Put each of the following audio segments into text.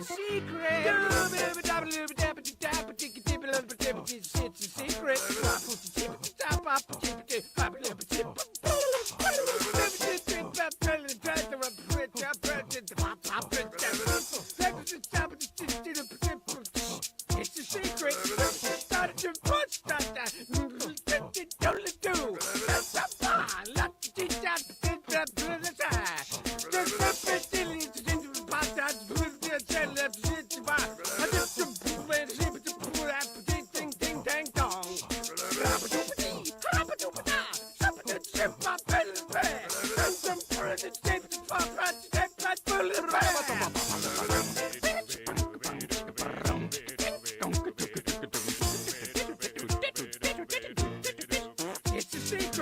Secret. It's a secret. It's a secret. It's a secret.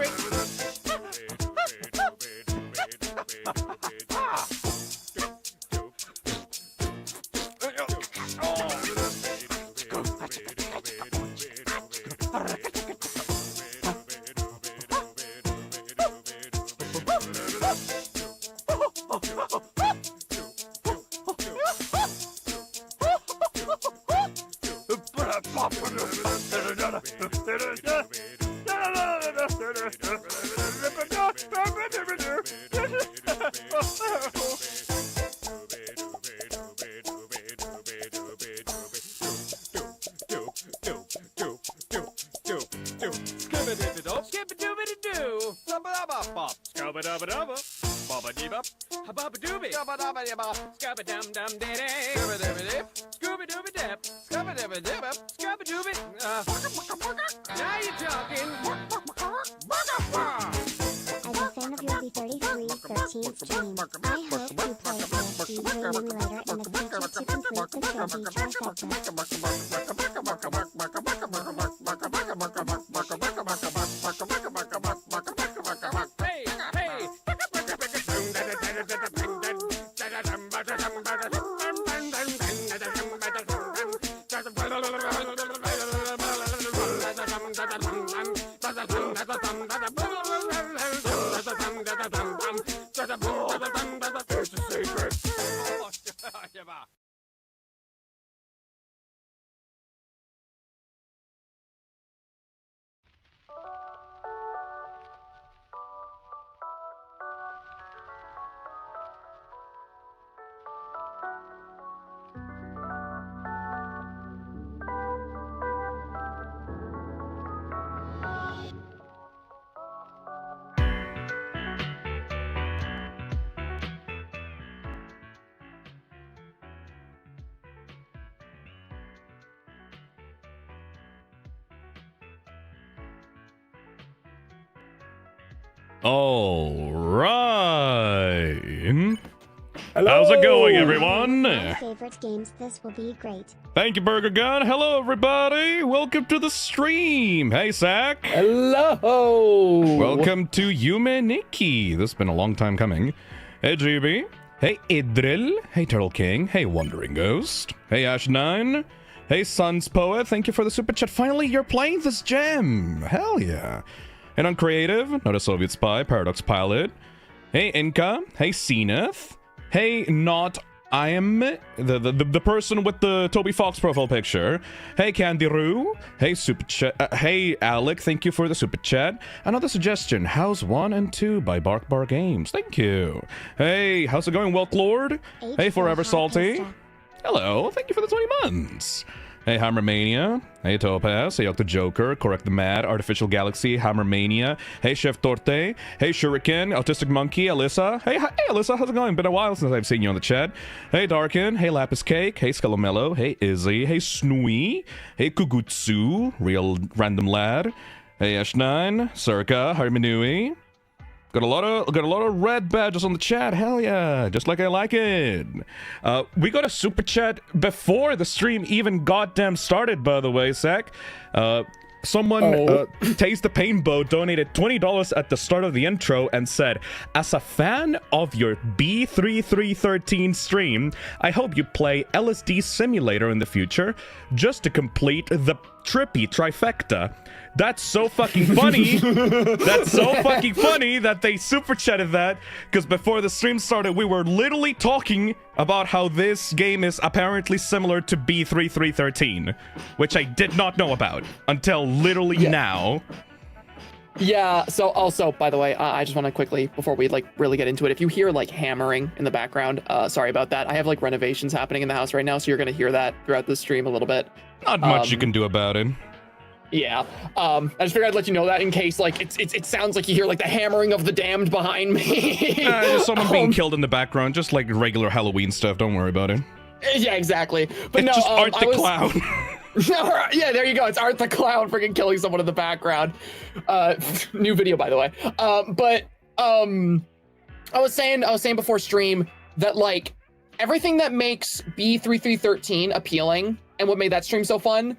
Now you're talking. As a fan of your B3313 stream, I hope you play AFG Dreaming later in the future to complete the trilogy It's a secret. All right. How's it going, everyone? My favorite games, this will be great. Thank you, Burger Gun. Hello, everybody. Welcome to the stream. Hey, Zach. Hello. Welcome to Yume Nikki. This has been a long time coming. Hey, GB. Hey, Idril. Hey, Turtle King. Hey, Wandering Ghost. Hey, Ash9. Hey, Suns Poet. Thank you for the super chat. Finally, you're playing this gem. Hell yeah. And Uncreative. Not a Soviet Spy. Paradox Pilot. Hey, Inca. Hey, Zenith. Hey, not I am the person with the Toby Fox profile picture. Hey, Candy-Roo. Hey, super chat. Hey, Alec. Thank you for the super chat. Another suggestion. House 1 and 2 by Bark Bar Games. Thank you. Hey, how's it going, Welk Lord? Hey, Forever Salty. Hello. Thank you for the 20 months. Hey, Hammermania. Hey, Topaz. Hey, Octo Joker. Correct the Mad. Artificial Galaxy. Hammermania. Hey, Chef Torte. Hey, Shuriken. Autistic Monkey. Alyssa. Hey, Alyssa. How's it going? Been a while since I've seen you on the chat. Hey, Darkin. Hey, Lapis Cake. Hey, Scallamello. Hey, Izzy. Hey, Snooey. Hey, Kugutsu. Real Random Lad. Hey, Ash9. Circa. Harmanui. Got a lot of red badges on the chat. Hell yeah, just like I like it. We got a super chat before the stream even goddamn started, by the way, Zach. Someone, Taste the Painbow, donated $20 at the start of the intro and said, as a fan of your B3313 stream, I hope you play LSD Simulator in the future just to complete the trippy trifecta. That's so fucking funny. That's so fucking funny that they super chatted that, because before the stream started, we were literally talking about how this game is apparently similar to B3313, which I did not know about until literally now. Yeah, so also, by the way, I just want to quickly, before we like really get into it, if you hear like hammering in the background, sorry about that. I have like renovations happening in the house right now, so you're going to hear that throughout the stream a little bit. Not much you can do about it. Yeah, I just figured I'd let you know that in case like it sounds like you hear like the hammering of the damned behind me. Just someone being killed in the background, just like regular Halloween stuff. Don't worry about it. Yeah, exactly. But It's no, just Art the Clown. Yeah, there you go. It's Art the Clown freaking killing someone in the background. New video, by the way. I was saying before stream that like everything that makes B3313 appealing and what made that stream so fun.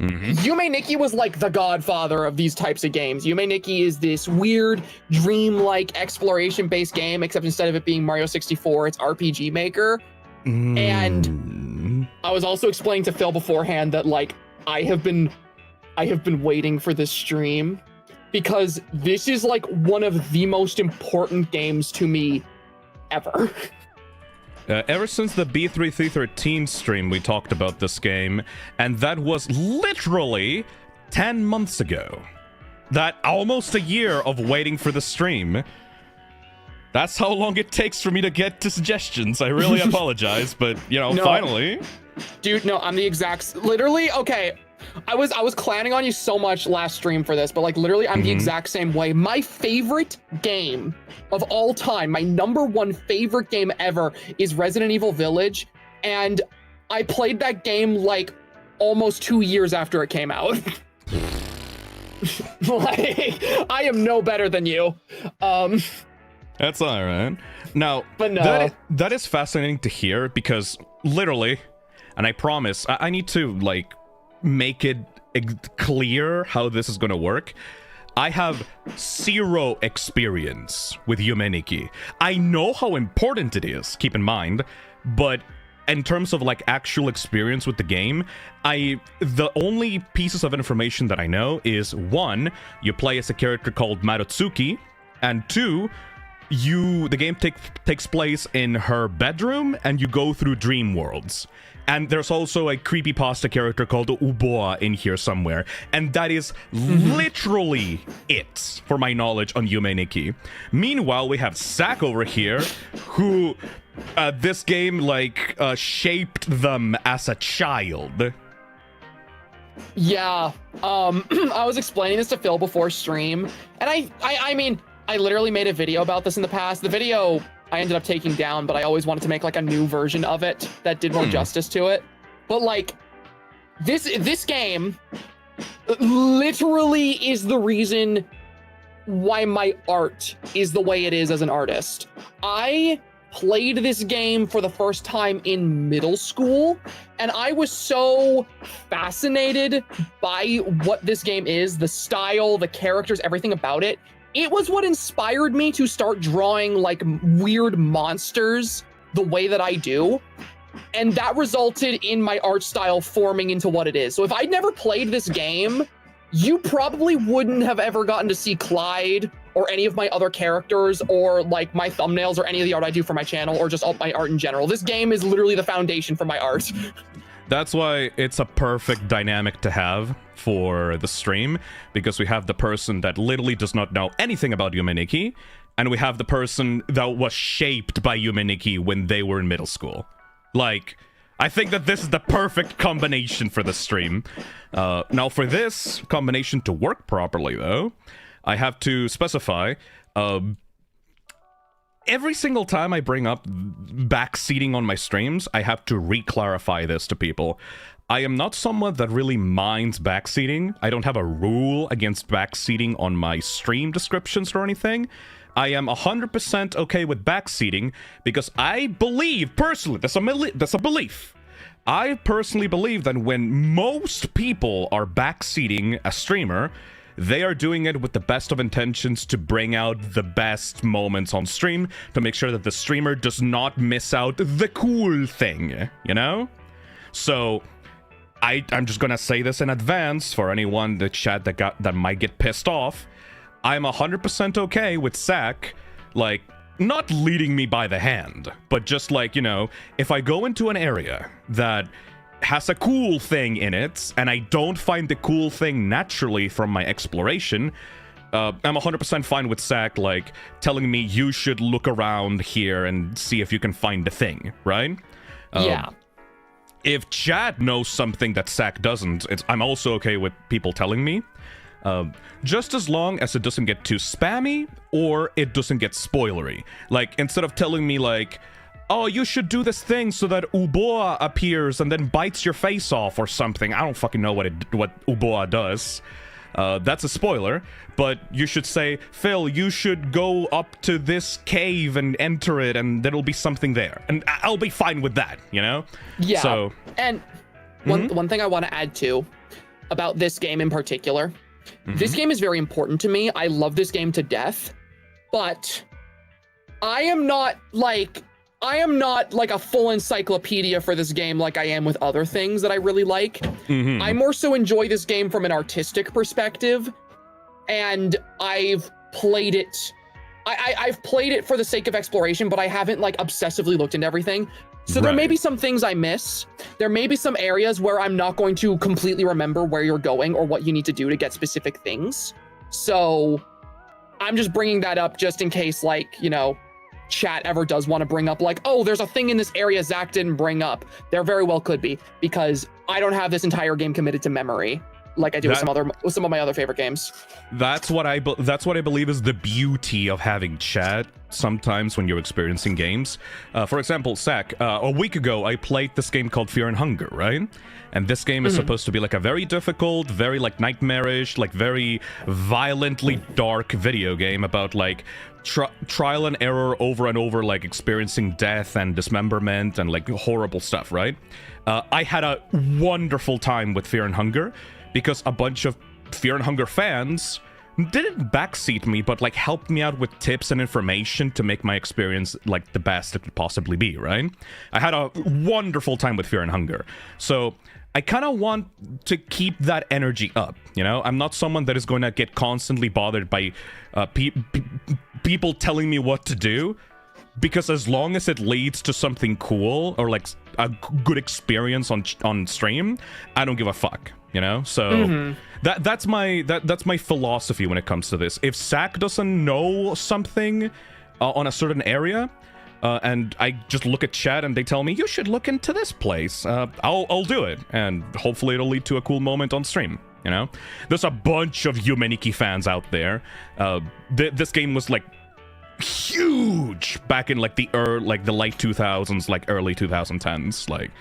Yume Nikki was like the godfather of these types of games. Yume Nikki is this weird, dream-like exploration-based game, except instead of it being Mario 64, it's RPG Maker. And I was also explaining to Phil beforehand that like I have been waiting for this stream because this is like one of the most important games to me ever. Ever since the B3313 stream, we talked about this game, and that was literally 10 months ago. That almost a year of waiting for the stream. That's how long it takes for me to get to suggestions. I really apologize, but, you know, No. finally. Dude, no, I'm the exact, literally, okay. I was clowning on you so much last stream for this, but like literally I'm the exact same way. My favorite game of all time, my #1 favorite game ever is Resident Evil Village. And I played that game like almost 2 years after it came out. Like, I am no better than you. That's all right. Now, But no. that is fascinating to hear because literally, and I promise, I need to like make it clear how this is going to work. I have 0 experience with Yume Nikki. I know how important it is, keep in mind, but in terms of like actual experience with the game, the only pieces of information that I know is 1, you play as a character called Marotsuki, and 2, the game takes place in her bedroom and you go through dream worlds. And there's also a creepypasta character called Uboa in here somewhere. And that is literally it, for my knowledge, on Yume Nikki. Meanwhile, we have Zack over here, who this game, like, shaped them as a child. Yeah, I was explaining this to Phil before stream, and I mean, I literally made a video about this in the past. The video I ended up taking down, but I always wanted to make like a new version of it that did more justice to it. But like, this game literally is the reason why my art is the way it is as an artist. I played this game for the first time in middle school, and I was so fascinated by what this game is, the style, the characters, everything about it. It was what inspired me to start drawing like weird monsters the way that I do. And that resulted in my art style forming into what it is. So if I'd never played this game, you probably wouldn't have ever gotten to see Clyde or any of my other characters or like my thumbnails or any of the art I do for my channel or just all my art in general. This game is literally the foundation for my art. That's why it's a perfect dynamic to have for the stream, because we have the person that literally does not know anything about Yume Nikki, and we have the person that was shaped by Yume Nikki when they were in middle school. Like, I think that this is the perfect combination for the stream. Now, for this combination to work properly, though, I have to specify, every single time I bring up backseating on my streams, I have to re-clarify this to people. I am not someone that really minds backseating. I don't have a rule against backseating on my stream descriptions or anything. I am 100% okay with backseating because I believe, personally, that's a belief. I personally believe that when most people are backseating a streamer, they are doing it with the best of intentions to bring out the best moments on stream, to make sure that the streamer does not miss out the cool thing, you know? So, I'm just gonna say this in advance for anyone that chat that might get pissed off. I'm 100% okay with Zach, like, not leading me by the hand, but just like, you know, if I go into an area that has a cool thing in it, and I don't find the cool thing naturally from my exploration, I'm 100% fine with Zach, like, telling me you should look around here and see if you can find the thing, right? Yeah. If Chad knows something that Zach doesn't, I'm also okay with people telling me. Just as long as it doesn't get too spammy or it doesn't get spoilery. Like, instead of telling me, like, oh, you should do this thing so that Uboa appears and then bites your face off or something. I don't fucking know what Uboa does. That's a spoiler, but you should say, Phil, you should go up to this cave and enter it, and there'll be something there. And I'll be fine with that, you know? Yeah. So, and one thing I want to add too about this game in particular, this game is very important to me. I love this game to death, but I am not like a full encyclopedia for this game like I am with other things that I really like. I more so enjoy this game from an artistic perspective, and I've played it. I've played it for the sake of exploration, but I haven't like obsessively looked into everything. So there may be some things I miss. There may be some areas where I'm not going to completely remember where you're going or what you need to do to get specific things. So I'm just bringing that up just in case, like, you know, chat ever does want to bring up like, oh, there's a thing in this area Zach didn't bring up. There very well could be, because I don't have this entire game committed to memory like I do with some of my other favorite games. That's what I believe is the beauty of having chat sometimes when you're experiencing games. For example, Zach, a week ago I played this game called Fear and Hunger, right? And this game is supposed to be like a very difficult, very like nightmarish, like very violently dark video game about like trial and error over and over, like experiencing death and dismemberment and like horrible stuff, right? I had a wonderful time with Fear and Hunger because a bunch of Fear and Hunger fans didn't backseat me, but like helped me out with tips and information to make my experience like the best it could possibly be, right? I had a wonderful time with Fear and Hunger. So I kind of want to keep that energy up, you know? I'm not someone that is going to get constantly bothered by people telling me what to do, because as long as it leads to something cool or like a good experience on stream, I don't give a fuck, you know? So that's my philosophy when it comes to this. If Zach doesn't know something on a certain area, and I just look at chat and they tell me you should look into this place, I'll do it, and hopefully it'll lead to a cool moment on stream. You know, there's a bunch of Yume Nikki fans out there. This game was like huge back in like the late 2000s, like early 2010s. Like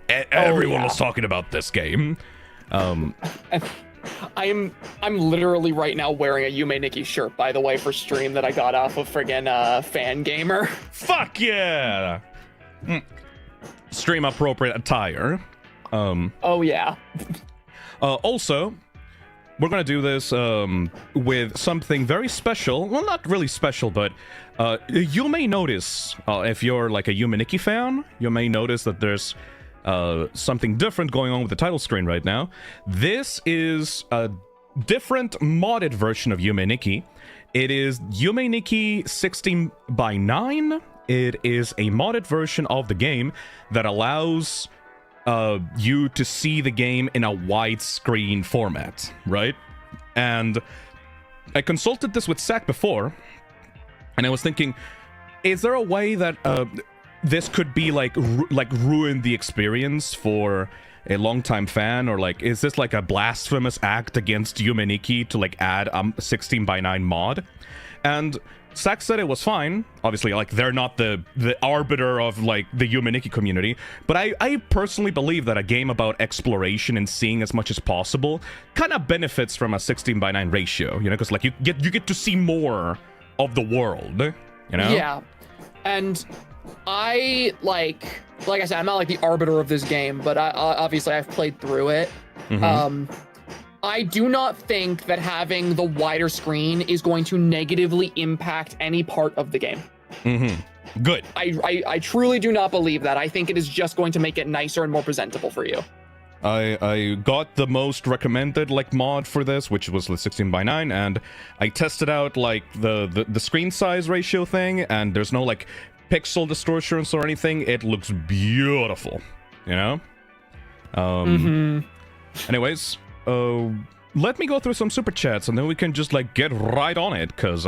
everyone was talking about this game. I'm literally right now wearing a Yume Nikki shirt, by the way, for stream that I got off of friggin' Fangamer. Fuck yeah! Stream appropriate attire. Oh yeah. Also, we're gonna do this with something very special. Well, not really special, but you may notice, if you're like a Yume Nikki fan, you may notice that there's something different going on with the title screen right now. This is a different modded version of Yume Nikki. It is Yume Nikki 16:9. It is a modded version of the game that allows you to see the game in a widescreen format, right? And I consulted this with Zach before, and I was thinking, is there a way that this could be like ruin the experience for a longtime fan, or like is this like a blasphemous act against Yume Nikki to like add a 16:9 mod? And Zach said it was fine. Obviously, like, they're not the arbiter of like the Yume Nikki community, but I personally believe that a game about exploration and seeing as much as possible kind of benefits from a 16:9 ratio, you know, because like you get to see more of the world, you know? Yeah. And I like I said, I'm not like the arbiter of this game, but obviously I've played through it. I do not think that having the wider screen is going to negatively impact any part of the game. Good. I truly do not believe that. I think it is just going to make it nicer and more presentable for you. I got the most recommended like mod for this, which was the 16:9, and I tested out like the screen size ratio thing, and there's no like pixel distortions or anything. It looks beautiful, you know. Anyways, let me go through some super chats, and then we can just like get right on it, cause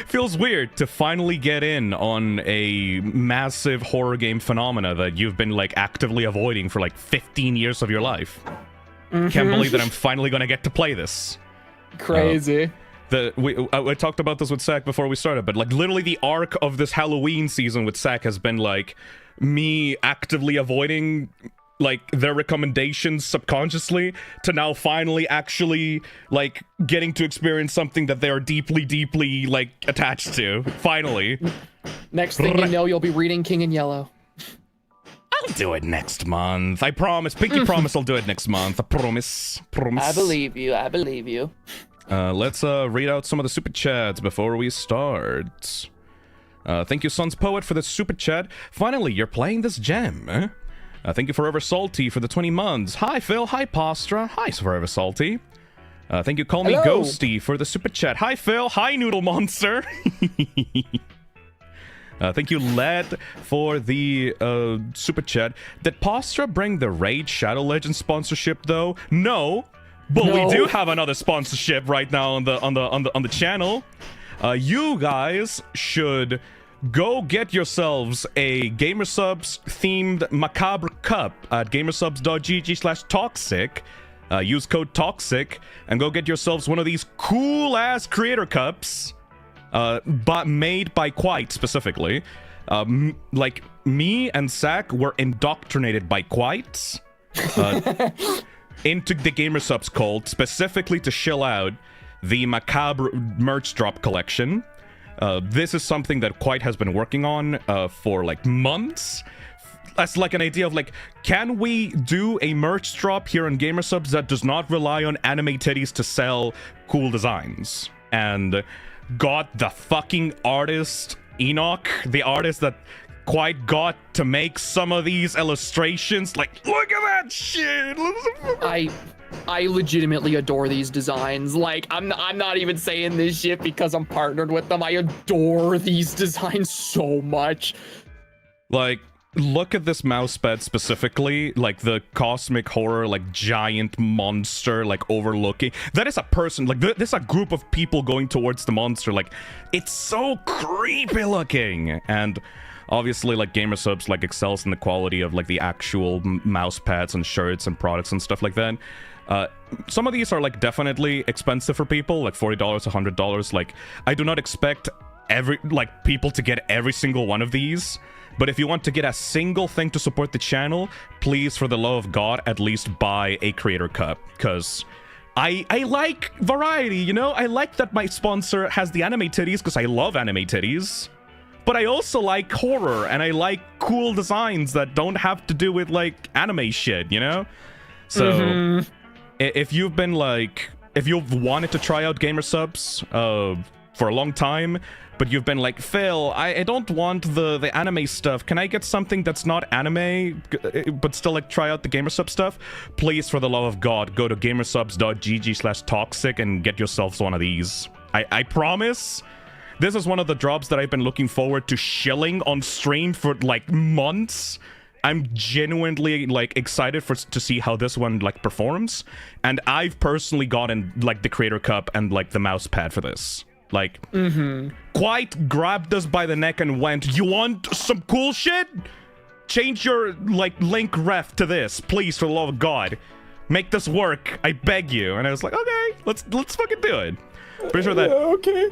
feels weird to finally get in on a massive horror game phenomena that you've been like actively avoiding for like 15 years of your life. Can't believe that I'm finally gonna get to play this. Crazy. I talked about this with Zach before we started, but like literally the arc of this Halloween season with Zach has been like me actively avoiding like their recommendations subconsciously to now finally actually like getting to experience something that they are deeply like attached to. Finally. Next thing you know, you'll be reading King in Yellow. I'll do it next month. I promise. Pinky promise I'll do it next month. I promise. I believe you. I believe you. Let's read out some of the super chats before we start. Thank you, Sons Poet, for the super chat. Finally, you're playing this gem. Eh? Thank you, Forever Salty, for the 20 months. Hi, Phil. Hi, Postra. Hi, Forever Salty. Thank you, Call Me Hello. Ghosty, for the super chat. Hi, Phil. Hi, Noodle Monster. Thank you, Led, for the super chat. Did Postra bring the Raid Shadow Legends sponsorship though? No, but No. we do have another sponsorship right now on the channel. You guys should go get yourselves a Gamersubs themed Macabre Cup at gamersubs.gg/toxic. Use code TOXIC and go get yourselves one of these cool ass creator cups. But made by Quite specifically. Like me and Zach were indoctrinated by Quite into the Gamersubs cult specifically to shill out the Macabre merch drop collection. This is something that Quite has been working on for like months. That's like an idea of like, can we do a merch drop here on Gamersubs that does not rely on anime titties to sell cool designs? And got the fucking artist Enoch, the artist that Quite got to make some of these illustrations. Like, look at that shit. I legitimately adore these designs. Like, I'm not even saying this shit because I'm partnered with them. I adore these designs so much. Like, look at this mousepad specifically, like the cosmic horror, like giant monster, like overlooking. That is a person, like there's a group of people going towards the monster. Like, it's so creepy looking. And obviously, like Gamersubs like excels in the quality of like the actual mouse pads and shirts and products and stuff like that. Some of these are like definitely expensive for people, like $40, $100. Like, I do not expect people to get every single one of these. But if you want to get a single thing to support the channel, please, for the love of God, at least buy a creator cup. Because I like variety, you know? I like that my sponsor has the anime titties because I love anime titties. But I also like horror, and I like cool designs that don't have to do with, like, anime shit, you know? So, if you've been, like... If you've wanted to try out Gamersubs for a long time, but you've been like, Phil, I don't want the anime stuff. Can I get something that's not anime, but still, like, try out the Gamersub stuff? Please, for the love of God, go to gamersubs.gg/toxic and get yourselves one of these. I promise... This is one of the drops that I've been looking forward to shilling on stream for, like, months. I'm genuinely, like, excited to see how this one, like, performs. And I've personally gotten, like, the Creator Cup and, like, the mouse pad for this. Like, Quite grabbed us by the neck and went, you want some cool shit? Change your, like, link ref to this, please, for the love of God. Make this work, I beg you. And I was like, okay, let's fucking do it. Pretty sure that... Okay.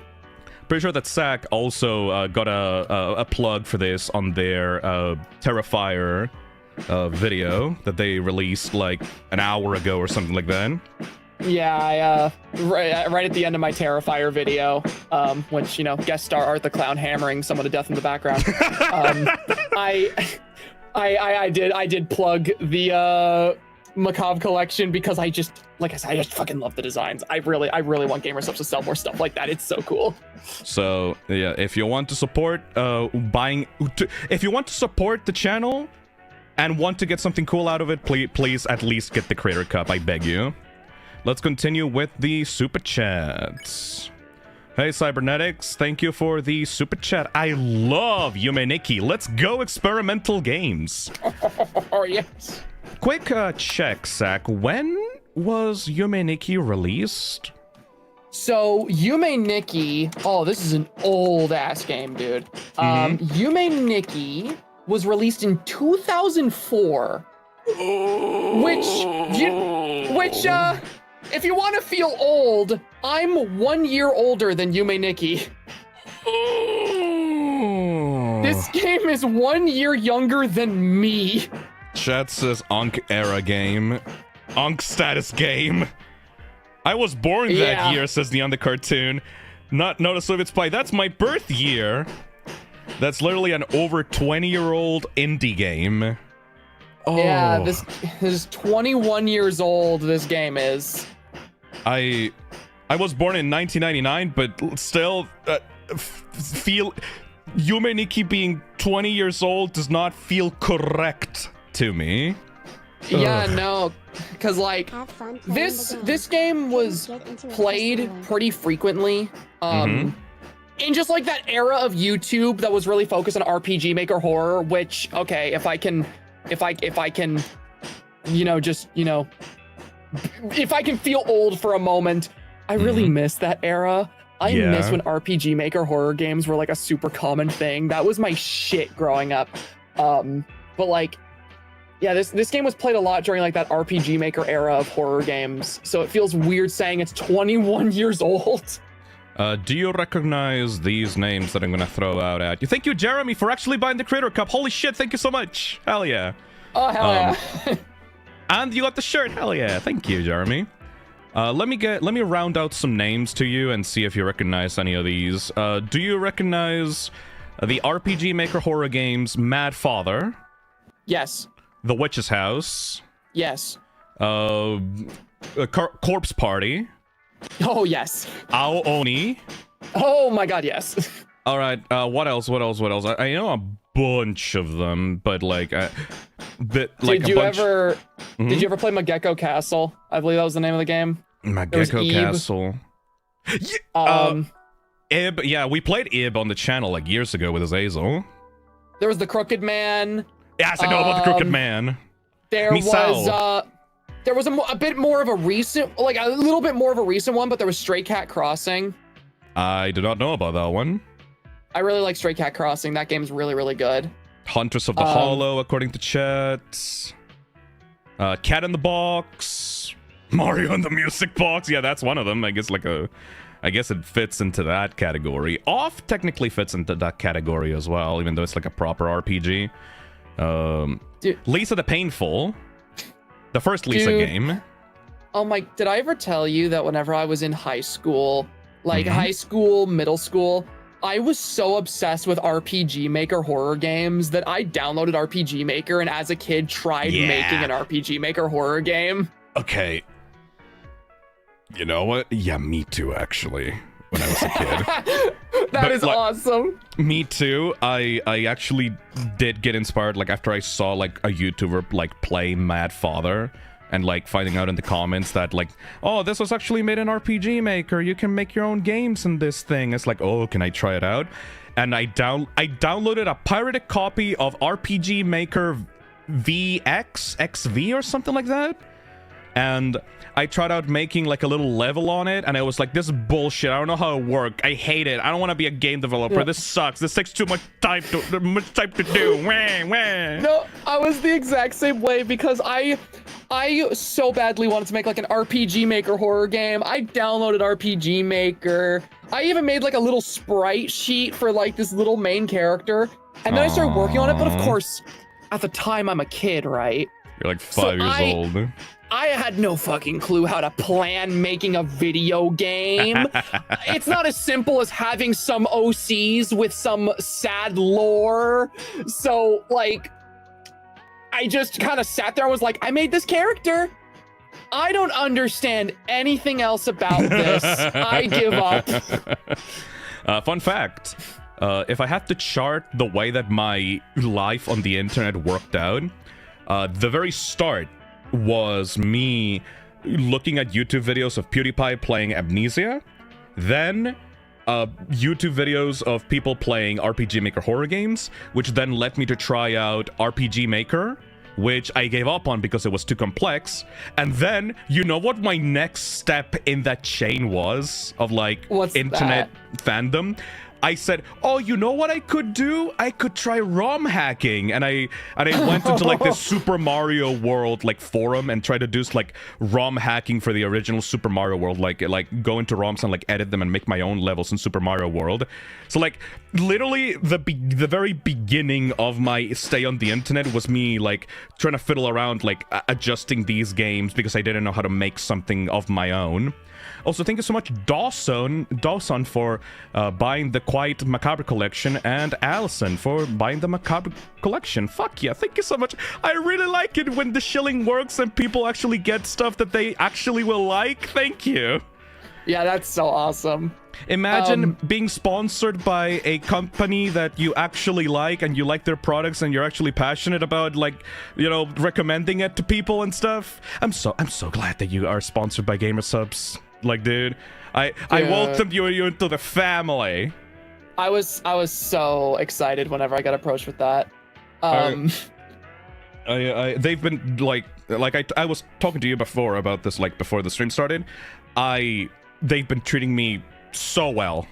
Pretty sure that SAC also got a plug for this on their Terrifier video that they released like an hour ago or something like that. Yeah, right at the end of my Terrifier video, which, you know, guest star Art the Clown hammering someone to death in the background. I did plug the Macabre collection because I just, like I said, I just fucking love the designs. I really want Gamersubs to sell more stuff like that. It's so cool. So yeah, if you want to support if you want to support the channel and want to get something cool out of it, please at least get the Creator Cup, I beg you. Let's continue with the Super Chats. Hey, Cybernetics, thank you for the Super Chat. I love Yume Nikki. Let's go experimental games. Oh, yes. Quick check, Zach. When was Yume Nikki released? So, Yume Nikki... Oh, this is an old-ass game, dude. Yume Nikki was released in 2004. Which, if you want to feel old, I'm 1 year older than Yume Nikki. This game is 1 year younger than me. Chat says Ankh era game. Ankh status game. I was born that year, says the on the cartoon. Not notice if it's by. That's my birth year. That's literally an over 20-year-old indie game. Oh. Yeah, this is 21 years old, this game is. I was born in 1999, but still feel Yume Nikki being 20 years old does not feel correct to me. Yeah, no, because like this game was played pretty frequently. In just like that era of YouTube that was really focused on RPG Maker horror, which, okay, if I can, if I can, if I can feel old for a moment, I really miss that era. I miss when RPG Maker horror games were like a super common thing. That was my shit growing up. But like, yeah, this game was played a lot during like that RPG Maker era of horror games. So it feels weird saying it's 21 years old. Do you recognize these names that I'm gonna throw out at you? Thank you, Jeremy, for actually buying the Creator Cup. Holy shit, thank you so much. Hell yeah. Oh, hell yeah. And you got the shirt. Hell yeah. Thank you, Jeremy. Let me round out some names to you and see if you recognize any of these. Do you recognize the RPG Maker horror games Mad Father? Yes. The Witch's House? Yes. Corpse Party? Oh, yes. Ao Oni? Oh my god, yes. All right, what else? I know a bunch of them, but like, Did you ever play Magekko Castle? I believe that was the name of the game. Magekko Castle. Ib, yeah, we played Ib on the channel like years ago with Azazel. There was the Crooked Man. Yes, I know about the Crooked Man. There was a bit more of a recent, like a little bit more of a recent one, but there was Stray Cat Crossing. I do not know about that one. I really like Stray Cat Crossing. That game's really, really good. Huntress of the Hollow, according to chat. Cat in the Box. Mario in the Music Box. Yeah, that's one of them. I guess it fits into that category. Off technically fits into that category as well, even though it's like a proper RPG. Lisa the Painful. The first Lisa game. Oh my, did I ever tell you that whenever I was in high school, like high school, middle school, I was so obsessed with RPG Maker horror games that I downloaded RPG Maker and as a kid tried making an RPG Maker horror game. Okay. You know what? Yeah, me too, actually. When I was a kid. That is awesome. Me too. I actually did get inspired, like, after I saw, like, a YouTuber, like, play Mad Father, and, like, finding out in the comments that, like, oh, this was actually made in RPG Maker. You can make your own games in this thing. It's like, oh, can I try it out? And I downloaded a pirated copy of RPG Maker XV or something like that. And I tried out making like a little level on it, and I was like, this is bullshit. I don't know how it works. I hate it. I don't want to be a game developer. Yeah. This sucks. This takes too much time to do. Wah, wah. No, I was the exact same way because I so badly wanted to make like an RPG Maker horror game. I downloaded RPG Maker. I even made like a little sprite sheet for like this little main character. And then I started working on it, but of course, at the time I'm a kid, right? You're like 5 years old. I had no fucking clue how to plan making a video game. It's not as simple as having some OCs with some sad lore. So, like, I just kind of sat there and was like, I made this character. I don't understand anything else about this. I give up. Fun fact. If I had to chart the way that my life on the internet worked out, The very start was me looking at YouTube videos of PewDiePie playing Amnesia, then YouTube videos of people playing RPG Maker horror games, which then led me to try out RPG Maker, which I gave up on because it was too complex. And then, you know what my next step in that chain was of like What's internet fandom? I said, oh, you know what I could do? I could try ROM hacking. And I went into like this Super Mario World like forum and tried to do like ROM hacking for the original Super Mario World, like go into ROMs and like edit them and make my own levels in Super Mario World. So like literally the very beginning of my stay on the internet was me like trying to fiddle around like adjusting these games because I didn't know how to make something of my own. Also, thank you so much, Dawson, for buying the Quiet Macabre collection, and Allison for buying the Macabre collection. Fuck yeah, thank you so much. I really like it when the shilling works and people actually get stuff that they actually will like. Thank you. Yeah, that's so awesome. Imagine being sponsored by a company that you actually like and you like their products and you're actually passionate about, like, you know, recommending it to people and stuff. I'm so glad that you are sponsored by GamerSubs. Like, dude, I welcomed you into the family. I was so excited whenever I got approached with that. They've been like I was talking to you before about this, like before the stream started. They've been treating me so well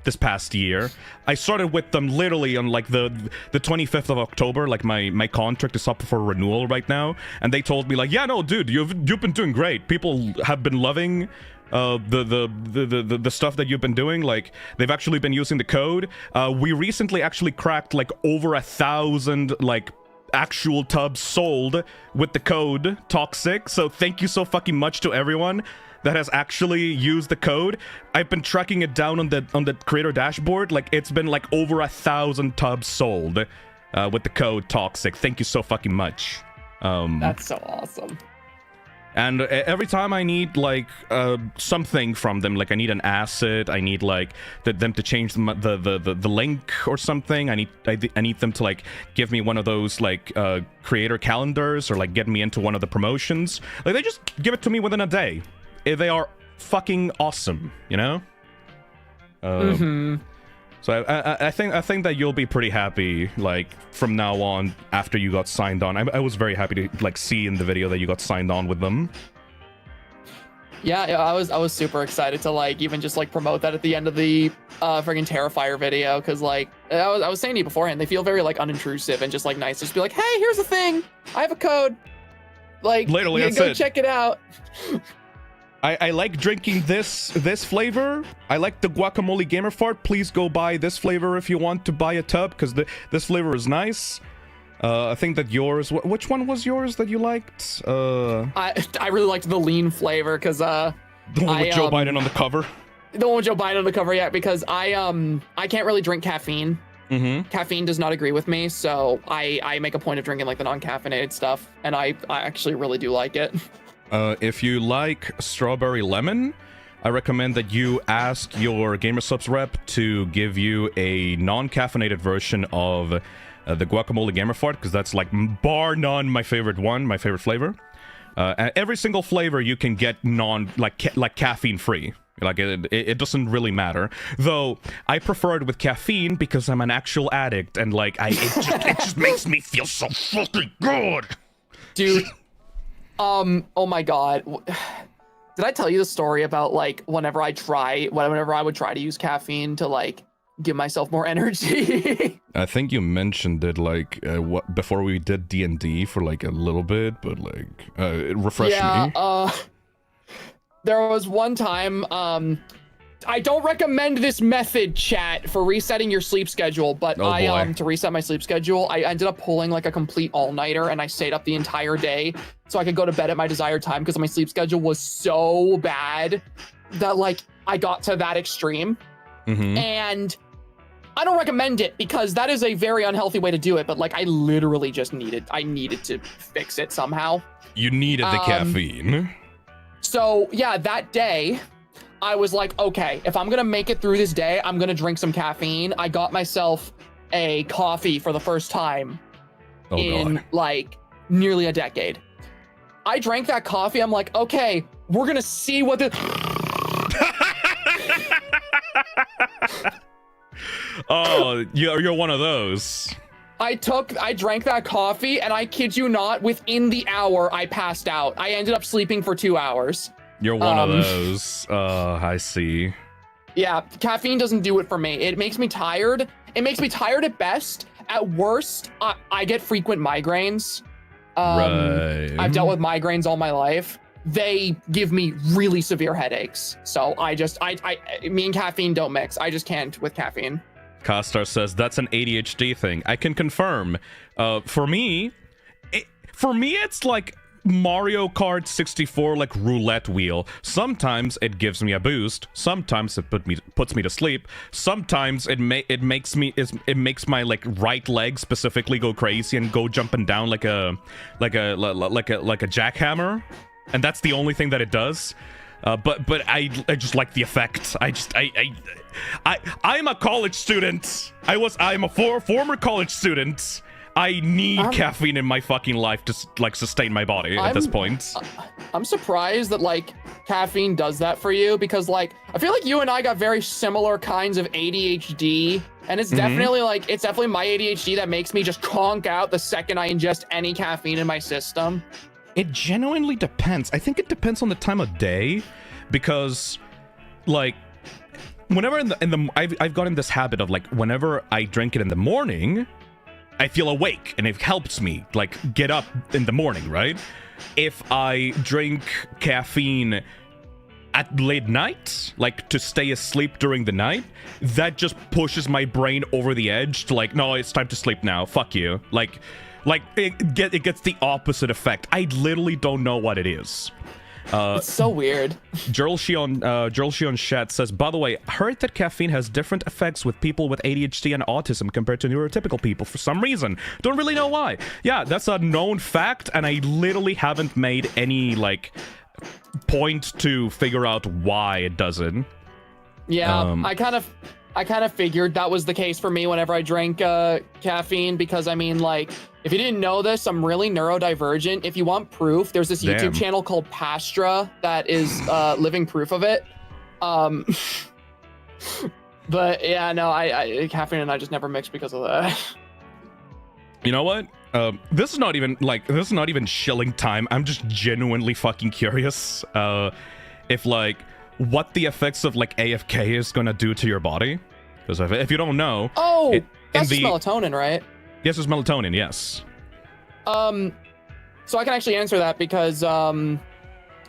this past year. I started with them literally on like the 25th of October. Like my contract is up for renewal right now, and they told me like, yeah, no, dude, you've been doing great. People have been loving the stuff that you've been doing. Like, they've actually been using the code. We recently actually cracked like over 1,000 like actual tubs sold with the code Toxic. So thank you so fucking much to everyone that has actually used the code. I've been tracking it down on the creator dashboard. Like, it's been like over 1,000 tubs sold with the code Toxic. Thank you so fucking much. That's so awesome. And every time I need like something from them, like I need an asset, I need like them to change the link or something. I need them to like give me one of those like creator calendars or like get me into one of the promotions. Like, they just give it to me within a day. They are fucking awesome, you know. So I think that you'll be pretty happy, like, from now on after you got signed on. I was very happy to like see in the video that you got signed on with them. Yeah, I was super excited to like even just like promote that at the end of the friggin' Terrifier video, because like I was saying to you beforehand, they feel very like unintrusive and just like nice. Just be like, hey, here's the thing, I have a code. Like, literally, that's go it. check it out. I like drinking this flavor. I like the guacamole gamer fart. Please go buy this flavor if you want to buy a tub, because this flavor is nice. I think that yours. Which one was yours that you liked? I really liked the lean flavor, because the one with Joe Biden on the cover. The one with Joe Biden on the cover, yeah. Because I can't really drink caffeine. Caffeine does not agree with me, so I make a point of drinking like the non-caffeinated stuff, and I actually really do like it. If you like strawberry lemon, I recommend that you ask your GamerSubs rep to give you a non-caffeinated version of the guacamole gamer fart, because that's like bar none my favorite flavor. Every single flavor you can get caffeine free. Like, it doesn't really matter. Though I prefer it with caffeine because I'm an actual addict, and like it just makes me feel so fucking good, dude. Oh my god. Did I tell you the story about like whenever I would try to use caffeine to like give myself more energy? I think you mentioned it like before we did D&D for like a little bit, but like refresh me. There was one time, I don't recommend this method, chat, for resetting your sleep schedule, but to reset my sleep schedule, I ended up pulling like a complete all-nighter, and I stayed up the entire day so I could go to bed at my desired time, because my sleep schedule was so bad that like I got to that extreme. And I don't recommend it, because that is a very unhealthy way to do it, but like I literally just needed to fix it somehow. You needed the caffeine. So yeah, that day I was like, okay, if I'm gonna make it through this day, I'm gonna drink some caffeine. I got myself a coffee for the first time in like nearly a decade. I drank that coffee. I'm like, okay, we're gonna see what the. Oh, you're one of those. I drank that coffee, and I kid you not, within the hour, I passed out. I ended up sleeping for 2 hours. You're one of those. I see. Yeah, caffeine doesn't do it for me. It makes me tired. It makes me tired at best. At worst, I get frequent migraines. Right. I've dealt with migraines all my life. They give me really severe headaches. So me and caffeine don't mix. I just can't with caffeine. Kostar says that's an ADHD thing. I can confirm. For me, it's like Mario Kart 64, like roulette wheel. Sometimes it gives me a boost. Sometimes it puts me to sleep. Sometimes it makes my like right leg specifically go crazy and go jumping down like a jackhammer. And that's the only thing that it does. But I just like the effect. I'm a college student. I'm a former college student. I need caffeine in my fucking life to like sustain my body at this point. I'm surprised that like caffeine does that for you, because like I feel like you and I got very similar kinds of ADHD, and it's definitely my ADHD that makes me just conk out the second I ingest any caffeine in my system. It genuinely depends. I think it depends on the time of day, because like whenever I've gotten this habit of like whenever I drink it in the morning, I feel awake and it helps me like get up in the morning, right? If I drink caffeine at late night, like to stay asleep during the night, that just pushes my brain over the edge to like, no, it's time to sleep now. Fuck you. Like it gets the opposite effect. I literally don't know what it is. It's so weird. Gerald Shion Chat says, by the way, heard that caffeine has different effects with people with ADHD and autism compared to neurotypical people for some reason. Don't really know why. Yeah, that's a known fact, and I literally haven't made any like point to figure out why it doesn't. Yeah, I kind of figured that was the case for me whenever I drank caffeine, because I mean, like, if you didn't know this, I'm really neurodivergent. If you want proof, there's this YouTube channel called Pastra that is living proof of it. But yeah, no, I caffeine and I just never mixed because of that. You know what? This is not even shilling time. I'm just genuinely fucking curious if like what the effects of like AFK is gonna do to your body. Because if you don't know, that's just melatonin, right? Yes, it's melatonin. Yes. So I can actually answer that because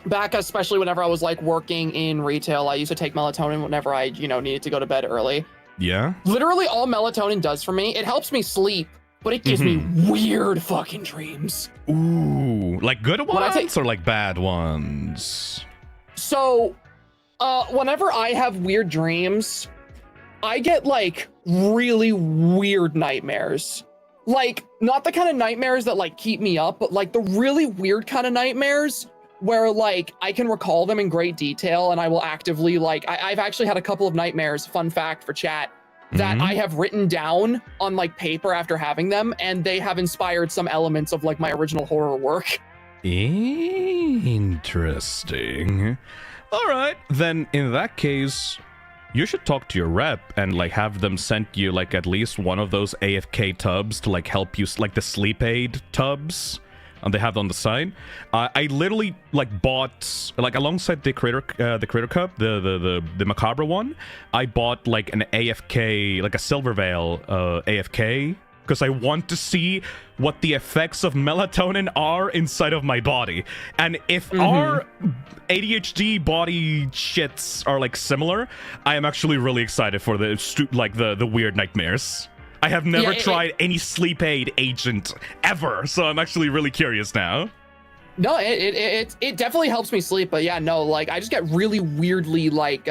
back, especially whenever I was like working in retail, I used to take melatonin whenever I needed to go to bed early. Yeah. Literally, all melatonin does for me, it helps me sleep, but it gives me weird fucking dreams. Ooh, like good ones or like bad ones? So, whenever I have weird dreams, I get like really weird nightmares. Like, not the kind of nightmares that like keep me up, but like the really weird kind of nightmares where like I can recall them in great detail, and I will actively like, I've actually had a couple of nightmares, fun fact for chat, that I have written down on like paper after having them, and they have inspired some elements of like my original horror work. Interesting. All right, then in that case, you should talk to your rep and like have them send you like at least one of those AFK tubs to like help you, like the sleep aid tubs, and they have on the side. I literally like bought like alongside the Creator Cup, the Macabre one. I bought like an AFK, like a Silver Veil AFK, because I want to see what the effects of melatonin are inside of my body. And if our ADHD body shits are like similar, I am actually really excited for the weird nightmares. I have never tried any sleep aid agent ever, so I'm actually really curious now. No, it definitely helps me sleep, but yeah, no, like I just get really weirdly like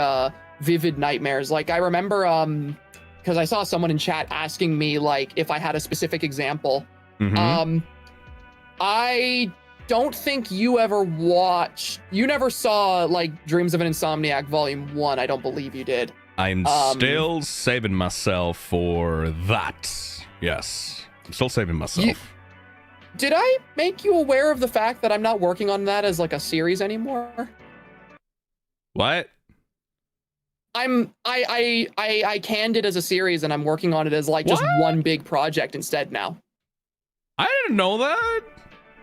vivid nightmares. Like I remember because I saw someone in chat asking me like if I had a specific example. I don't think you never saw like Dreams of an Insomniac Volume 1. I don't believe you did. I'm still saving myself for that. Yes, I'm still saving myself. Did I make you aware of the fact that I'm not working on that as like a series anymore? What? I canned it as a series and I'm working on it as like just What? one big project instead now. I didn't know that.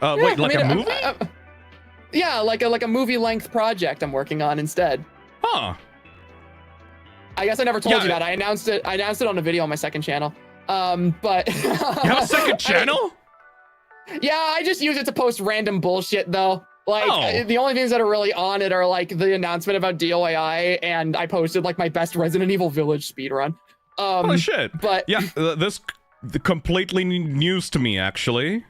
Yeah, Wait, like I a mean, movie? Yeah, like a movie length project I'm working on instead. Huh. I guess I never told Yeah. you that. I announced it on a video on my second channel. But You have a second channel? Yeah, I just use it to post random bullshit though. Like Oh. the only things that are really on it are like the announcement about DOAI, and I posted like my best Resident Evil Village speedrun. Holy shit. But Yeah, this completely news to me, actually.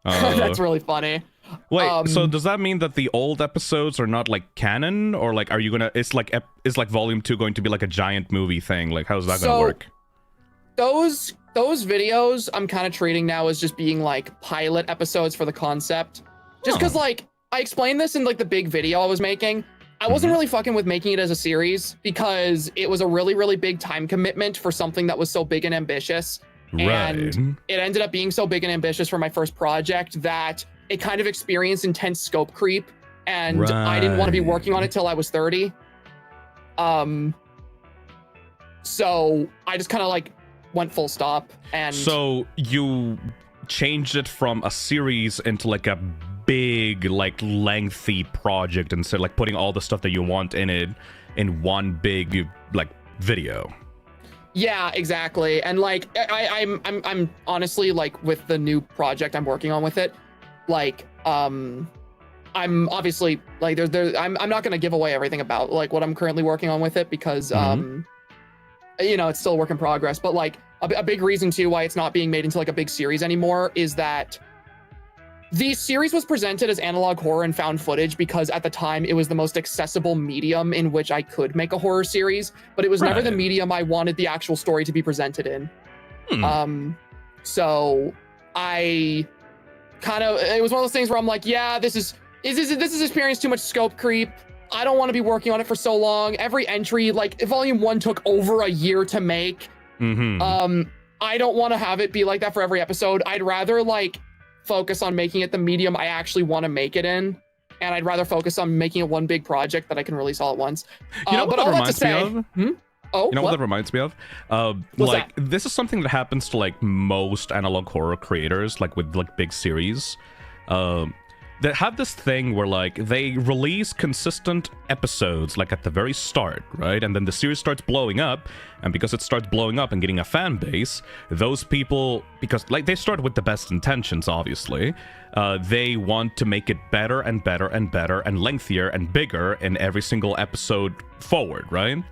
that's really funny. Wait, so does that mean that the old episodes are not like canon, or like are you gonna? It's like volume 2 going to be like a giant movie thing? Like how's that gonna So- work? Those videos I'm kind of treating now as just being like pilot episodes for the concept. Just because Huh. like I explained this in like the big video I was making. I wasn't really fucking with making it as a series because it was a really, really big time commitment for something that was so big and ambitious. Right. And it ended up being so big and ambitious for my first project that it kind of experienced intense scope creep, and I didn't want to be working on it till I was 30. So I just kind of like went full stop, and So you changed it from a series into like a big, like lengthy project instead, like putting all the stuff that you want in it in one big like video. yeah, exactly. And like I'm honestly like with the new project I'm working on with it, like I'm obviously like I'm not gonna give away everything about like what I'm currently working on with it because you know, it's still a work in progress. But like a big reason too why it's not being made into like a big series anymore is that the series was presented as analog horror and found footage because at the time it was the most accessible medium in which I could make a horror series, but it was never the Right. medium I wanted the actual story to be presented in. So I kind of, it was one of those things where I'm like, yeah, this is experienced too much scope creep. I don't want to be working on it for so long. Every entry, like volume 1 took over a year to make. I don't want to have it be like that for every episode. I'd rather like focus on making it the medium I actually want to make it in, and I'd rather focus on making it one big project that I can release all at once. You know what but that all that to reminds me say, of? Oh, You know what that reminds me of? What's Like this is something that happens to like most analog horror creators, like with like big series. That have this thing where like they release consistent episodes like at the very start, right? And then the series starts blowing up, and because it starts blowing up and getting a fan base, those people, because like they start with the best intentions, obviously, they want to make it better and better and better and lengthier and bigger in every single episode forward, right?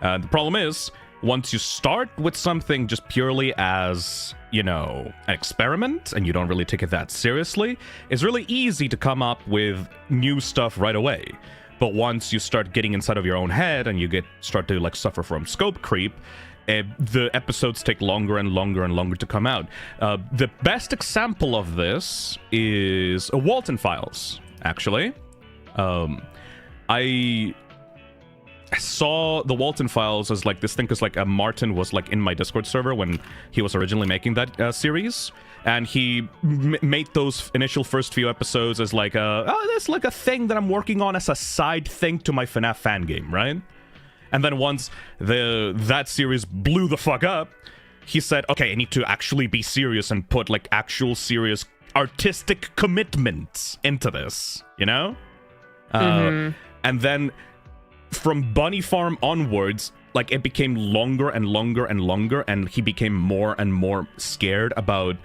The problem is, once you start with something just purely as, you know, an experiment, and you don't really take it that seriously, it's really easy to come up with new stuff right away. But once you start getting inside of your own head and you start to like suffer from scope creep, the episodes take longer and longer and longer to come out. The best example of this is Walton Files, actually. I saw the Walton Files as like this thing because like Martin was like in my Discord server when he was originally making that series, and he made those initial first few episodes as like that's like a thing that I'm working on as a side thing to my FNAF fan game, right? And then once that series blew the fuck up, he said, okay, I need to actually be serious and put like actual serious artistic commitments into this, you know? And then from Bunny Farm onwards, like it became longer and longer and longer, and he became more and more scared about,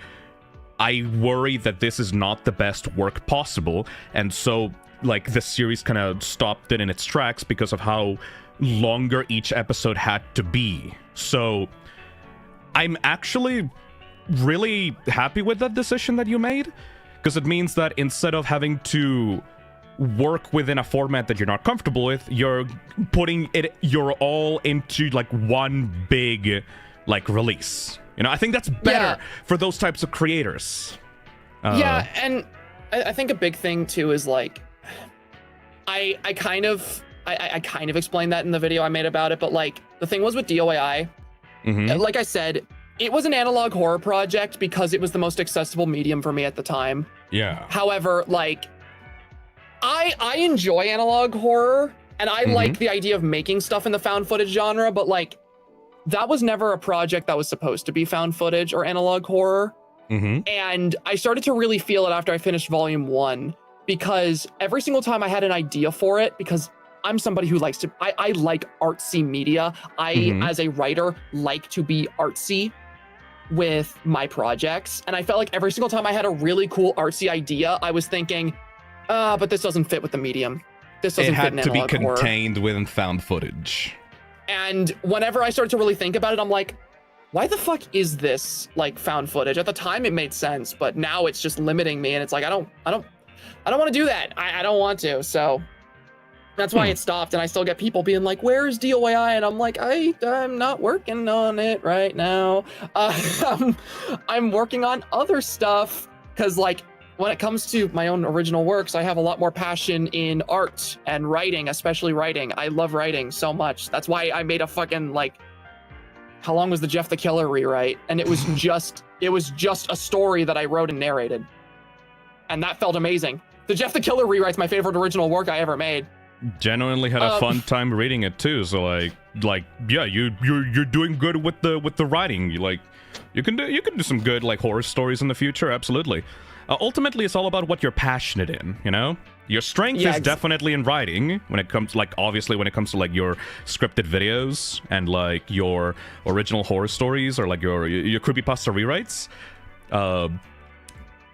I worry that this is not the best work possible. And so like the series kind of stopped it in its tracks because of how longer each episode had to be. So I'm actually really happy with that decision that you made, because it means that instead of having to work within a format that you're not comfortable with, you're putting your all into like one big like release. You know, I think that's better for those types of creators. Yeah, and I think a big thing too is like I kind of explained that in the video I made about it, but like the thing was with DOAI, like I said, it was an analog horror project because it was the most accessible medium for me at the time. Yeah. However, like, I enjoy analog horror, and I like the idea of making stuff in the found footage genre, but like, that was never a project that was supposed to be found footage or analog horror. And I started to really feel it after I finished volume 1, because every single time I had an idea for it, because I'm somebody who likes to, I like artsy media. As a writer, like to be artsy with my projects. And I felt like every single time I had a really cool artsy idea, I was thinking, but this doesn't fit with the medium. This doesn't fit in It had to be analog horror. contained within found footage. And whenever I started to really think about it, I'm like, why the fuck is this like found footage? At the time it made sense, but now it's just limiting me, and it's like I don't want to do that. I don't want to. So that's why it stopped. And I still get people being like, where's DOAI? And I'm like, I'm not working on it right now. I'm working on other stuff, because like when it comes to my own original works, I have a lot more passion in art and writing, especially writing. I love writing so much. That's why I made a fucking like, how long was the Jeff the Killer rewrite? And it was just a story that I wrote and narrated. And that felt amazing. The Jeff the Killer rewrite's my favorite original work I ever made. Genuinely had a fun time reading it too. So like yeah, you're doing good with the writing. You can do some good like horror stories in the future. Absolutely. Ultimately, it's all about what you're passionate in. You know, your strength is definitely in writing. When it comes obviously when it comes to like your scripted videos and like your original horror stories or like your creepypasta rewrites.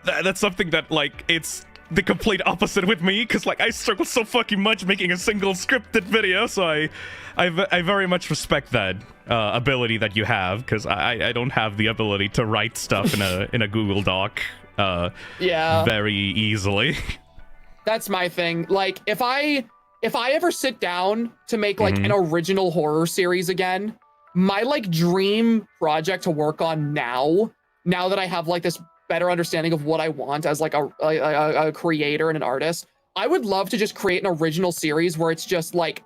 That's something that like it's the complete opposite with me, because like I struggle so fucking much making a single scripted video. So I very much respect that ability that you have, because I don't have the ability to write stuff in a Google Doc very easily. That's my thing. Like if I ever sit down to make like an original horror series again, my like dream project to work on now that I have like this better understanding of what I want as like a creator and an artist, I would love to just create an original series where it's just like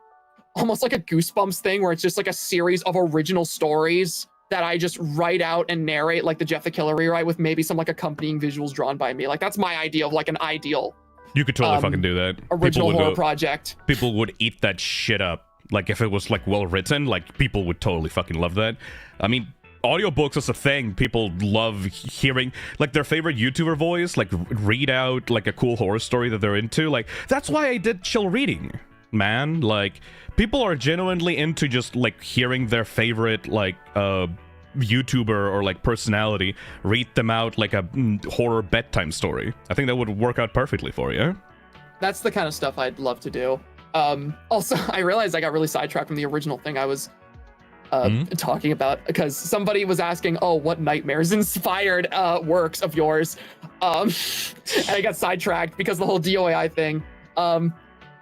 almost like a Goosebumps thing, where it's just like a series of original stories that I just write out and narrate, like the Jeff the Killer rewrite, with maybe some like accompanying visuals drawn by me. Like that's my idea of like an ideal. You could totally fucking do that. Original horror project. People would eat that shit up. Like if it was like well written, like people would totally fucking love that. I mean, audiobooks is a thing. People love hearing like their favorite YouTuber voice like read out like a cool horror story that they're into. Like that's why I did chill reading, man. Like people are genuinely into just like hearing their favorite like YouTuber or like personality read them out like a horror bedtime story. I think that would work out perfectly for you. That's the kind of stuff I'd love to do. Also, I realized I got really sidetracked from the original thing I was talking about, because somebody was asking, oh, what nightmares inspired works of yours? And I got sidetracked because the whole DOAI thing.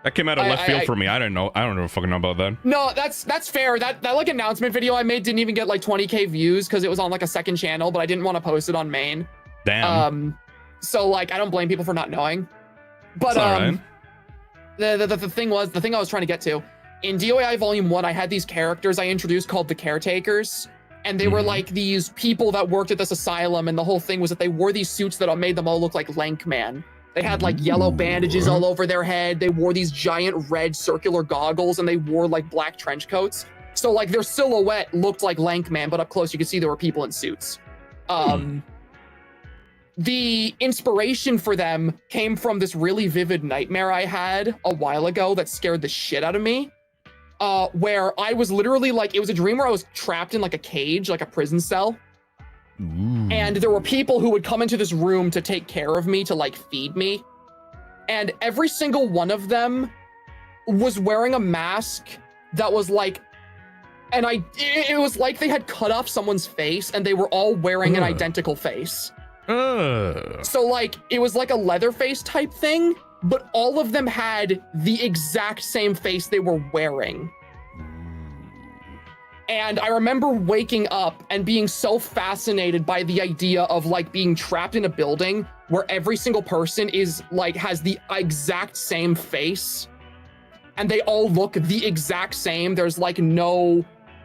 That came out of left field for me. I don't know fucking know about that. No, that's fair. That like announcement video I made didn't even get like 20k views because it was on like a second channel, but I didn't want to post it on main. Damn. So like I don't blame people for not knowing. But right. the thing I was trying to get to, in DOAI Volume 1, I had these characters I introduced called the Caretakers, and they were like these people that worked at this asylum, and the whole thing was that they wore these suits that made them all look like Lank Man. They had like yellow bandages all over their head. They wore these giant red circular goggles, and they wore like black trench coats. So like their silhouette looked like Lank Man, but up close you could see there were people in suits. The inspiration for them came from this really vivid nightmare I had a while ago that scared the shit out of me. Where I was literally like, it was a dream where I was trapped in like a cage, like a prison cell. And there were people who would come into this room to take care of me, to like feed me. And every single one of them was wearing a mask that was like, and it was like they had cut off someone's face and they were all wearing an identical face. So like, it was like a Leatherface type thing, but all of them had the exact same face they were wearing. And I remember waking up and being so fascinated by the idea of like being trapped in a building where every single person is like, has the exact same face and they all look the exact same. There's like no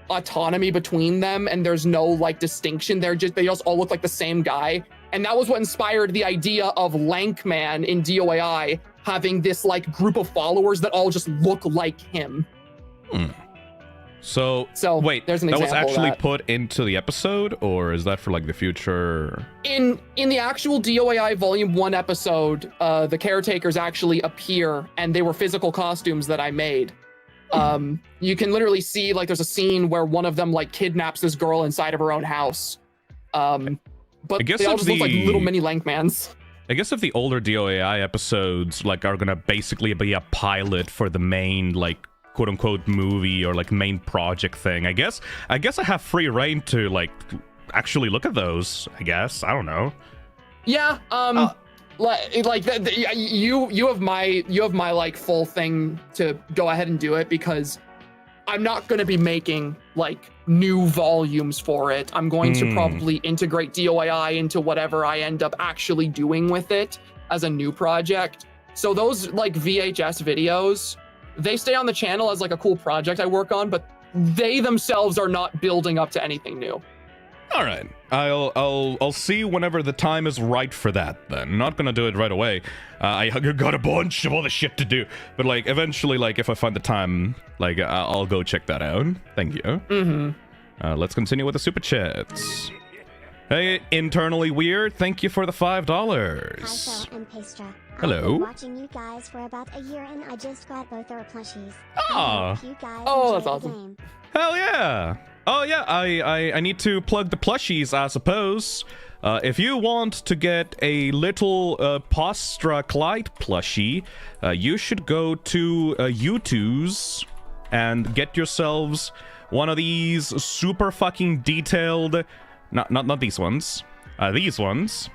autonomy between them and there's no like distinction. They just all look like the same guy. And that was what inspired the idea of Lankman in DOAI having this like group of followers that all just look like him. So wait, there's an that was example of actually that. put into the episode, or is that for like the future? In the actual DOAI Volume 1 episode, the caretakers actually appear, and they were physical costumes that I made. You can literally see like there's a scene where one of them like kidnaps this girl inside of her own house. But I guess they all if just look like the- little mini Lankmans. I guess if the older DOAI episodes like are gonna basically be a pilot for the main like quote unquote movie or like main project thing, I guess I have free reign to like actually look at those. I guess I don't know. Yeah. You have my like full thing to go ahead and do it, because I'm not going to be making like new volumes for it. I'm going to probably integrate DOAI into whatever I end up actually doing with it as a new project. So those like VHS videos, they stay on the channel as like a cool project I work on, but they themselves are not building up to anything new. All right, I'll see whenever the time is right for that. Then not gonna do it right away. I got a bunch of other shit to do, but like eventually, like if I find the time, like I'll go check that out. Thank you. Let's continue with the super chats. Hey, internally weird. Thank you for the $5. Hi, Phil and Pastra. Hello. I've been watching you guys for about a year, and I just got both our plushies. Ah. I hope you guys Oh, enjoy that's the awesome. game. Hell yeah! Oh yeah, I need to plug the plushies, I suppose. If you want to get a little Pastra Clyde plushie, you should go to YouTube's and get yourselves one of these super fucking detailed, not these ones, these ones.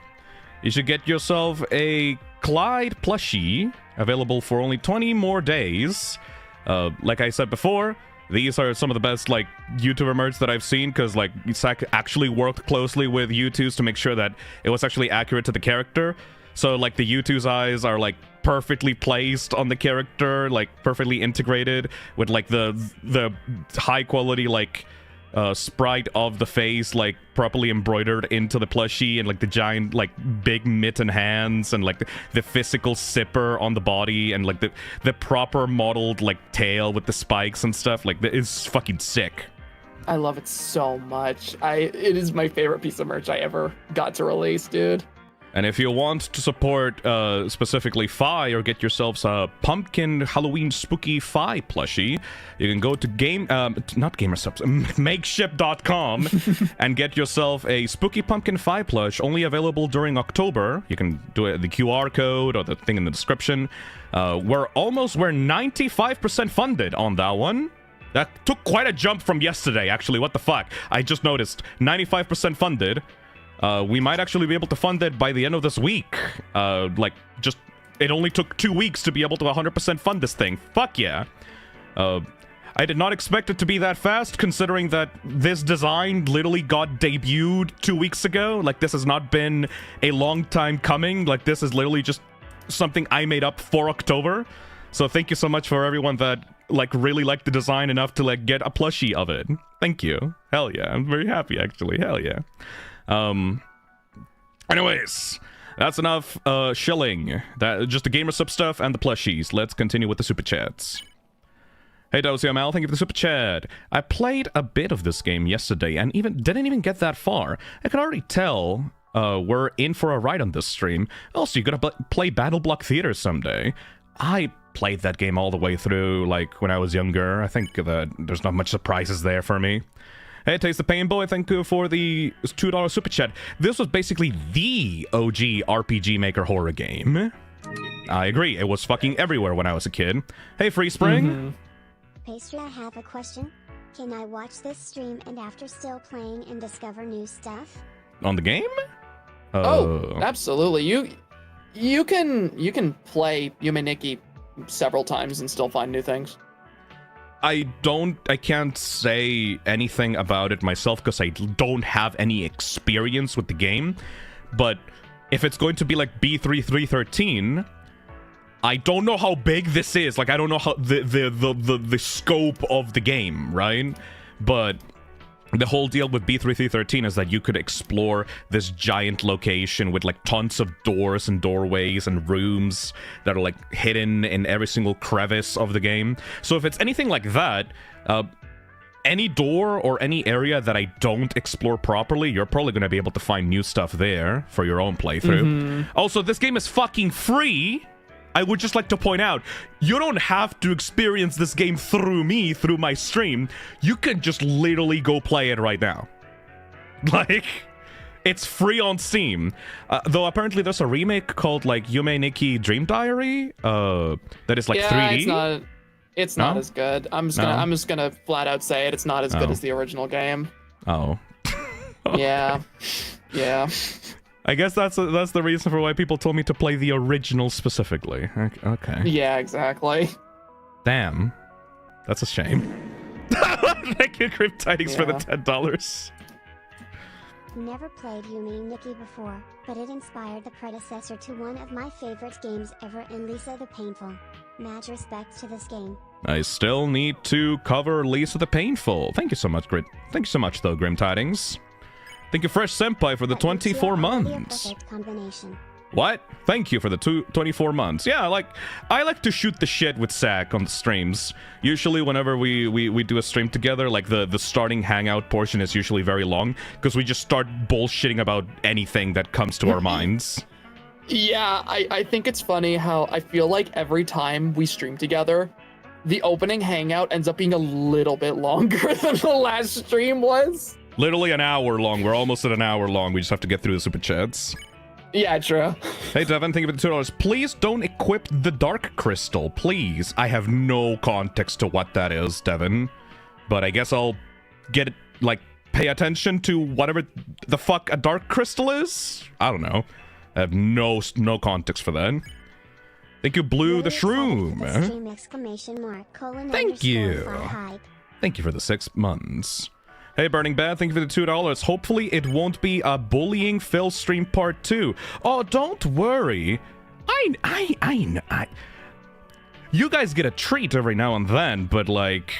You should get yourself a Clyde plushie, available for only 20 more days. Like I said before, these are some of the best like YouTuber merch that I've seen, because like Zach actually worked closely with YouTube's to make sure that it was actually accurate to the character. So like the YouTube's eyes are like perfectly placed on the character, like perfectly integrated with like the high quality like sprite of the face like properly embroidered into the plushie, and like the giant like big mitten hands, and like the physical zipper on the body, and like the proper modeled like tail with the spikes and stuff. Like it's fucking sick. I love it so much. It is my favorite piece of merch I ever got to release, dude. And if you want to support specifically Fi, or get yourselves a pumpkin Halloween spooky Fi plushie, you can go to makeship.com and get yourself a spooky pumpkin Fi plush, only available during October. You can do it the QR code or the thing in the description. We're 95% funded on that one. That took quite a jump from yesterday, actually. What the fuck? I just noticed 95% funded. We might actually be able to fund it by the end of this week. It only took 2 weeks to be able to 100% fund this thing. Fuck yeah. I did not expect it to be that fast, considering that this design literally got debuted 2 weeks ago. Like, this has not been a long time coming. Like, this is literally just something I made up for October. So thank you so much for everyone that, like, really liked the design enough to, like, get a plushie of it. Thank you. Hell yeah. I'm very happy, actually. Hell yeah. Anyways, that's enough shilling. That just the gamer sub stuff and the plushies. Let's continue with the super chats. Hey DoCML, thank you for the super chat. I played a bit of this game yesterday and didn't even get that far. I can already tell we're in for a ride on this stream. Also, you gotta play Battle Block Theater someday. I played that game all the way through, like, when I was younger. I think that there's not much surprises there for me. Hey, Taste the Pain Boy, thank you for the $2 super chat. This was basically the OG RPG Maker horror game. I agree, it was fucking everywhere when I was a kid. Hey, Free Spring. Pastra, I have a question. Can I watch this stream and after still playing and discover new stuff? On the game? Oh, absolutely. You can play Yume Nikki several times and still find new things. I can't say anything about it myself because I don't have any experience with the game. But if it's going to be like B3313, I don't know how big this is. Like, I don't know how the scope of the game, right? but the whole deal with B3313 is that you could explore this giant location with like tons of doors and doorways and rooms that are like hidden in every single crevice of the game. So if it's anything like that, any door or any area that I don't explore properly, you're probably going to be able to find new stuff there for your own playthrough. Also, this game is fucking free. I would just like to point out, you don't have to experience this game through me, through my stream. You can just literally go play it right now. Like, it's free on Steam. Though apparently there's a remake called like Yume Nikki Dream Diary that is like 3D. It's not as good. I'm just gonna flat out say it. It's not as good as the original game. Oh. Yeah. Yeah. I guess that's the reason for why people told me to play the original specifically. Okay. Yeah, exactly. Damn. That's a shame. Thank you, Crypt Tidings, for the $10. Never played Yume Nikki before, but it inspired the predecessor to one of my favorite games ever in Lisa the Painful. Mad respect to this game. I still need to cover Lisa the Painful. Thank you so much, Grit. Thank you so much, though, Grim Tidings. Thank you, Fresh Senpai, for the 24 months. What? Thank you for the 24 months. Yeah, I like to shoot the shit with Zach on the streams. Usually whenever we do a stream together, like the starting hangout portion is usually very long, because we just start bullshitting about anything that comes to our minds. Yeah, I think it's funny how I feel like every time we stream together, the opening hangout ends up being a little bit longer than the last stream was. Literally an hour long. We're almost at an hour long. We just have to get through the super chats. Yeah, true. Hey, Devin, thank you for the $2. Please don't equip the Dark Crystal, please. I have no context to what that is, Devin. But I guess I'll get, like, pay attention to whatever the fuck a Dark Crystal is? I don't know. I have no context for that. Thank you, Blue the Shroom. Thank you. Thank you for the 6 months. Hey, Burning Bad, thank you for the $2. Hopefully it won't be a Bullying Phil stream part 2. Oh, don't worry. You guys get a treat every now and then, but like,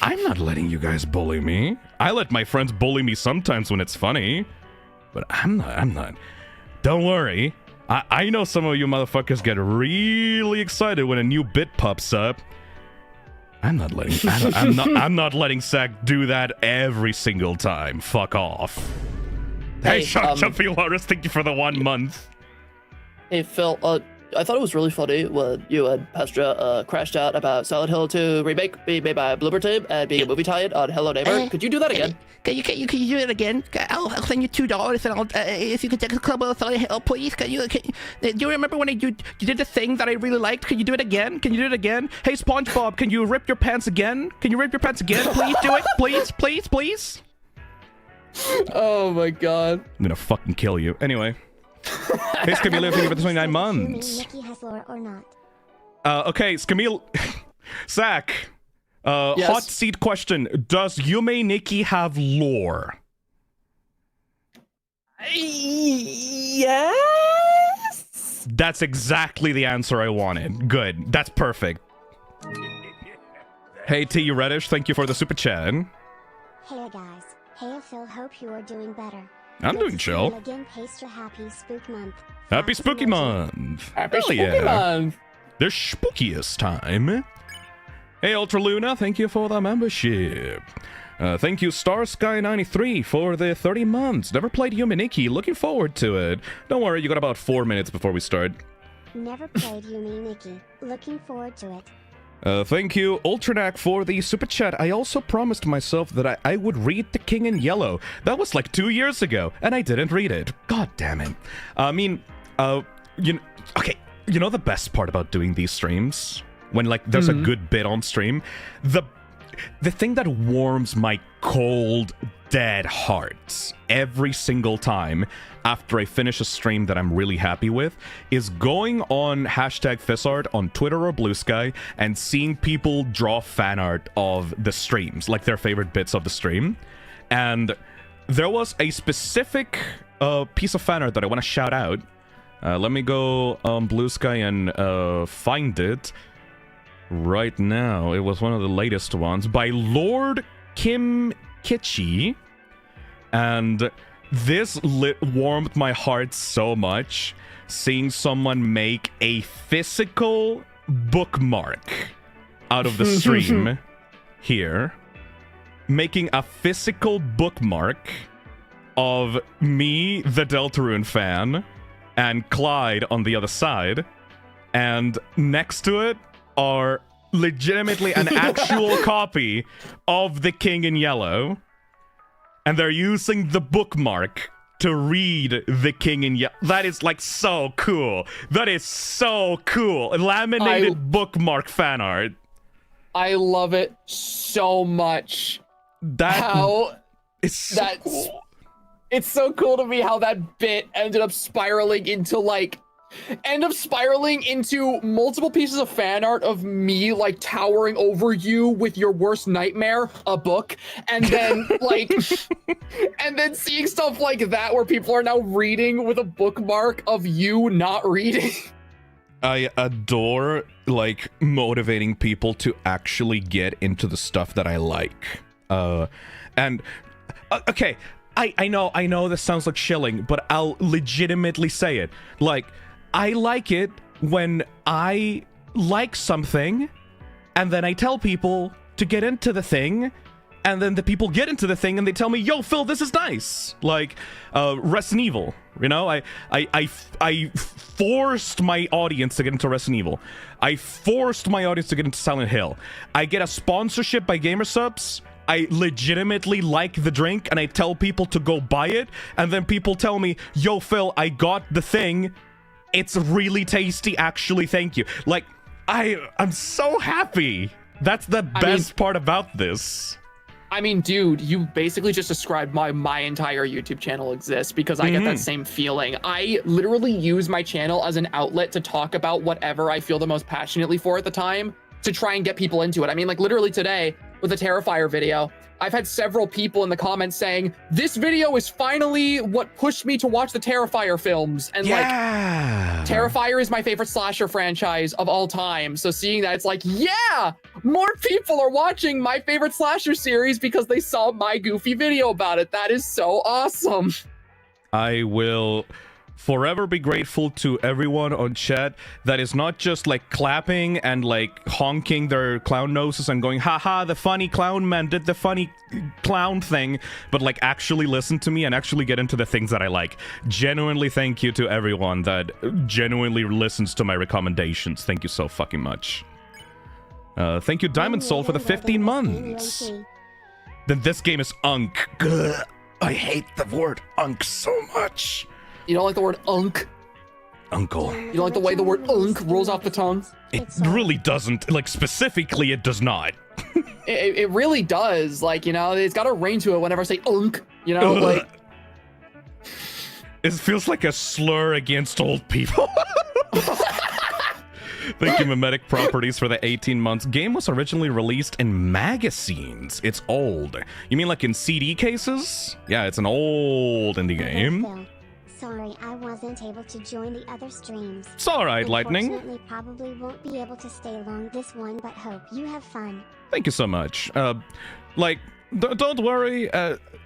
I'm not letting you guys bully me. I let my friends bully me sometimes when it's funny, but I'm not. Don't worry. I know some of you motherfuckers get really excited when a new bit pops up. I'm not letting Zach do that every single time. Fuck off. Hey, Chuffy Loris, thank you for the 1 month. Hey, Phil, I thought it was really funny when you and Pastra crashed out about Silent Hill 2 remake being made by Bloober Team and being a movie tie-in on Hello Neighbor. Could you do that again? Can you do it again? I'll send you $2 and I'll if you could take a club of Silent Hill, please. Do you remember when you did the thing that I really liked? Can you do it again? Can you do it again? Hey, SpongeBob, can you rip your pants again? Can you rip your pants again? Please do it. Please. Oh my god. I'm gonna fucking kill you. Anyway. Hey, Scamille, thank you for the 29 months. Nikki has lore or not? Okay, Scamille. Zach. Yes? Hot seat question. Does Yume Nikki have lore? Yes? That's exactly the answer I wanted. Good. That's perfect. Hey, T. Reddish, thank you for the super chat. Hey guys. Hey Phil, hope you are doing better. I'm doing chill. Again, paste a happy spook month. Happy Spooky Month. Happy Hell Spooky yeah. Month. The spookiest time. Hey, Ultra Luna, thank you for the membership. Thank you, Starsky93, for the 30 months. Never played Yume Nikki. Looking forward to it. Don't worry, you got about 4 minutes before we start. Never played Yume Nikki. Looking forward to it. Thank you, Ultranak, for the super chat. I also promised myself that I would read The King in Yellow. That was like 2 years ago, and I didn't read it. God damn it. I mean, you know the best part about doing these streams? When, like, there's a good bit on stream? The thing that warms my cold, dead heart every single time after I finish a stream that I'm really happy with is going on #Fizzart on Twitter or Blue Sky and seeing people draw fan art of the streams, like their favorite bits of the stream. And there was a specific piece of fan art that I want to shout out. Let me go on Blue Sky and find it. right now. It was one of the latest ones by Lord Kim Kitschy. And this warmed my heart so much, seeing someone make a physical bookmark out of the stream here. Making a physical bookmark of me, the Deltarune fan, and Clyde on the other side. And next to it are legitimately an actual copy of The King in Yellow. And they're using the bookmark to read The King in Yellow. That is like so cool. That is so cool. Laminated bookmark fan art. I love it so much. It's so cool. It's so cool to me how that bit ended up spiraling into multiple pieces of fan art of me like towering over you with your worst nightmare, a book, and then and then seeing stuff like that where people are now reading with a bookmark of you not reading. I adore like motivating people to actually get into the stuff that I like. Okay, I know this sounds like shilling, but I'll legitimately say it. Like, I like it when I like something, and then I tell people to get into the thing, and then the people get into the thing, and they tell me, "Yo, Phil, this is nice." Like, Resident Evil. You know, I forced my audience to get into Resident Evil. I forced my audience to get into Silent Hill. I get a sponsorship by Gamersubs. I legitimately like the drink, and I tell people to go buy it, and then people tell me, "Yo, Phil, I got the thing. It's really tasty, actually, thank you." Like, I'm so happy. That's the best part about this. I mean, dude, you basically just described why my entire YouTube channel exists, because I get that same feeling. I literally use my channel as an outlet to talk about whatever I feel the most passionately for at the time, to try and get people into it. I mean, like, literally today, with the Terrifier video, I've had several people in the comments saying, "This video is finally what pushed me to watch the Terrifier films." And like, Terrifier is my favorite slasher franchise of all time. So seeing that, it's like, yeah, more people are watching my favorite slasher series because they saw my goofy video about it. That is so awesome. I will forever be grateful to everyone on chat that is not just like clapping and like honking their clown noses and going, "Haha, the funny clown man did the funny clown thing," but like actually listen to me and actually get into the things that I like. Genuinely thank you to everyone that genuinely listens to my recommendations. Thank you so fucking much. Thank you, Diamond Soul, for the 15 months. Then this game is unk. Gah, I hate the word unk so much. You don't like the word unk? Uncle. You don't like the way the word unk rolls off the tongue? It really doesn't. Like, specifically, it does not. It really does. Like, you know, it's got a ring to it whenever I say unk, you know, like. It feels like a slur against old people. Thank you, Mimetic Properties, for the 18 months. Game was originally released in magazines. It's old. You mean like in CD cases? Yeah, it's an old indie game. Sorry, I wasn't able to join the other streams. It's alright, Lightning. Unfortunately, probably won't be able to stay long this one, but hope you have fun. Thank you so much. Don't worry.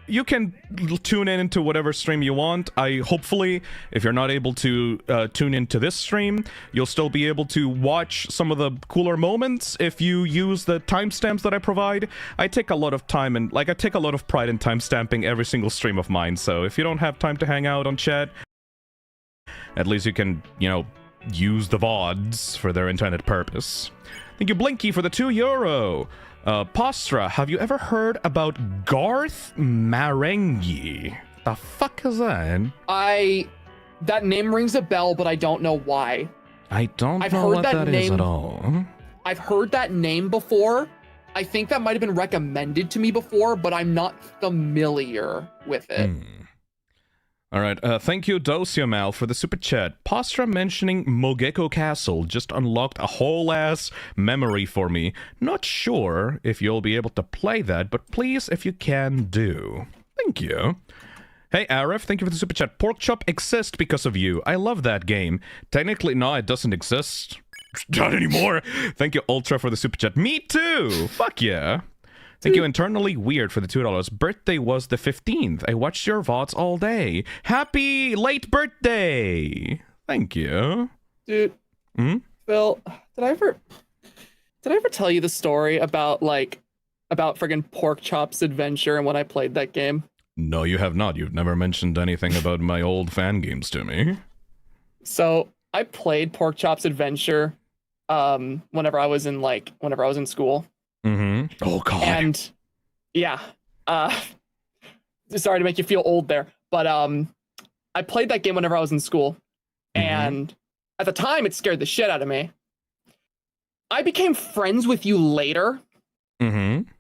You can tune in into whatever stream you want. Hopefully, if you're not able to tune into this stream, you'll still be able to watch some of the cooler moments if you use the timestamps that I provide. I take a lot of time and I take a lot of pride in timestamping every single stream of mine. So if you don't have time to hang out on chat, at least you can, use the VODs for their intended purpose. Thank you, Blinky, for the €2. Postra, have you ever heard about Garth Marenghi? The fuck is that? That name rings a bell, but I don't know why. I don't know what that is at all. I've heard that name before. I think that might have been recommended to me before, but I'm not familiar with it. Alright, thank you, Dosiamal, for the super chat. Postra mentioning Mogeko Castle just unlocked a whole-ass memory for me. Not sure if you'll be able to play that, but please, if you can, do. Thank you. Hey, Arif, thank you for the super chat. Pork Chop exists because of you. I love that game. Technically, no, it doesn't exist. not anymore. Thank you, Ultra, for the super chat. Me too. Fuck yeah. Thank you, Internally Weird, for the $2. Birthday was the 15th. I watched your VODs all day. Happy late birthday. Thank you. Dude, Phil, did I ever tell you the story about friggin' Pork Chop's Adventure and when I played that game? No, you have not. You've never mentioned anything about my old fan games to me. So I played Pork Chop's Adventure whenever I was in school. Mm-hmm. Oh god. And yeah, sorry to make you feel old there, but I played that game whenever I was in school, and at the time it scared the shit out of me. I became friends with you later.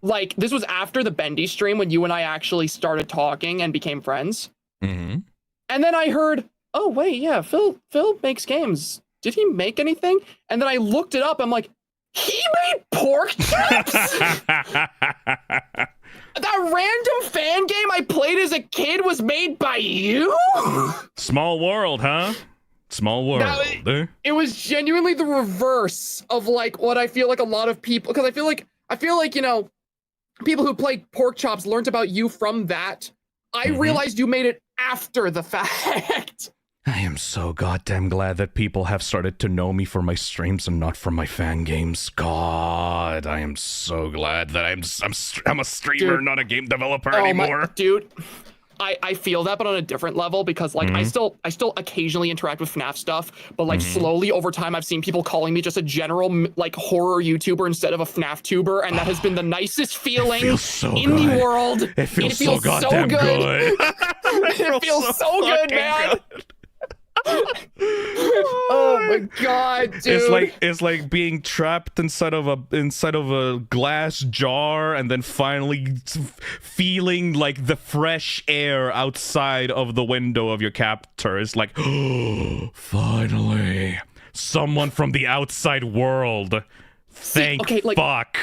Like, this was after the Bendy stream when you and I actually started talking and became friends. And then I heard, oh wait, yeah, Phil makes games. Did he make anything? And then I looked it up. I'm like, he made Pork Chops? That random fan game I played as a kid was made by you? Small world, huh? Small world. It was genuinely the reverse of like what I feel like a lot of people, because I feel like, you know, people who played Pork Chops learned about you from that. I realized you made it after the fact. I am so goddamn glad that people have started to know me for my streams and not for my fan games. God, I am so glad that I'm a streamer, not a game developer anymore. Dude, I feel that, but on a different level, because like I still occasionally interact with FNAF stuff, but like slowly over time I've seen people calling me just a general like horror YouTuber instead of a FNAF tuber, and that has been the nicest feeling in the world. It feels so goddamn good. It feels so good, man. Oh my god, dude! It's like being trapped inside of a glass jar, and then finally feeling like the fresh air outside of the window of your captor. It's like, oh, finally, someone from the outside world. Thank fuck.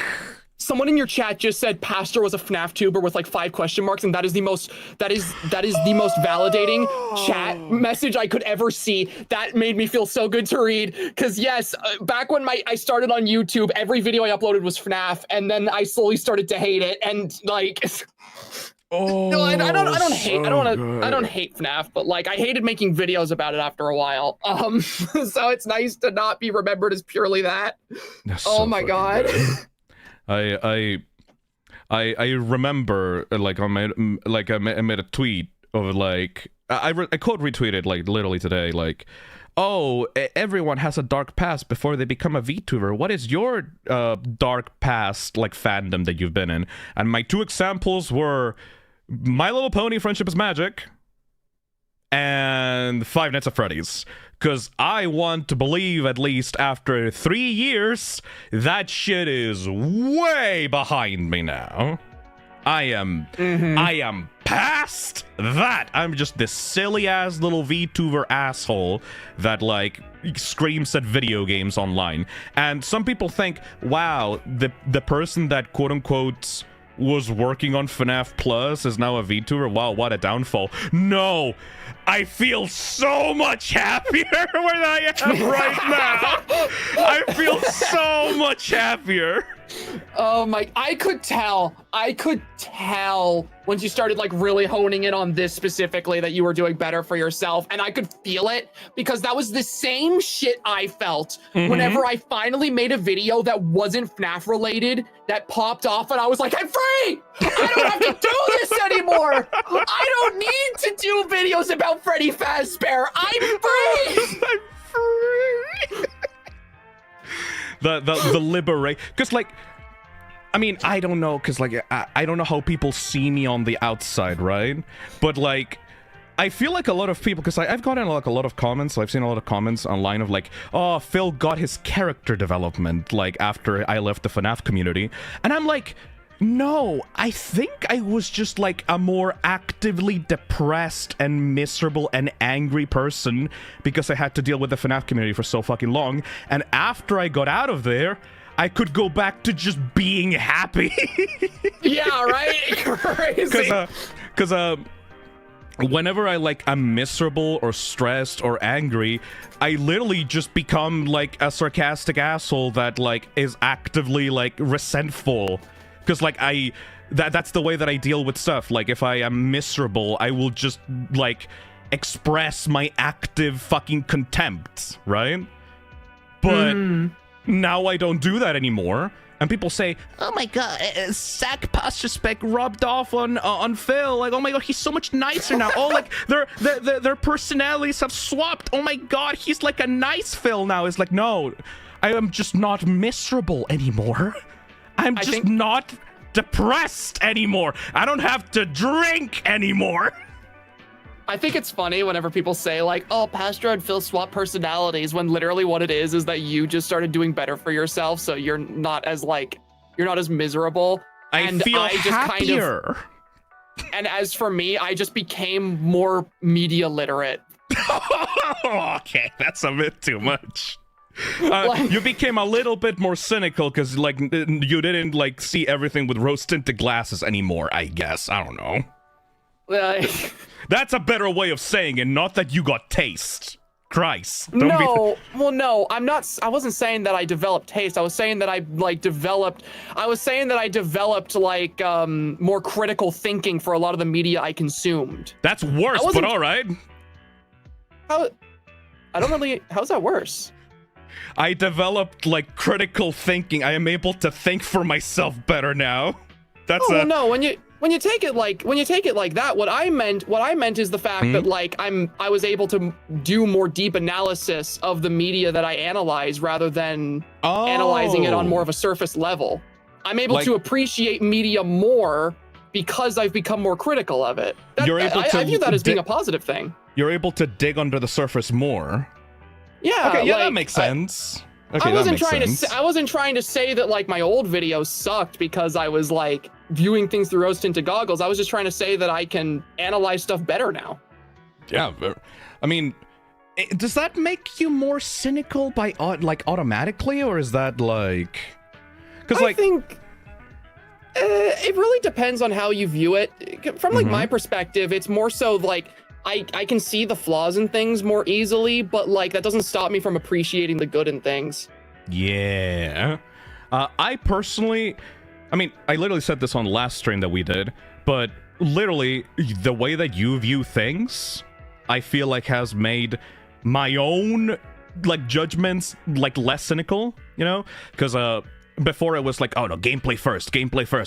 Someone in your chat just said Pastor was a FNAF tuber with like 5 question marks, and that is the most validating chat message I could ever see. That made me feel so good to read, because yes, back when I started on YouTube, every video I uploaded was FNAF, and then I slowly started to hate it, and like I don't hate FNAF, but like I hated making videos about it after a while. So it's nice to not be remembered as purely that. Oh my god. I remember like I made a tweet of like I quote retweeted like literally today, like, oh, everyone has a dark past before they become a VTuber. What is your dark past like fandom that you've been in? And my 2 examples were My Little Pony: Friendship is Magic and Five Nights at Freddy's. Because I want to believe, at least after 3 years, that shit is way behind me now. I am past that. I'm just this silly ass little VTuber asshole that like screams at video games online. And some people think, wow, the person that quote unquote was working on FNAF Plus is now a VTuber. Wow, what a downfall. No, I feel so much happier where I am right now. I feel so much happier. Oh my, I could tell once you started like really honing in on this specifically that you were doing better for yourself, and I could feel it, because that was the same shit I felt whenever I finally made a video that wasn't FNAF related that popped off, and I was like, I'm free! I don't have to do this anymore! I don't need to do videos about Freddy Fazbear! I'm free! I'm free! the liberate, because like, I mean, I don't know, because like I don't know how people see me on the outside, right? But like, I feel like a lot of people, because I've gotten like a lot of comments, I've seen a lot of comments online of like, oh, Phil got his character development like after I left the FNAF community, and I'm like, no, I think I was just like a more actively depressed and miserable and angry person because I had to deal with the FNAF community for so fucking long. And after I got out of there, I could go back to just being happy. Yeah, right? Crazy. Because whenever I'm miserable or stressed or angry, I literally just become like a sarcastic asshole that is actively resentful, because that's the way that I deal with stuff. Like, if I am miserable, I will just express my active fucking contempt, right? But now I don't do that anymore. And people say, Oh my god, Zach Pasterspek rubbed off on Phil. Like, oh my god, he's so much nicer now. Oh, their personalities have swapped. Oh my god, he's like a nice Phil now. It's like, no, I am just not miserable anymore. I'm just not depressed anymore. I don't have to drink anymore. I think it's funny whenever people say oh, Pastor and Phil swap personalities, when literally what it is that you just started doing better for yourself, so you're not as miserable. I feel just happier. And as for me, I just became more media literate. Okay, that's a bit too much. You became a little bit more cynical because you didn't see everything with rose-tinted glasses anymore, I guess. I don't know. That's a better way of saying it, not that you got taste. Christ. No, I'm not. I wasn't saying that I developed taste. I was saying that I developed more critical thinking for a lot of the media I consumed. That's worse, but all right. How's that worse? I developed critical thinking. I am able to think for myself better now. That's no. When you take it like that, what I meant is the fact that I was able to do more deep analysis of the media that I analyze rather than analyzing it on more of a surface level. I'm able to appreciate media more because I've become more critical of it. I view that as being a positive thing. You're able to dig under the surface more. Yeah. Okay, yeah, that makes sense. Okay, I wasn't trying to say that my old videos sucked because I was viewing things through rose-tinted goggles. I was just trying to say that I can analyze stuff better now. Yeah, I mean, does that make you more cynical by automatically, or is that because I think it really depends on how you view it. From my perspective, it's more so I can see the flaws in things more easily, but that doesn't stop me from appreciating the good in things. Yeah. I personally, I literally said this on the last stream that we did, but literally the way that you view things, I feel has made my own judgments less cynical, you know? Because before it was oh no, gameplay first,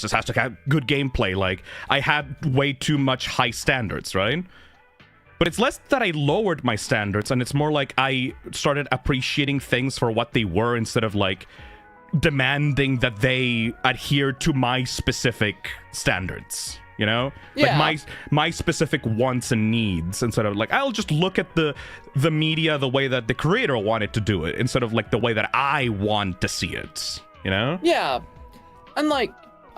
this has to have good gameplay. I had way too much high standards, right? But it's less that I lowered my standards, and it's more I started appreciating things for what they were instead of demanding that they adhere to my specific standards, you know? Yeah. My specific wants and needs, instead of I'll just look at the media the way that the creator wanted to do it, instead of the way that I want to see it, you know? Yeah. And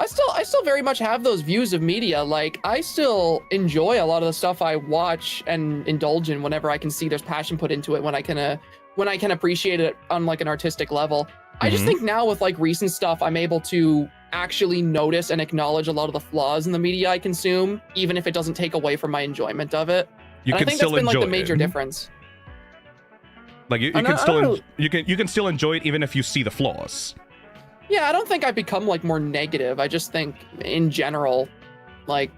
I still very much have those views of media. I still enjoy a lot of the stuff I watch and indulge in whenever I can see there's passion put into it, when I can appreciate it on an artistic level. I just think now with recent stuff, I'm able to actually notice and acknowledge a lot of the flaws in the media I consume, even if it doesn't take away from my enjoyment of it. I think that's been the major difference. You can still enjoy it even if you see the flaws. Yeah, I don't think I've become more negative. I just think in general, I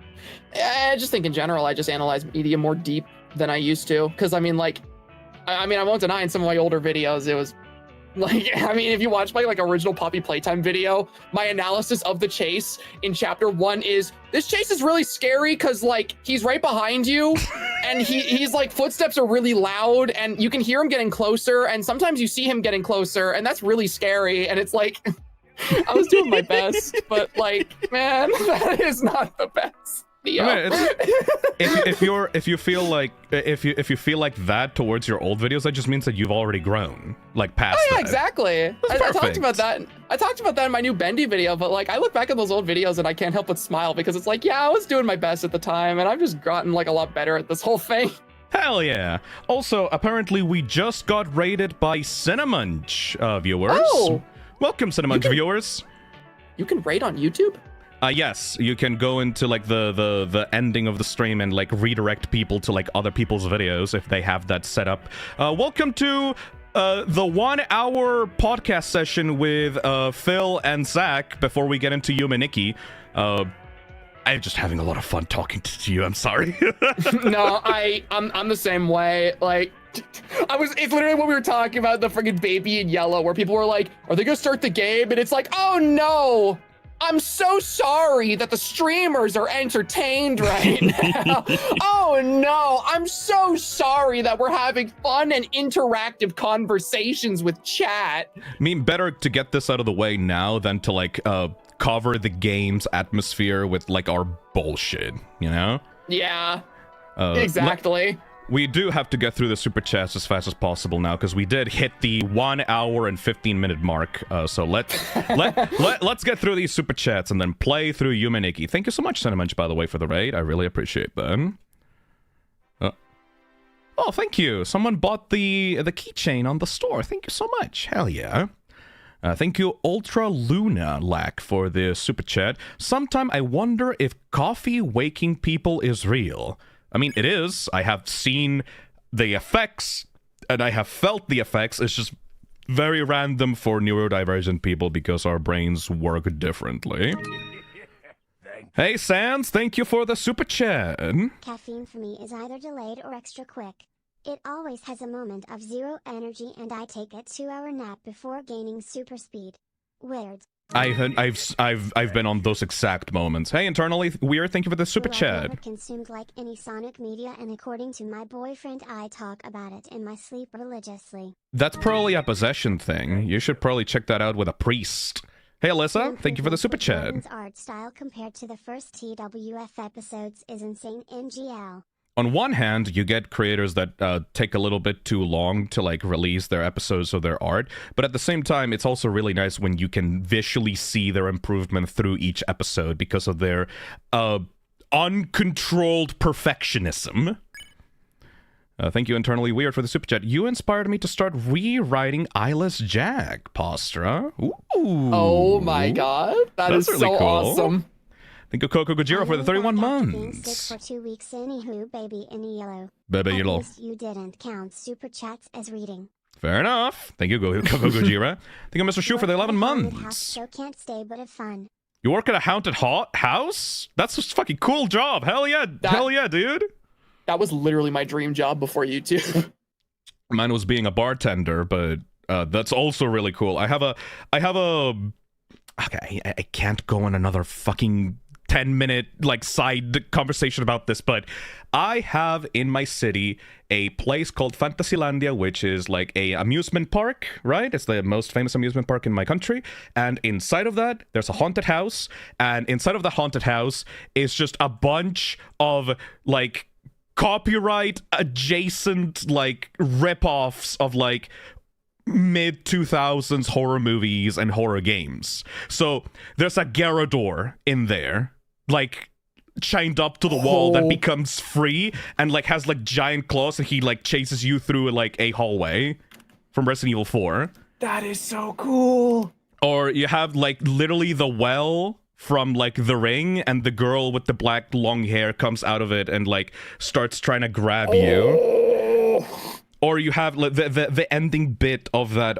just analyze media more deep than I used to. Because I won't deny in some of my older videos, it was if you watch my original Poppy Playtime video, my analysis of the chase in chapter 1 is, this chase is really scary because he's right behind you and he's footsteps are really loud and you can hear him getting closer, and sometimes you see him getting closer, and that's really scary. And it's I was doing my best, but man, that is not the best. If you feel like that towards your old videos, that just means that you've already grown past. Oh yeah, that. exactly. I talked about that. I talked about that in my new Bendy video, but I look back at those old videos and I can't help but smile because it's yeah, I was doing my best at the time, and I've just gotten a lot better at this whole thing. Hell yeah. Also, apparently we just got rated by Cinemunch viewers. Oh. Welcome, Cinemunch viewers. You can rate on YouTube? Yes, you can go into like the ending of the stream and like redirect people to like other people's videos if they have that set up. Welcome to the 1 hour podcast session with Phil and Zach before we get into Yuma Nikki. I'm just having a lot of fun talking to you. I'm sorry. No, I'm the same way. Like, it's literally what we were talking about, the freaking Baby in Yellow, where people were like, are they gonna start the game? And it's like, oh no, I'm so sorry that the streamers are entertained right now. Oh no, I'm so sorry that we're having fun and interactive conversations with chat. I mean, better to get this out of the way now than to like cover the game's atmosphere with like our bullshit, you know? Yeah, exactly. We do have to get through the super chats as fast as possible now because we did hit the 1 hour and 15-minute mark. So let's get through these super chats and then play through Yuma Nikki. Thank you so much, Cinemunch, by the way, for the raid. I really appreciate that. Oh, thank you. Someone bought the keychain on the store. Thank you so much. Hell yeah. Thank you, Ultra Luna Lack, for the super chat. Sometime I wonder if coffee waking people is real. I mean, it is. I have seen the effects, and I have felt the effects. It's just very random for neurodivergent people because our brains work differently. Hey, Sans, thank you for the super chat. Caffeine for me is either delayed or extra quick. It always has a moment of zero energy and I take a 2-hour nap before gaining super speed. Weird. I've been on those exact moments. Hey, internally weird. Thank you for the super chat. I've never consumed like any Sonic media, and according to my boyfriend, I talk about it in my sleep religiously. That's probably a possession thing. You should probably check that out with a priest. Hey, Alyssa. Thank you for the super chat. Gordon's art style compared to the first TWF episodes is insane. NGL. On one hand, you get creators that take a little bit too long to like release their episodes of their art, but at the same time, it's also really nice when you can visually see their improvement through each episode because of their uncontrolled perfectionism. Thank you, Internally Weird, for the super chat. You inspired me to start rewriting Eyeless Jack, Postra. Ooh. Oh my god, that's really so cool. Awesome. Thank you, Coco Gojira, for the 31 Being sick months. for 2 weeks. Anywho, baby in yellow. Baby At yellow. least you didn't count super chats as reading. Fair enough. Thank you, Coco Gojira. Thank you, Mr. Shu, for the 11 Haunted house, months. so can't stay but have fun. You work at a haunted house? That's a fucking cool job. Hell yeah. Hell yeah, dude. That was literally my dream job before you two. Mine was being a bartender, but that's also really cool. I have a okay, I can't go on another fucking 10-minute like side conversation about this, but I have in my city a place called Fantasylandia, which is like a amusement park, right? It's the most famous amusement park in my country, and inside of that there's a haunted house, and inside of the haunted house is just a bunch of like copyright adjacent like rip-offs of like mid-2000s horror movies and horror games. So there's a Gyarados in there, like chained up to the wall that becomes free and like has like giant claws, and he like chases you through like a hallway from Resident Evil 4. That is so cool. Or you have like literally the well from like The Ring, and the girl with the black long hair comes out of it and like starts trying to grab you. Or you have like the ending bit of that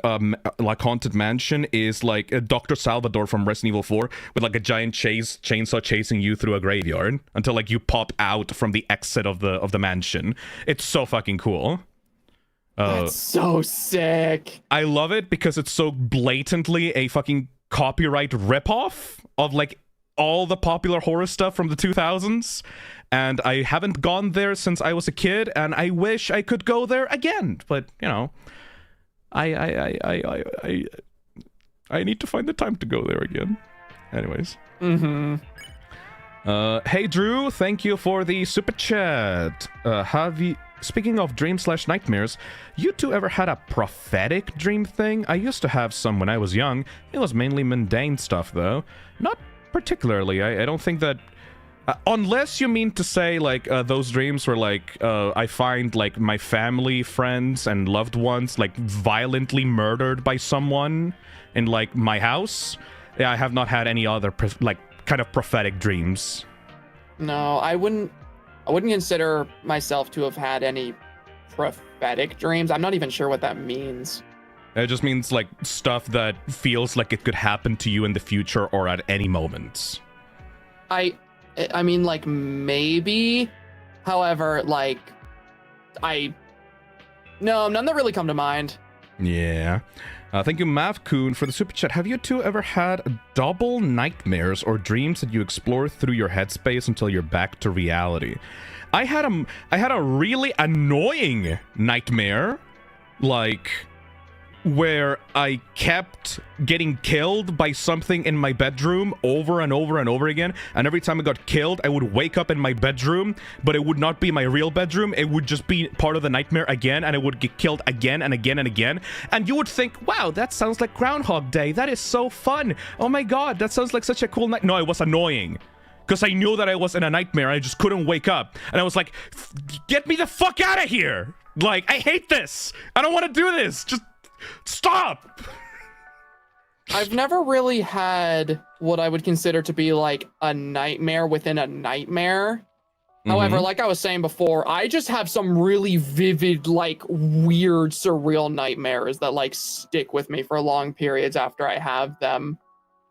like haunted mansion is like Dr. Salvador from Resident Evil 4 with like a giant chainsaw chasing you through a graveyard until like you pop out from the exit of the mansion. It's so fucking cool. That's so sick. I love it because it's so blatantly a fucking copyright ripoff of like all the popular horror stuff from the 2000s, and I haven't gone there since I was a kid, and I wish I could go there again, but you know, I need to find the time to go there again. Anyways. Hey Drew, thank you for the super chat. Speaking of dreams/nightmares, you two ever had a prophetic dream thing? I used to have some when I was young. It was mainly mundane stuff, though. Not particularly. I don't think that... unless you mean to say, like, those dreams were, like, I find, like, my family, friends, and loved ones, like, violently murdered by someone in, like, my house. Yeah, I have not had any other, kind of prophetic dreams. No, I wouldn't consider myself to have had any prophetic dreams. I'm not even sure what that means. It just means like stuff that feels like it could happen to you in the future or at any moment. I mean, like, maybe. However, like, no, none that really come to mind. Yeah. Thank you, Mavcoon, for the super chat. Have you two ever had double nightmares or dreams that you explore through your headspace until you're back to reality? I had a really annoying nightmare, like, where I kept getting killed by something in my bedroom over and over and over again, and every time I got killed, I would wake up in my bedroom, but it would not be my real bedroom. It would just be part of the nightmare again, and I would get killed again and again and again. And you would think, wow, that sounds like Groundhog Day. That is so fun. Oh my god, that sounds like such a cool night. No, it was annoying. Because I knew that I was in a nightmare. I just couldn't wake up. And I was like, get me the fuck out of here. Like, I hate this. I don't want to do this. Just stop. I've never really had what I would consider to be like a nightmare within a nightmare. However, like I was saying before, I just have some really vivid, like, weird, surreal nightmares that like stick with me for long periods after I have them.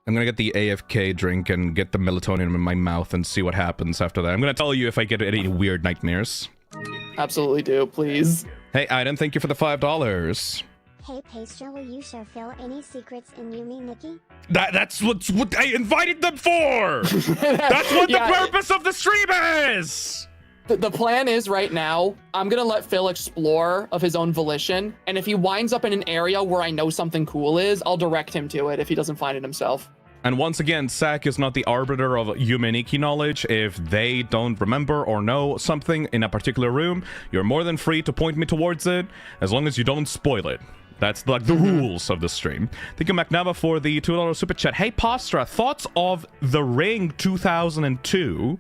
I'm gonna get the AFK drink and get the melatonin in my mouth and see what happens after that. I'm gonna tell you if I get any weird nightmares. Absolutely do, please. Hey, Aiden, thank you for the $5. Hey Pastra, will you show Phil any secrets in Yumi Nikki? That's what I invited them for! That's what the purpose of the stream is! The plan is right now, I'm gonna let Phil explore of his own volition, and if he winds up in an area where I know something cool is, I'll direct him to it if he doesn't find it himself. And once again, Zach is not the arbiter of Yumeniki knowledge. If they don't remember or know something in a particular room, you're more than free to point me towards it, as long as you don't spoil it. That's like the rules of the stream. Thank you, McNava, for the $2 super chat. Hey, Postra, thoughts of The Ring 2002?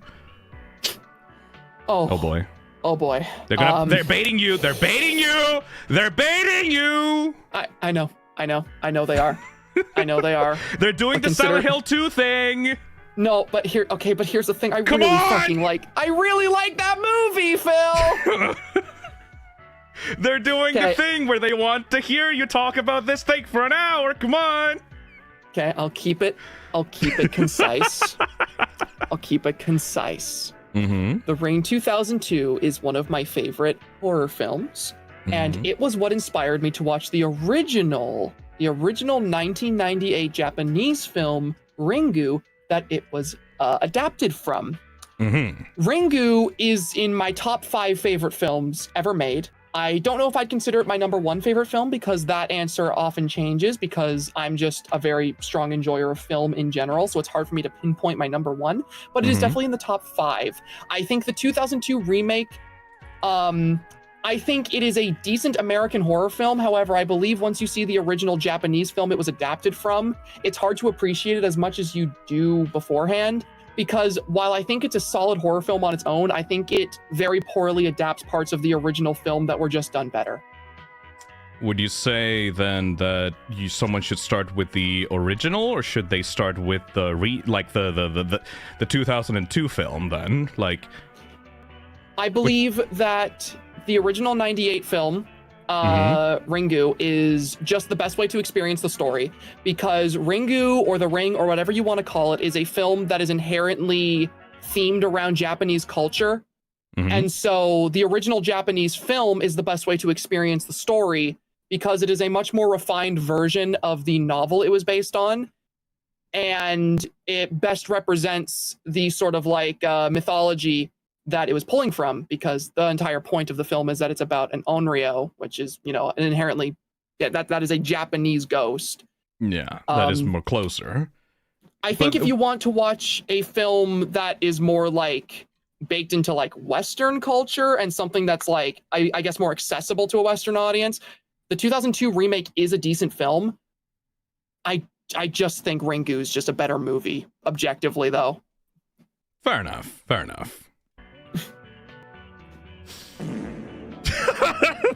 Oh boy. Oh boy. They're baiting you. They're baiting you. They're baiting you. I know they are. I know they are. They're doing the Silent Hill 2 thing. No, but here's the thing. I really like that movie, Phil. They're doing the thing where they want to hear you talk about this thing for an hour. Come on. Okay, I'll keep it concise. I'll keep it concise. The Ring 2002 is one of my favorite horror films, and it was what inspired me to watch the original 1998 Japanese film Ringu that it was adapted from. Ringu is in my top 5 favorite films ever made. I don't know if I'd consider it my number 1 favorite film, because that answer often changes because I'm just a very strong enjoyer of film in general, so it's hard for me to pinpoint my number 1, but it is definitely in the top 5. I think the 2002 remake, I think it is a decent American horror film. However, I believe once you see the original Japanese film it was adapted from, it's hard to appreciate it as much as you do beforehand. Because while I think it's a solid horror film on its own, I think it very poorly adapts parts of the original film that were just done better. Would you say then that someone should start with the original, or should they start with the 2002 film then? Like, I believe that the original 98 film, Ringu, is just the best way to experience the story, because Ringu, or The Ring, or whatever you want to call it, is a film that is inherently themed around Japanese culture. And so the original Japanese film is the best way to experience the story, because it is a much more refined version of the novel it was based on, and it best represents the sort of like mythology that it was pulling from, because the entire point of the film is that it's about an onryo, which is, you know, an inherently, that is a Japanese ghost. Yeah, that is more closer. I think if you want to watch a film that is more like baked into like Western culture and something that's like, I guess more accessible to a Western audience, the 2002 remake is a decent film. I just think Ringu is just a better movie, objectively though. Fair enough.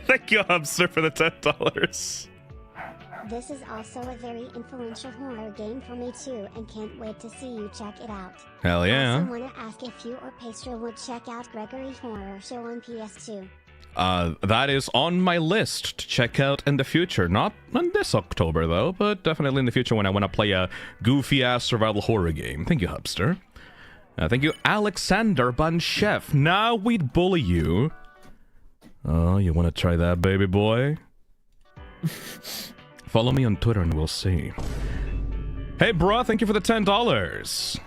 Thank you, Hubster, for the $10. This is also a very influential horror game for me too, and can't wait to see you check it out. Hell I yeah. also want to ask if you or Pastra would check out Gregory Horror Show on PS2. That is on my list to check out in the future. Not on this October, though, but definitely in the future when I want to play a goofy-ass survival horror game. Thank you, Hubster. Thank you, Alexander Banchef. Now we'd bully you. Oh, you want to try that, baby boy? Follow me on Twitter and we'll see. Hey, bro, thank you for the $10.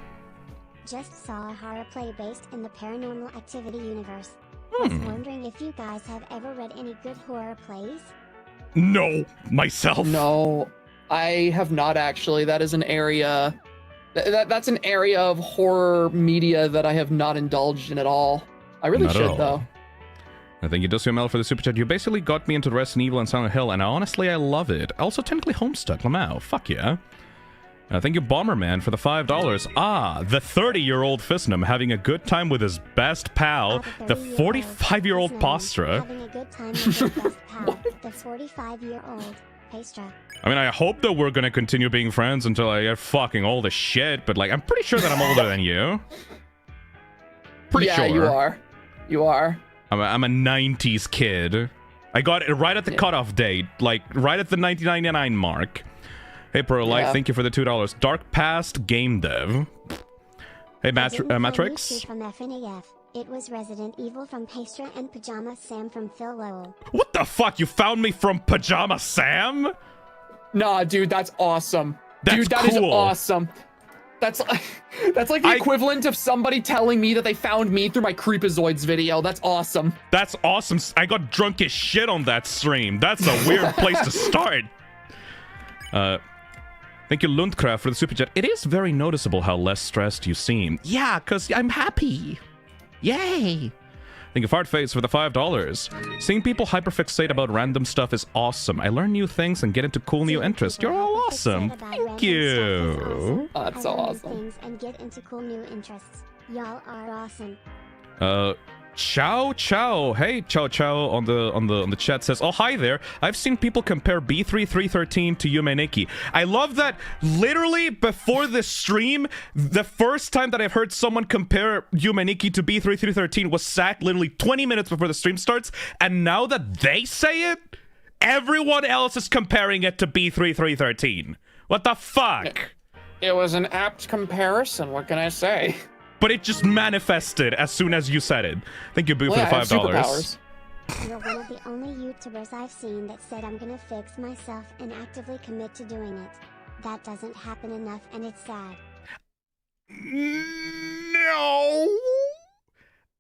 Just saw a horror play based in the Paranormal Activity universe. Was wondering if you guys have ever read any good horror plays? No, myself. No, I have not actually. That is an area... That's an area of horror media that I have not indulged in at all. I really Not at should, all. though. I thank you, DosUML, for the super chat. You basically got me into Resident Evil and Silent Hill, and honestly, I love it. Also, technically Homestuck, Lamau. Fuck yeah. Thank you, Bomberman, for the $5. Ah, the 30-year-old Fisnum having a good time with his best pal, the 45-year-old Postra. Having a good time with your best pal, the 45-year-old Pastra. I mean, I hope that we're gonna continue being friends until I get fucking old as shit, but, like, I'm pretty sure that I'm older than you. Pretty sure. Yeah, you are. You are. I'm a 90s kid. I got it right at the cutoff date, like, right at the 1999 mark. Hey, Pro-Life, thank you for the $2. Dark Past Game Dev. Hey, Matrix. From FNAF. It was Resident Evil from Pastra and Pajama Sam from Phil Lowell. What the fuck? You found me from Pajama Sam? Nah, dude, that's awesome. That's dude, that is cool. awesome. That's like the equivalent of somebody telling me that they found me through my Creepazoids video. That's awesome. That's awesome. I got drunk as shit on that stream. That's a weird place to start. Thank you, Lundcraft, for the super chat. It is very noticeable how less stressed you seem. Yeah, because I'm happy. Yay. Thank you, Fartface, for the $5. Seeing people hyperfixate about random stuff is awesome. I learn new things and get into cool new interests. You're all awesome. Thank you. Oh, that's so awesome. Things and get into cool new interests. Y'all are awesome. Chow Chow. Hey, Chow Chow on the chat says, oh, hi there. I've seen people compare B3313 to Yume Nikki. I love that literally before the stream, the first time that I've heard someone compare Yume Nikki to B3313 was Zach literally 20 minutes before the stream starts. And now that they say it, everyone else is comparing it to B3313. What the fuck? It was an apt comparison. What can I say? But it just manifested as soon as you said it. Thank you, Boo, Well, for the $5. You're one of the only YouTubers I've seen that said I'm gonna fix myself and actively commit to doing it. That doesn't happen enough and it's sad. No.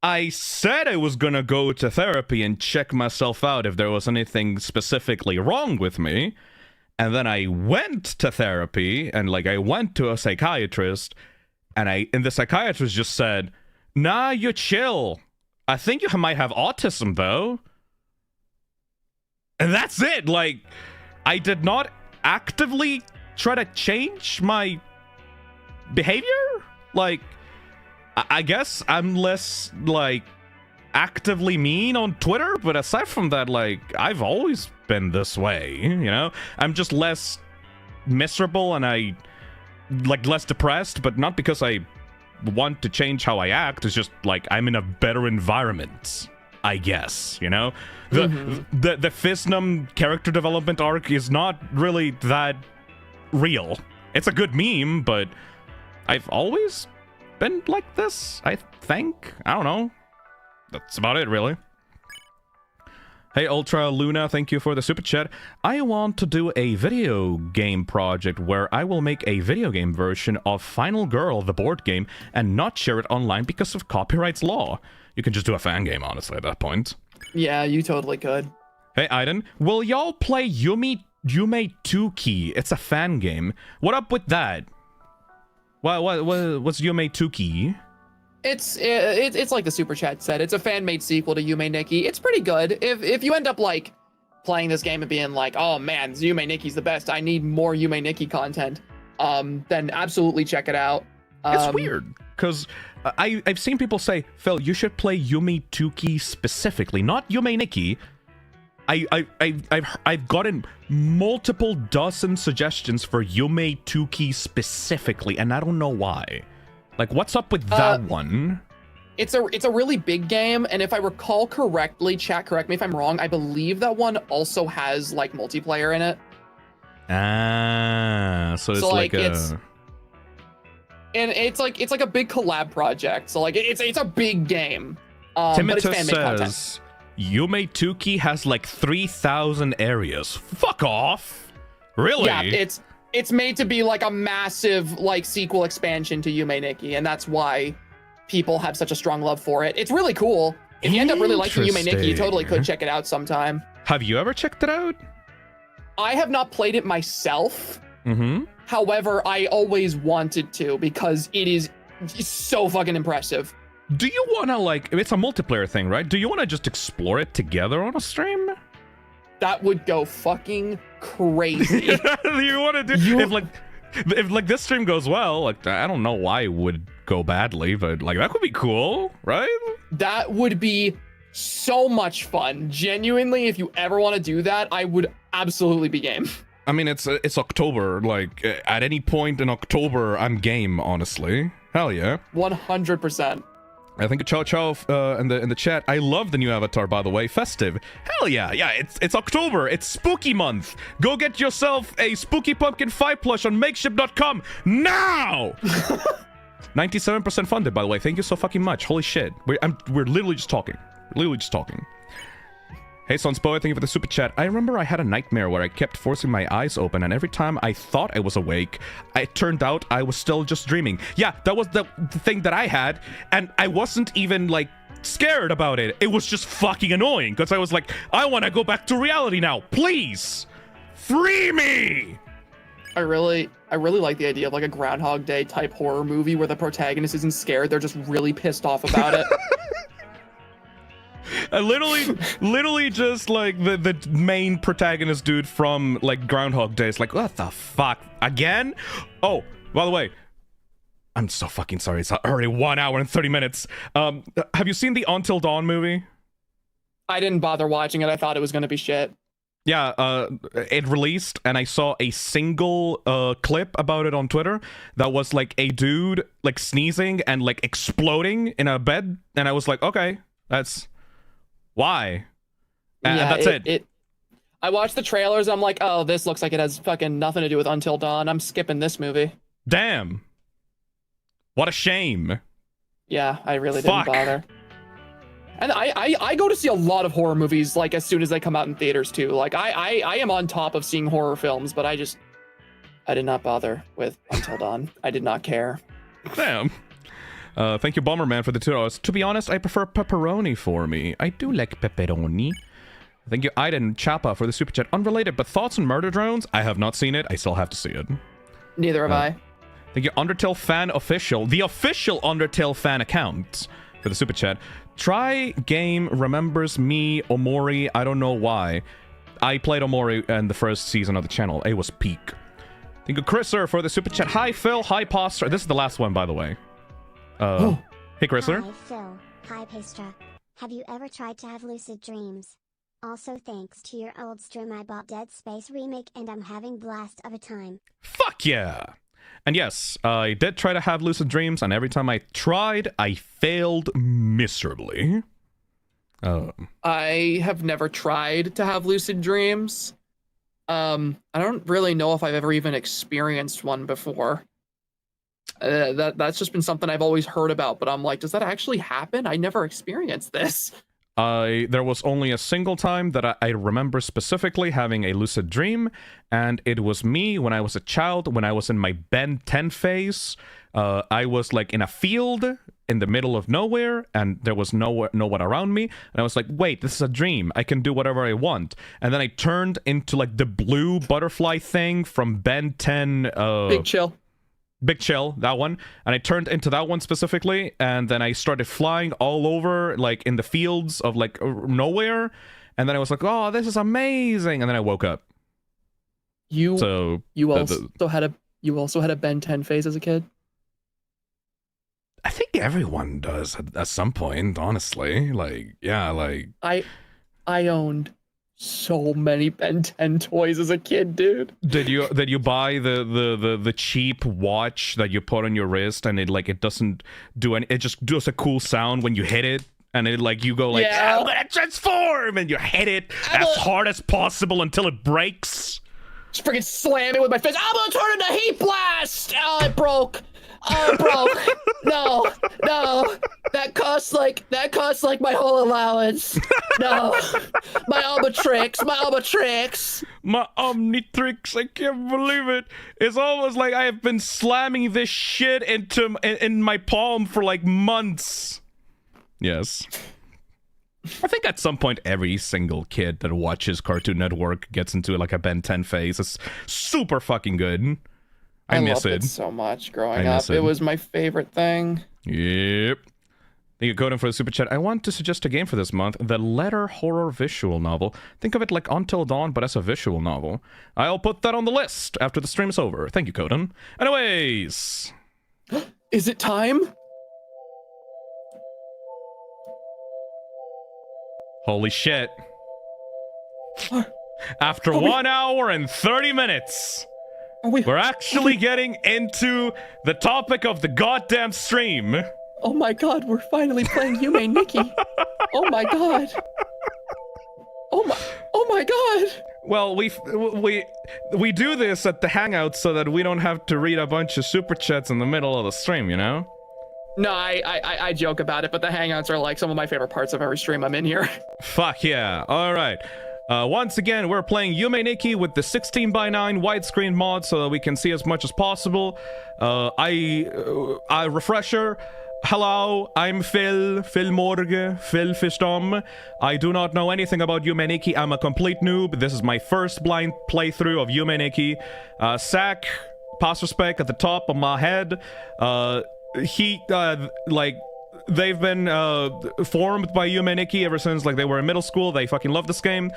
I said I was gonna go to therapy and check myself out if there was anything specifically wrong with me. And then I went to therapy and I went to a psychiatrist. And the psychiatrist just said, nah, you're chill. I think you might have autism, though. And that's it. I did not actively try to change my behavior. I guess I'm less, actively mean on Twitter. But aside from that, I've always been this way, you know? I'm just less miserable and less depressed, but not because I want to change how I act. It's just I'm in a better environment, I guess, you know? The Fisnum character development arc is not really that real. It's a good meme, but I've always been like this, I think. I don't know. That's about it, really. Hey, Ultra Luna, thank you for the super chat. I want to do a video game project where I will make a video game version of Final Girl, the board game, and not share it online because of copyrights law. You can just do a fan game, honestly, at that point. Yeah, you totally could. Hey, Aiden, will y'all play Yume 2-Key? It's a fan game. What up with that? What's Yume 2-Key? It's like the super chat said. It's a fan-made sequel to Yume Nikki. It's pretty good. If you end up playing this game and being oh man, Yume Nikki's the best. I need more Yume Nikki content. Then absolutely check it out. It's weird because I've seen people say, Phil, you should play Yume 2-Key specifically, not Yume Nikki. I've gotten multiple dozen suggestions for Yume Tuki specifically, and I don't know why. Like, what's up with that one? It's a really big game, and if I recall correctly, chat, correct me if I'm wrong, I believe that one also has like multiplayer in it. So it's So, like a... And it's like a big collab project. So like it's a big game. But it's Timothy fan-made content. says Yume Tuki has like 3,000 areas. Fuck off. Really? Yeah, it's made to be like a massive like sequel expansion to Yume Nikki, and that's why people have such a strong love for it. It's really cool. If you end up really liking Yume Nikki, you totally could check it out sometime. Have you ever checked it out? I have not played it myself. Mm-hmm. However, I always wanted to because it is so fucking impressive. Do you want to, like, it's a multiplayer thing, right? Do you want to just explore it together on a stream? That would go fucking crazy. You want to do... If like this stream goes well, like, I don't know why it would go badly, but like that could be cool, right? That would be so much fun. Genuinely, if you ever want to do that, I would absolutely be game. I mean, it's October. Like, at any point in October, I'm game, honestly. Hell yeah. 100%. I think Chow Chow in the chat. I love the new avatar, by the way. Festive. Hell yeah. Yeah, it's October. It's spooky month. Go get yourself a Spooky Pumpkin 5 plush on makeshift.com now! 97% funded, by the way. Thank you so fucking much. Holy shit. We're literally just talking. Literally just talking. Hey, Sunspo, thank you for the super chat. I remember I had a nightmare where I kept forcing my eyes open, and every time I thought I was awake, it turned out I was still just dreaming. Yeah, that was the thing that I had, and I wasn't even, like, scared about it. It was just fucking annoying, because I was like, I want to go back to reality now. Please! Free me! I really like the idea of like a Groundhog Day type horror movie where the protagonist isn't scared, they're just really pissed off about it. Literally just like the main protagonist dude from like Groundhog Day is like, what the fuck? Again? Oh, by the way, I'm so fucking sorry. It's already 1 hour and 30 minutes. Have you seen the Until Dawn movie? I didn't bother watching it. I thought it was gonna be shit. Yeah, it released, and I saw a single clip about it on Twitter that was like a dude like sneezing and like exploding in a bed, and I was like, okay, that's why. And Yeah, that's it. I watched the trailers. I'm like, oh, this looks like it has fucking nothing to do with Until Dawn. I'm skipping this movie. Damn. What a shame. Yeah, I really Fuck. didn't bother. And I go to see a lot of horror movies like as soon as they come out in theaters too. Like I am on top of seeing horror films, but I did not bother with Until Dawn. I did not care. Damn. Thank you, Bomberman, for the $2. To be honest, I prefer pepperoni for me. I do like pepperoni. Thank you, Aiden Chapa, for the super chat. Unrelated, but thoughts on Murder Drones? I have not seen it. I still have to see it. Neither have I. Thank you, Undertale Fan Official, the official Undertale fan account, for the super chat. Try game remembers me, Omori. I don't know why. I played Omori in the first season of the channel. It was peak. Thank you, Chriser, for the super chat. Hi, Phil. Hi, Posture. This is the last one, by the way. Hey, Chriser. Hi, Phil. Hi, Pastra. Have you ever tried to have lucid dreams? Also, thanks to your old stream, I bought Dead Space Remake and I'm having blast of a time. Fuck yeah! And yes, I did try to have lucid dreams, and every time I tried, I failed miserably. I have never tried to have lucid dreams. I don't really know if I've ever even experienced one before. That's just been something I've always heard about, but I'm like, does that actually happen? I never experienced this. There was only a single time that I remember specifically having a lucid dream, and it was me when I was a child, when I was in my Ben 10 phase. I was like in a field in the middle of nowhere, and there was no one around me, and I was like, wait, this is a dream. I can do whatever I want. And then I turned into like the blue butterfly thing from Ben 10. Big Chill, that one. And I turned into that one specifically, and then I started flying all over, like, in the fields of, like, nowhere. And then I was like, oh, this is amazing. And then I woke up. You also had a Ben 10 phase as a kid? I think everyone does at some point, honestly. Like, yeah, like... I owned so many Ben 10 toys as a kid, dude. Did you buy the cheap watch that you put on your wrist and it doesn't do any, it just does a cool sound when you hit it, and it like you go like, Yeah. I'm gonna transform, and you hit it as hard as possible until it breaks. Just freaking slam it with my fist. I'm gonna turn into Heat Blast! Oh, it broke. Oh, it broke. No. That costs like my whole allowance. No. My Omnitrix. My Omnitrix, I can't believe it. It's almost like I have been slamming this shit in my palm for like months. Yes. I think at some point every single kid that watches Cartoon Network gets into like a Ben 10 phase. It's super fucking good. I miss loved it. So much growing I miss up. It it. was my favorite thing. Yep. Thank you, Coden, for the super chat. I want to suggest a game for this month, the Letter Horror visual novel. Think of it like Until Dawn, but as a visual novel. I'll put that on the list after the stream's over. Thank you, Coden. Anyways. Is it time? Holy shit. After 1 hour and 30 minutes, we're actually getting into the topic of the goddamn stream. Oh my god, we're finally playing Yume Nikki. Oh my god. Oh my god. Well, we do this at the Hangout so that we don't have to read a bunch of super chats in the middle of the stream, you know? No, I joke about it, but the Hangouts are like some of my favorite parts of every stream I'm in here. Fuck yeah. All right. Once again, we're playing Yume Nikki with the 16:9 widescreen mod so that we can see as much as possible. Refresher. Hello, I'm Phil Morgue, Phil Fishdom. I do not know anything about Yume Nikki. I'm a complete noob. This is my first blind playthrough of Yume Nikki. Sack, pass respect at the top of my head. They've been formed by Yume Nikki ever since like they were in middle school. They fucking love this game,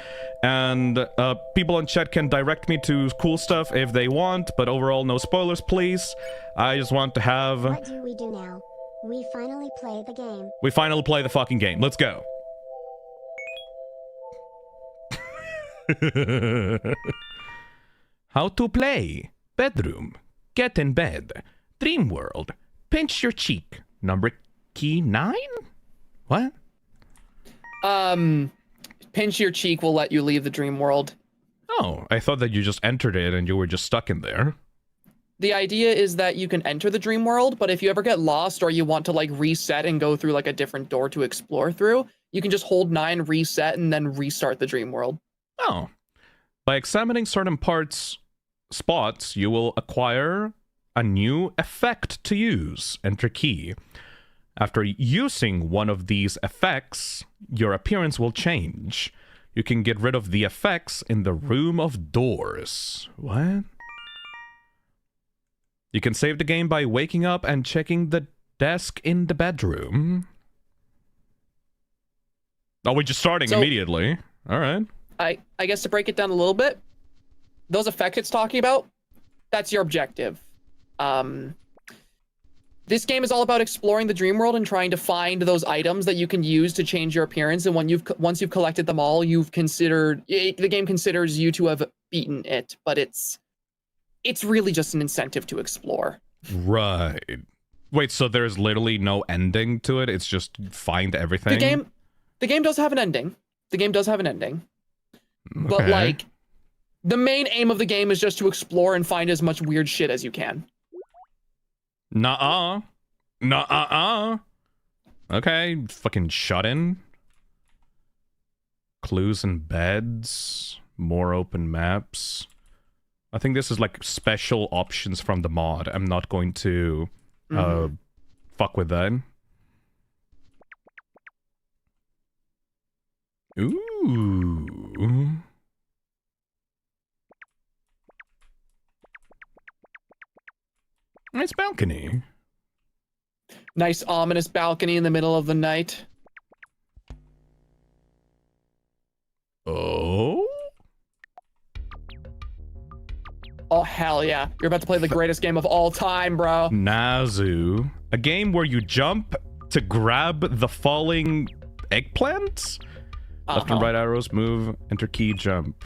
and people in chat can direct me to cool stuff if they want, but overall no spoilers please. I just want to have... What do we do now? We finally play the game. We finally play the fucking game. Let's go. How to play. Bedroom. Get in bed. Dream world. Pinch your cheek. Number key 9? What? Pinch your cheek will let you leave the dream world. Oh, I thought that you just entered it and you were just stuck in there. The idea is that you can enter the dream world, but if you ever get lost or you want to like reset and go through like a different door to explore through, you can just hold 9, reset, and then restart the dream world. Oh. By examining certain spots, you will acquire a new effect to use. Enter key. After using one of these effects, your appearance will change. You can get rid of the effects in the room of doors. What? You can save the game by waking up and checking the desk in the bedroom. Oh, we're just starting immediately. All right. I guess to break it down a little bit, those effects it's talking about, that's your objective. This game is all about exploring the dream world and trying to find those items that you can use to change your appearance. And once you've collected them all, the game considers you to have beaten it. But it's really just an incentive to explore. Right. Wait, so there's literally no ending to it? It's just find everything? The game does have an ending. Okay. But like, the main aim of the game is just to explore and find as much weird shit as you can. Nuh-uh. Okay, fucking shut in. Clues and beds. More open maps. I think this is like special options from the mod. I'm not going to fuck with that. Ooh. Nice balcony. Nice ominous balcony in the middle of the night. Oh? Oh, hell yeah. You're about to play the greatest game of all time, bro. Nazu. A game where you jump to grab the falling eggplants? Left and right arrows, move, enter key, jump.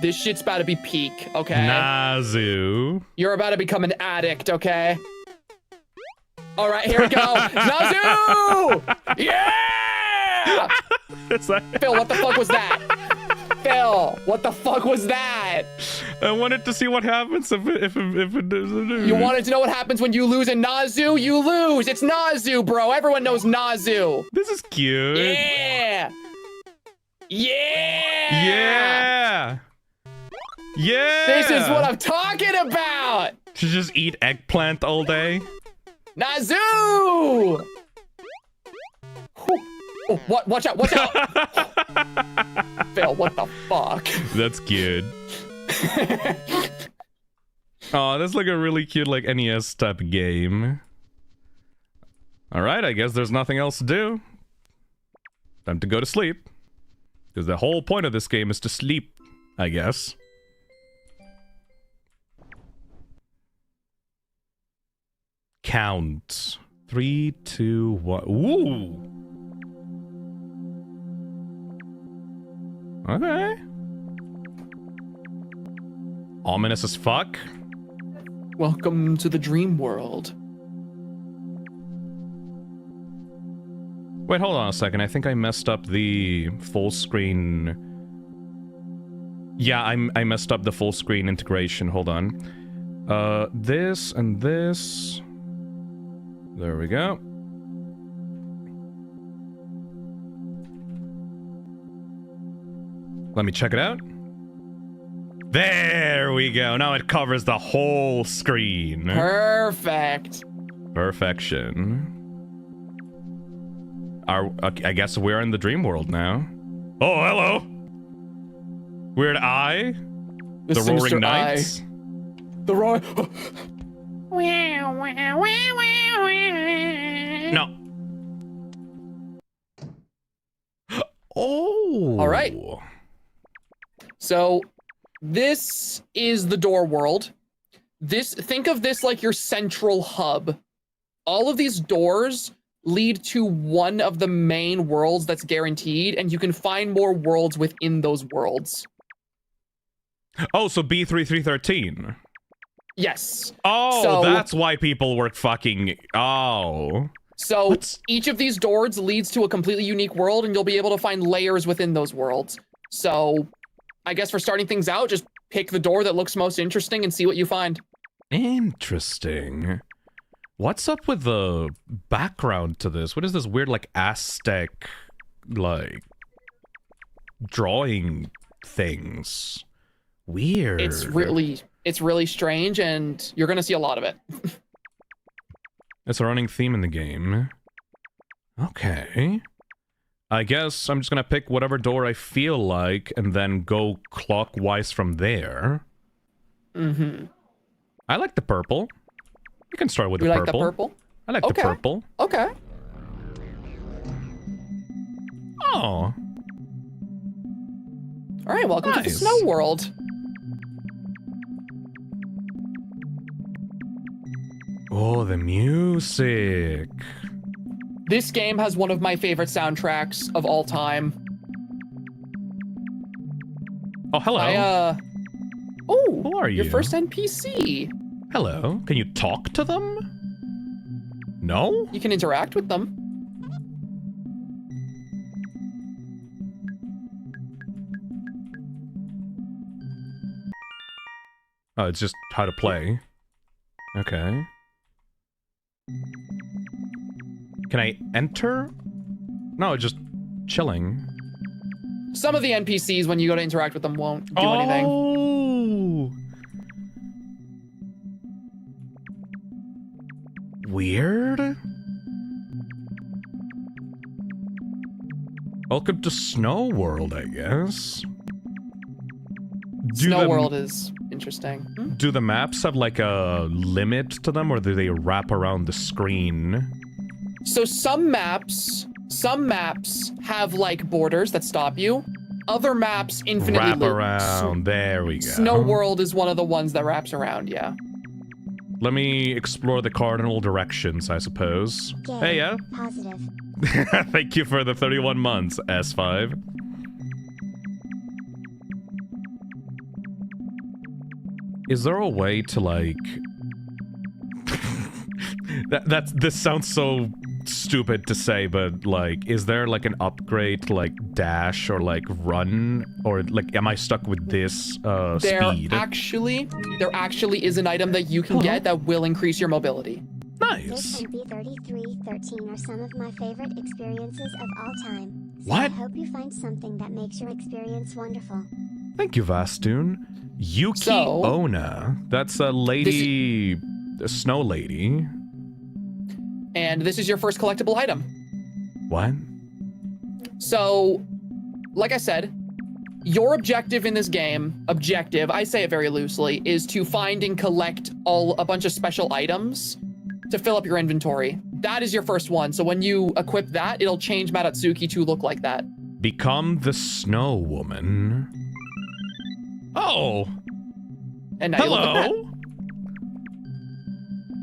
This shit's about to be peak, okay? Nazu. You're about to become an addict, okay? All right, here we go. Nazu! Yeah! Is that- Phil, what the fuck was that? Phil, what the fuck was that? I wanted to see what happens if it does. You wanted to know what happens when you lose in Nazu? You lose. It's Nazu, bro. Everyone knows Nazu. This is cute. Yeah. Yeah. Yeah. Yeah. This is what I'm talking about. Should just eat eggplant all day. Nazu. Oh, what? Watch out! Watch out! Phil, what the fuck? That's cute. Oh, that's like a really cute like NES type game. All right, I guess there's nothing else to do. Time to go to sleep. Because the whole point of this game is to sleep, I guess. Count. 3, 2, 1. Ooh. Okay. Ominous as fuck. Welcome to the dream world. Wait, hold on a second. I think I messed up the full screen. Yeah, I messed up the full screen integration. Hold on. This and this. There we go. Let me check it out. There we go. Now it covers the whole screen. Perfect. Perfection. I guess we're in the dream world now. Oh, hello. Weird Eye. The The Sinister Roaring Knights. Eye. The roar. No. Oh. All right. So this is the door world. Think of this like your central hub. All of these doors lead to one of the main worlds that's guaranteed, and you can find more worlds within those worlds. Oh, so B3313. Yes. Oh, So- that's why people were fucking. Oh. So What's- each of these doors leads to a completely unique world, and you'll be able to find layers within those worlds. So I guess for starting things out, just pick the door that looks most interesting and see what you find. Interesting. What's up with the background to this? What is this weird, like, Aztec, like, drawing things? Weird. It's really strange, and you're gonna see a lot of it. It's a running theme in the game. Okay. I guess I'm just gonna pick whatever door I feel like and then go clockwise from there. Mm-hmm. I like the purple. You can start with You the like purple. the purple? I like Okay. the purple. Okay. Oh. All right, welcome to the Nice. snow world. Oh, the music. This game has one of my favorite soundtracks of all time. Oh, hello. Oh, Who are your you? first NPC. Hello. Can you talk to them? No? You can interact with them. Oh, it's just how to play. Okay. Can I enter? No, it's just chilling. Some of the NPCs, when you go to interact with them, won't do anything. Oh! Weird. Welcome to Snow World, I guess. Snow the- World is interesting. Hmm? Do the maps have like a limit to them, or do they wrap around the screen? So some maps have like borders that stop you. Other maps infinitely Wrap loop. around. There we go. Snow World is one of the ones that wraps around, yeah. Let me explore the cardinal directions, I suppose. Gay. Hey, yeah? Positive. Thank you for the 31 months, S5. Is there a way to, like... This sounds so stupid to say, but, like, is there, like, an upgrade to, like, dash or, like, run? Or, like, am I stuck with this, speed? There actually is an item that you can get that will increase your mobility. This Nice. and B3313 are some of my favorite experiences of all time. So What? I hope you find something that makes your experience wonderful. Thank you, Vastoon. Yuki So- Ona. That's a lady... a snow lady. And this is your first collectible item. What? So, like I said, your objective in this game, I say it very loosely, is to find and collect a bunch of special items to fill up your inventory. That is your first one. So when you equip that, it'll change Madatsuki to look like that. Become the snow woman. Oh, And now you look like that. hello.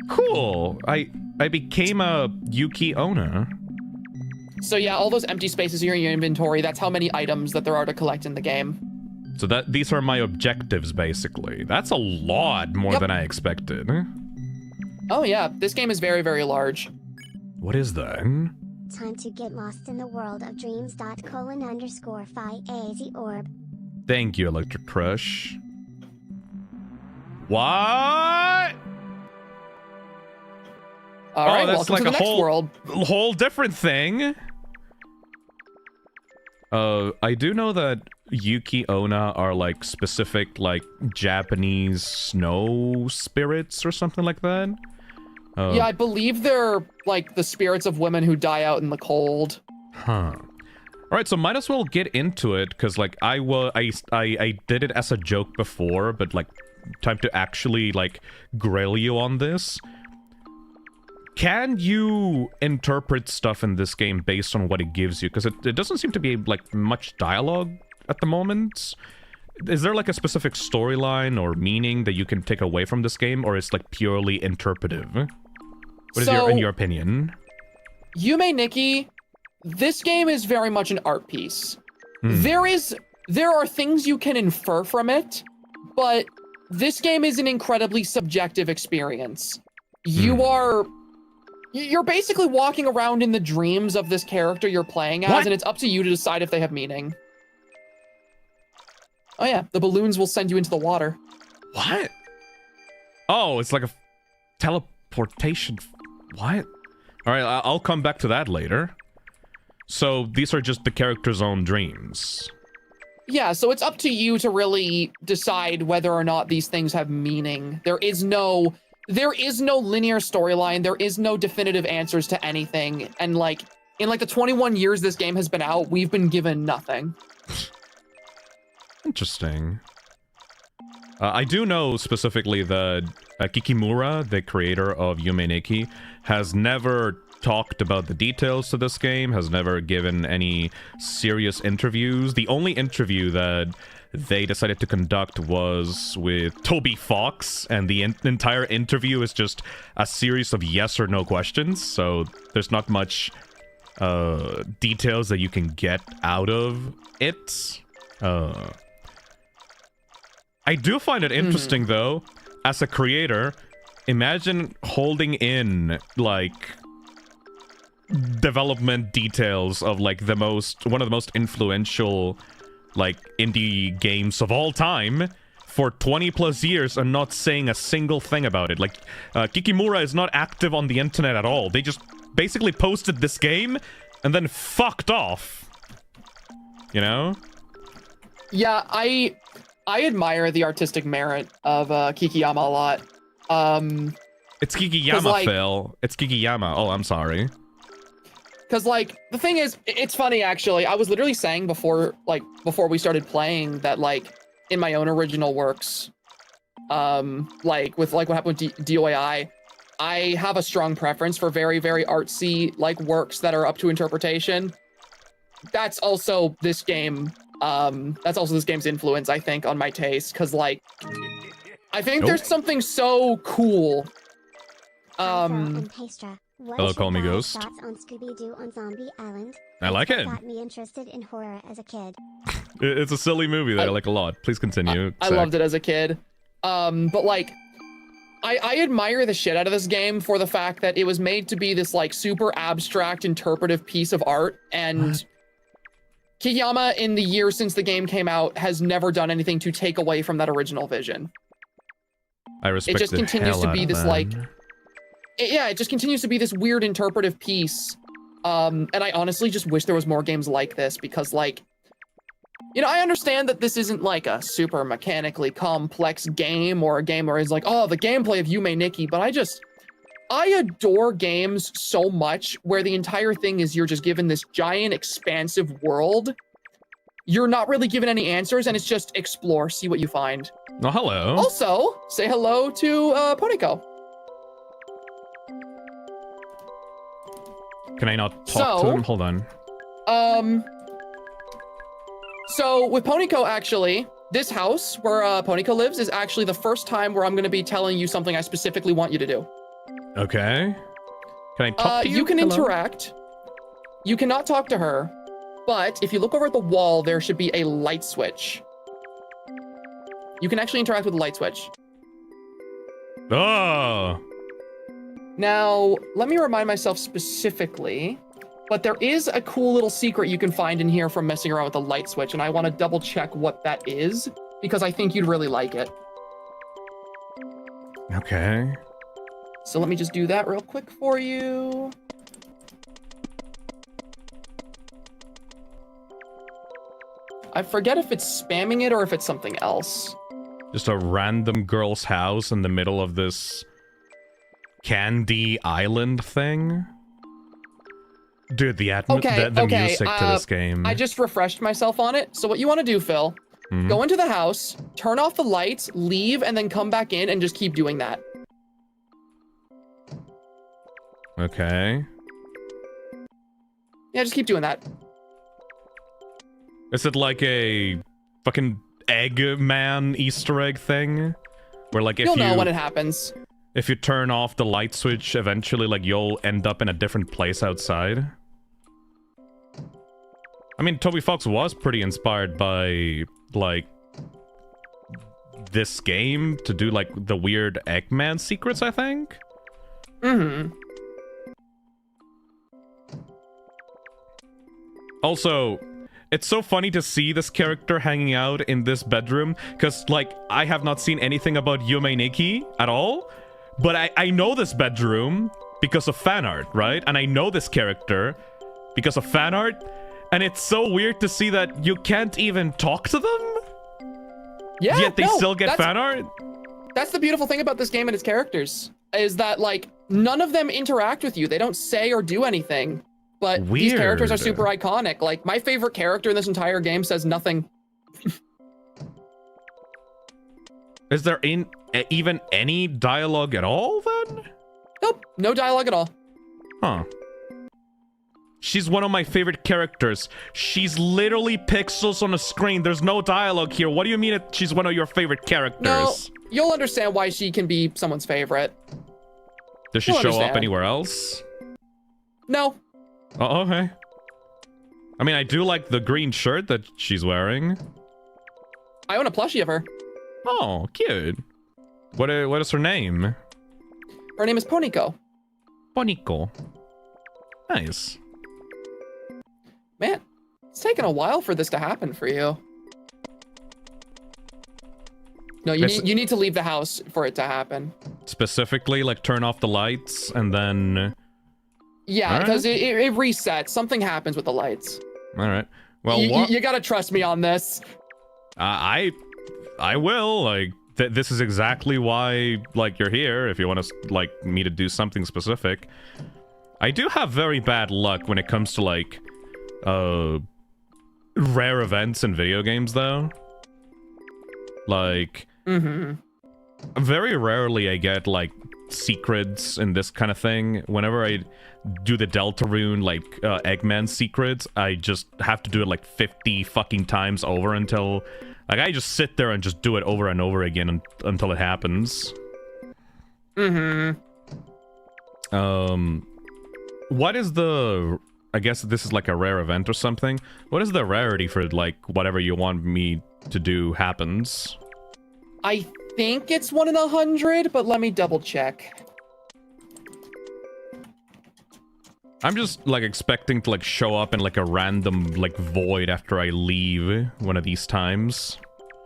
Cool. I became a Yuki Ona. So yeah, all those empty spaces here in your inventory, that's how many items that there are to collect in the game. So these are my objectives, basically. That's a lot more Yep. than I expected. Oh yeah, this game is very, very large. What is that? Time to get lost in the world of dreams. _phi AZ orb. Thank you, Electric Crush. What? All right, that's welcome like to the a next whole- world. Whole different thing. I do know that Yuki Ona are like specific like Japanese snow spirits or something like that. Yeah, I believe they're like the spirits of women who die out in the cold. Huh. All right, so might as well get into it because like I did it as a joke before, but like time to actually like grill you on this. Can you interpret stuff in this game based on what it gives you? Because it doesn't seem to be like much dialogue at the moment. Is there like a specific storyline or meaning that you can take away from this game, or is like purely interpretive? What is So- in your opinion? Yume Nikki, this game is very much an art piece. Hmm. There are things you can infer from it, but this game is an incredibly subjective experience. You're basically walking around in the dreams of this character you're playing as, What? and it's up to you to decide if they have meaning. Oh yeah, the balloons will send you into the water. What? Oh, it's like a teleportation. What? All right, I'll come back to that later. So these are just the character's own dreams. Yeah, so it's up to you to really decide whether or not these things have meaning. There is no linear storyline. There is no definitive answers to anything. And like in like the 21 years this game has been out, we've been given nothing. Interesting. I do know specifically that Kikimura, the creator of Yume Nikki, has never talked about the details to this game, has never given any serious interviews. The only interview that they decided to conduct was with Toby Fox, and the entire interview is just a series of yes or no questions, so there's not much details that you can get out of it. I do find it interesting, though, as a creator, imagine holding in, like, development details of, like, one of the most influential, like, indie games of all time for 20 plus years and not saying a single thing about it. Like, Kikimura is not active on the internet at all. They just basically posted this game and then fucked off. You know? Yeah, I admire the artistic merit of Kikiyama a lot. It's Kikiyama, like- Phil. It's Kikiyama. Oh, I'm sorry. Cause like the thing is, it's funny actually. I was literally saying before we started playing that like in my own original works, like with like what happened with DOAI, I have a strong preference for very, very artsy like works that are up to interpretation. That's also this game. That's also this game's influence, I think, on my taste. Cause like, I think Nope. there's something so cool Hi, Phil and Pastra. What Hello, is call me your Ghost. thoughts on Scooby-Doo on Zombie Island? I like What it. got me interested in horror as a kid. It's a silly movie that I like a lot. Please continue. I loved it as a kid. But like, I admire the shit out of this game for the fact that it was made to be this like super abstract interpretive piece of art, and Kiyama in the years since the game came out has never done anything to take away from that original vision. I respect It just the continues hell to out be of this that. like, it just continues to be this weird interpretive piece. And I honestly just wish there was more games like this, because like, you know, I understand that this isn't like a super mechanically complex game or a game where it's like, oh, the gameplay of Yume Nikki, but I adore games so much where the entire thing is you're just given this giant expansive world. You're not really given any answers, and it's just explore, see what you find. Oh, hello. Also, say hello to Poniko. Can I not talk to So- him? Hold on. So with Poniko, actually, this house where Poniko lives is actually the first time where I'm going to be telling you something I specifically want you to do. Okay. Can I talk to you? You can Hello? interact. You cannot talk to her, but if you look over at the wall, there should be a light switch. You can actually interact with the light switch. Oh. Now, let me remind myself specifically, but there is a cool little secret you can find in here from messing around with the light switch, and I want to double check what that is, because I think you'd really like it. Okay. So let me just do that real quick for you. I forget if it's spamming it or if it's something else. Just a random girl's house in the middle of this Candy Island thing. Dude, the music to this game. I just refreshed myself on it. So what you want to do, Phil, Mhm. go into the house, turn off the lights, leave, and then come back in and just keep doing that. Okay. Yeah, just keep doing that. Is it like a fucking Eggman Easter egg thing? Where like You'll know when it happens. if you turn off the light switch, eventually like you'll end up in a different place outside? I mean, Toby Fox was pretty inspired by like this game to do like the weird Eggman secrets, I think. Mm-hmm. Also, it's so funny to see this character hanging out in this bedroom, because, like, I have not seen anything about Yume Nikki at all, but I know this bedroom because of fan art, right? And I know this character because of fan art, and it's so weird to see that you can't even talk to them, Yeah, yet they no, still get that's- fan art? That's the beautiful thing about this game and its characters, is that, like, none of them interact with you. They don't say or do anything. But these characters are Weird. super iconic. Like, my favorite character in this entire game says nothing. Is there even any dialogue at all, then? Nope, no dialogue at all. Huh. She's one of my favorite characters. She's literally pixels on a screen. There's no dialogue here. What do you mean she's one of your favorite characters? No, you'll understand why she can be someone's favorite. Does she you'll show up understand. anywhere else? No, Oh, okay. I mean, I do like the green shirt that she's wearing. I own a plushie of her. Oh, cute. What is her name? Her name is Poniko. Bonico. Nice. Man, it's taken a while for this to happen for you. No, you need to leave the house for it to happen. Specifically, like, turn off the lights and then... Yeah, Alright. because it resets. Something happens with the lights. All right. Well, You gotta trust me on this. I will. Like, this is exactly why, like, you're here. If you want to, like, me to do something specific. I do have very bad luck when it comes to, like, rare events in video games, though. Like, very rarely I get, like, secrets and this kind of thing. Whenever I do the Deltarune, like, Eggman secrets, I just have to do it, like, 50 fucking times over until... Like, I just sit there and just do it over and over again until it happens. What is the... I guess this is like a rare event or something. What is the rarity for, like, whatever you want me to do happens? I think it's 1 in 100, but let me double check. I'm just, like, expecting to, like, show up in, like, a random, like, void after I leave one of these times.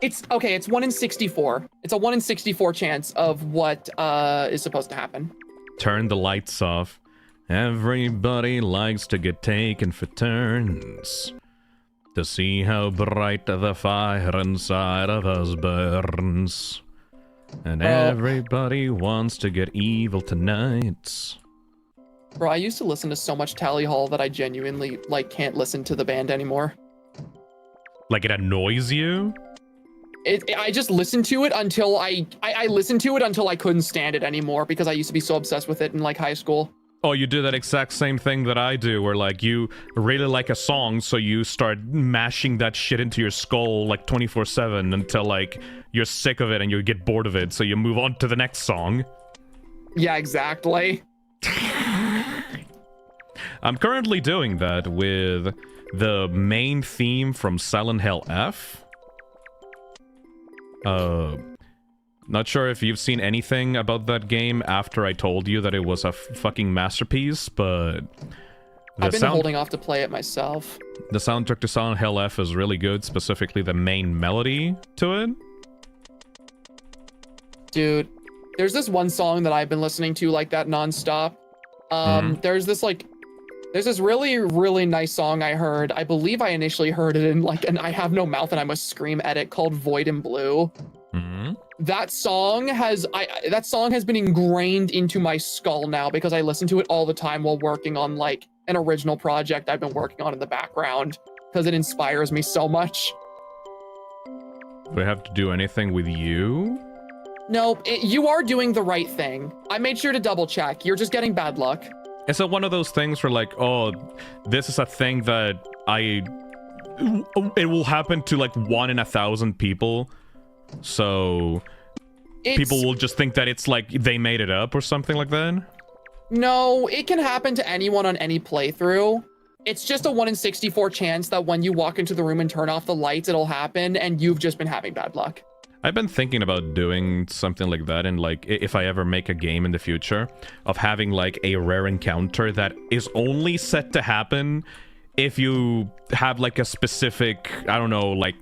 It's 1 in 64. It's a 1 in 64 chance of what is supposed to happen. Turn the lights off. Everybody likes to get taken for turns. To see how bright the fire inside of us burns. And everybody wants to get evil tonight. Bro, I used to listen to so much Tally Hall that I genuinely, like, can't listen to the band anymore. Like, it annoys you? I just listened to it until I listened to it until I couldn't stand it anymore because I used to be so obsessed with it in, like, high school. Oh, you do that exact same thing that I do, where, like, you really like a song, so you start mashing that shit into your skull, like, 24/7 until, like, you're sick of it and you get bored of it, so you move on to the next song. Yeah, exactly. I'm currently doing that with the main theme from Silent Hill F. Not sure if you've seen anything about that game after I told you that it was a fucking masterpiece, but... I've been holding off to play it myself. The soundtrack to Silent Hill F is really good, specifically the main melody to it. Dude, there's this one song that I've been listening to like that nonstop. There's this really, really nice song I heard. I believe I initially heard it in like an I Have No Mouth and I Must Scream edit called Void and Blue. That song has been ingrained into my skull now because I listen to it all the time while working on like an original project I've been working on in the background because it inspires me so much. Do I have to do anything with you? No, you are doing the right thing. I made sure to double check. You're just getting bad luck. Is it one of those things where like, oh, this is a thing that it will happen to like 1 in 1,000 people? So people will just think that it's like they made it up or something like that? No, it can happen to anyone on any playthrough. It's just a 1 in 64 chance that when you walk into the room and turn off the lights, it'll happen, and you've just been having bad luck. I've been thinking about doing something like that, and like if I ever make a game in the future, of having like a rare encounter that is only set to happen if you have like a specific, I don't know, like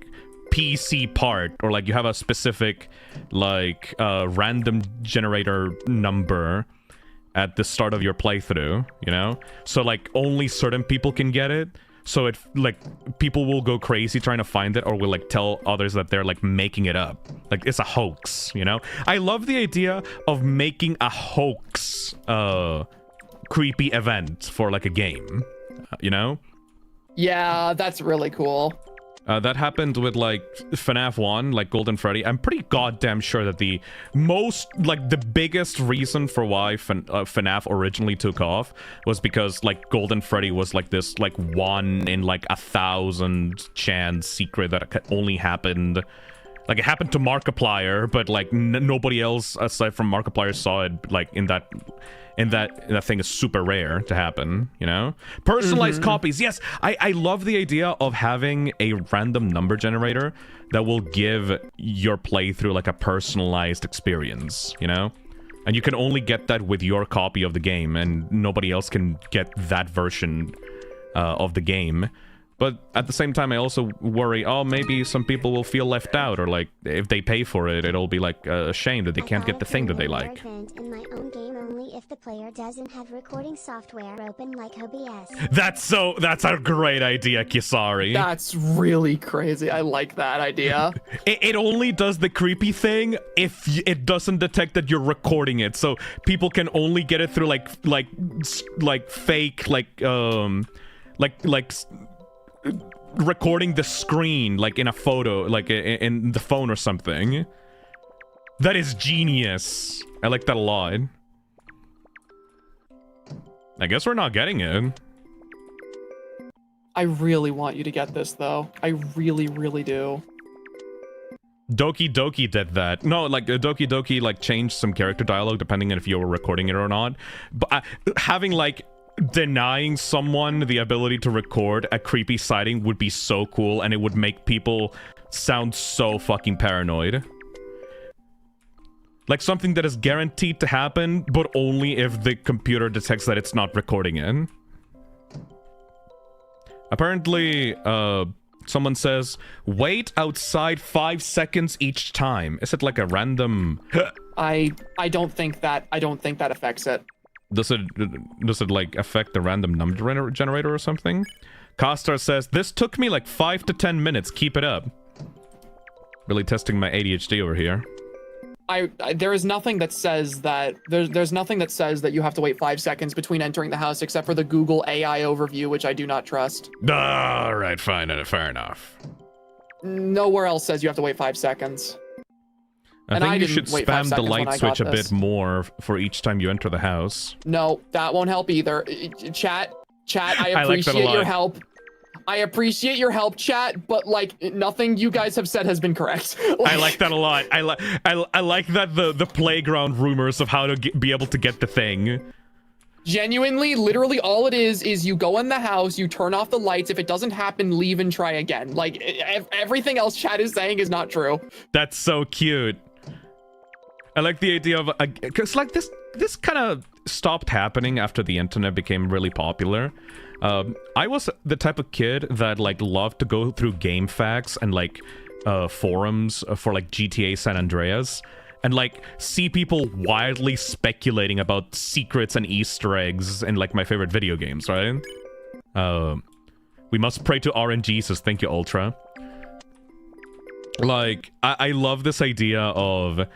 PC part, or like you have a specific like random generator number at the start of your playthrough, you know? So like only certain people can get it. So it like people will go crazy trying to find it, or will like tell others that they're like making it up. Like it's a hoax, you know? I love the idea of making a hoax creepy event for like a game, you know? Yeah, that's really cool. That happened with like FNAF 1, like Golden Freddy. I'm pretty goddamn sure that the most, like the biggest reason for why FNAF originally took off was because like Golden Freddy was like this like 1 in like 1,000 chance secret that only happened. Like it happened to Markiplier, but like nobody else aside from Markiplier saw it. Like in that thing is super rare to happen, you know? Personalized copies. Yes, I love the idea of having a random number generator that will give your playthrough like a personalized experience, you know? And you can only get that with your copy of the game, and nobody else can get that version of the game. But at the same time, I also worry, oh, maybe some people will feel left out, or like if they pay for it, it'll be like a shame that they can't get the thing that they like. In my own game only if the player doesn't have recording software open like OBS. That's a great idea, Kisari. That's really crazy. I like that idea. It only does the creepy thing if it doesn't detect that you're recording it, so people can only get it through like fake recording the screen like in a photo, like in the phone or something. That is genius. I like that a lot. I guess we're not getting it. I really want you to get this though. I really, really do. Doki Doki did that. No, like Doki Doki like changed some character dialogue depending on if you were recording it or not. But having like denying someone the ability to record a creepy sighting would be so cool, and it would make people sound so fucking paranoid. Like something that is guaranteed to happen, but only if the computer detects that it's not recording it. Apparently, someone says, wait outside 5 seconds each time. Is it like a random... I don't think that affects it. Does it like affect the random number generator or something? Costar says, this took me like 5 to 10 minutes. Keep it up. Really testing my ADHD over here. There is nothing that says that there's nothing that says that you have to wait 5 seconds between entering the house except for the Google AI overview, which I do not trust. All right, fine, fair enough. Nowhere else says you have to wait 5 seconds. I think you should spam the light switch a bit more for each time you enter the house. No, that won't help either. Chat, I appreciate your help. I appreciate your help, chat, but like nothing you guys have said has been correct. I like that a lot. I like that the playground rumors of how to be able to get the thing. Genuinely, literally all it is you go in the house, you turn off the lights. If it doesn't happen, leave and try again. Like everything else chat is saying is not true. That's so cute. I like the idea of because like this kind of stopped happening after the internet became really popular. I was the type of kid that like loved to go through game facts and like forums for like GTA San Andreas and like see people wildly speculating about secrets and Easter eggs in like my favorite video games, right? We must pray to RNGesus. Thank you, Ultra. Like, I love this idea of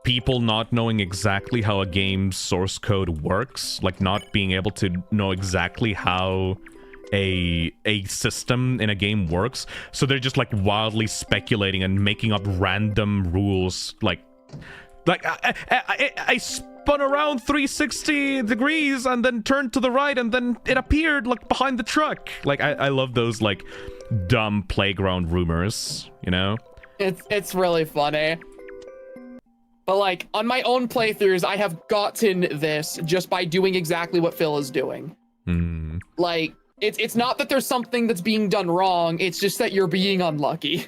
people not knowing exactly how a game's source code works, like not being able to know exactly how a system in a game works, so they're just like wildly speculating and making up random rules. Like I spun around 360 degrees and then turned to the right and then it appeared like behind the truck. Like I love those like dumb playground rumors, you know? It's really funny. But like on my own playthroughs, I have gotten this just by doing exactly what Phil is doing. Like it's not that there's something that's being done wrong, it's just that you're being unlucky.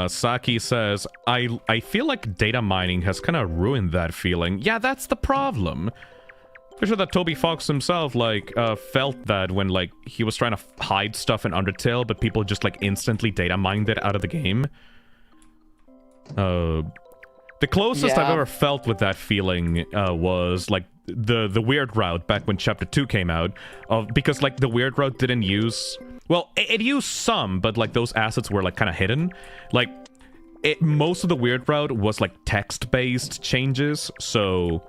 Saki says, I feel like data mining has kind of ruined that feeling. Yeah, that's the problem. I'm sure that Toby Fox himself, like, felt that when, like, he was trying to hide stuff in Undertale, but people just, like, instantly data mined it out of the game. The closest I've ever felt with that feeling was, like, the weird route back when Chapter 2 came out. Because, like, the weird route didn't use... Well, it used some, but, like, those assets were, like, kind of hidden. Like, most of the weird route was, like, text-based changes, so...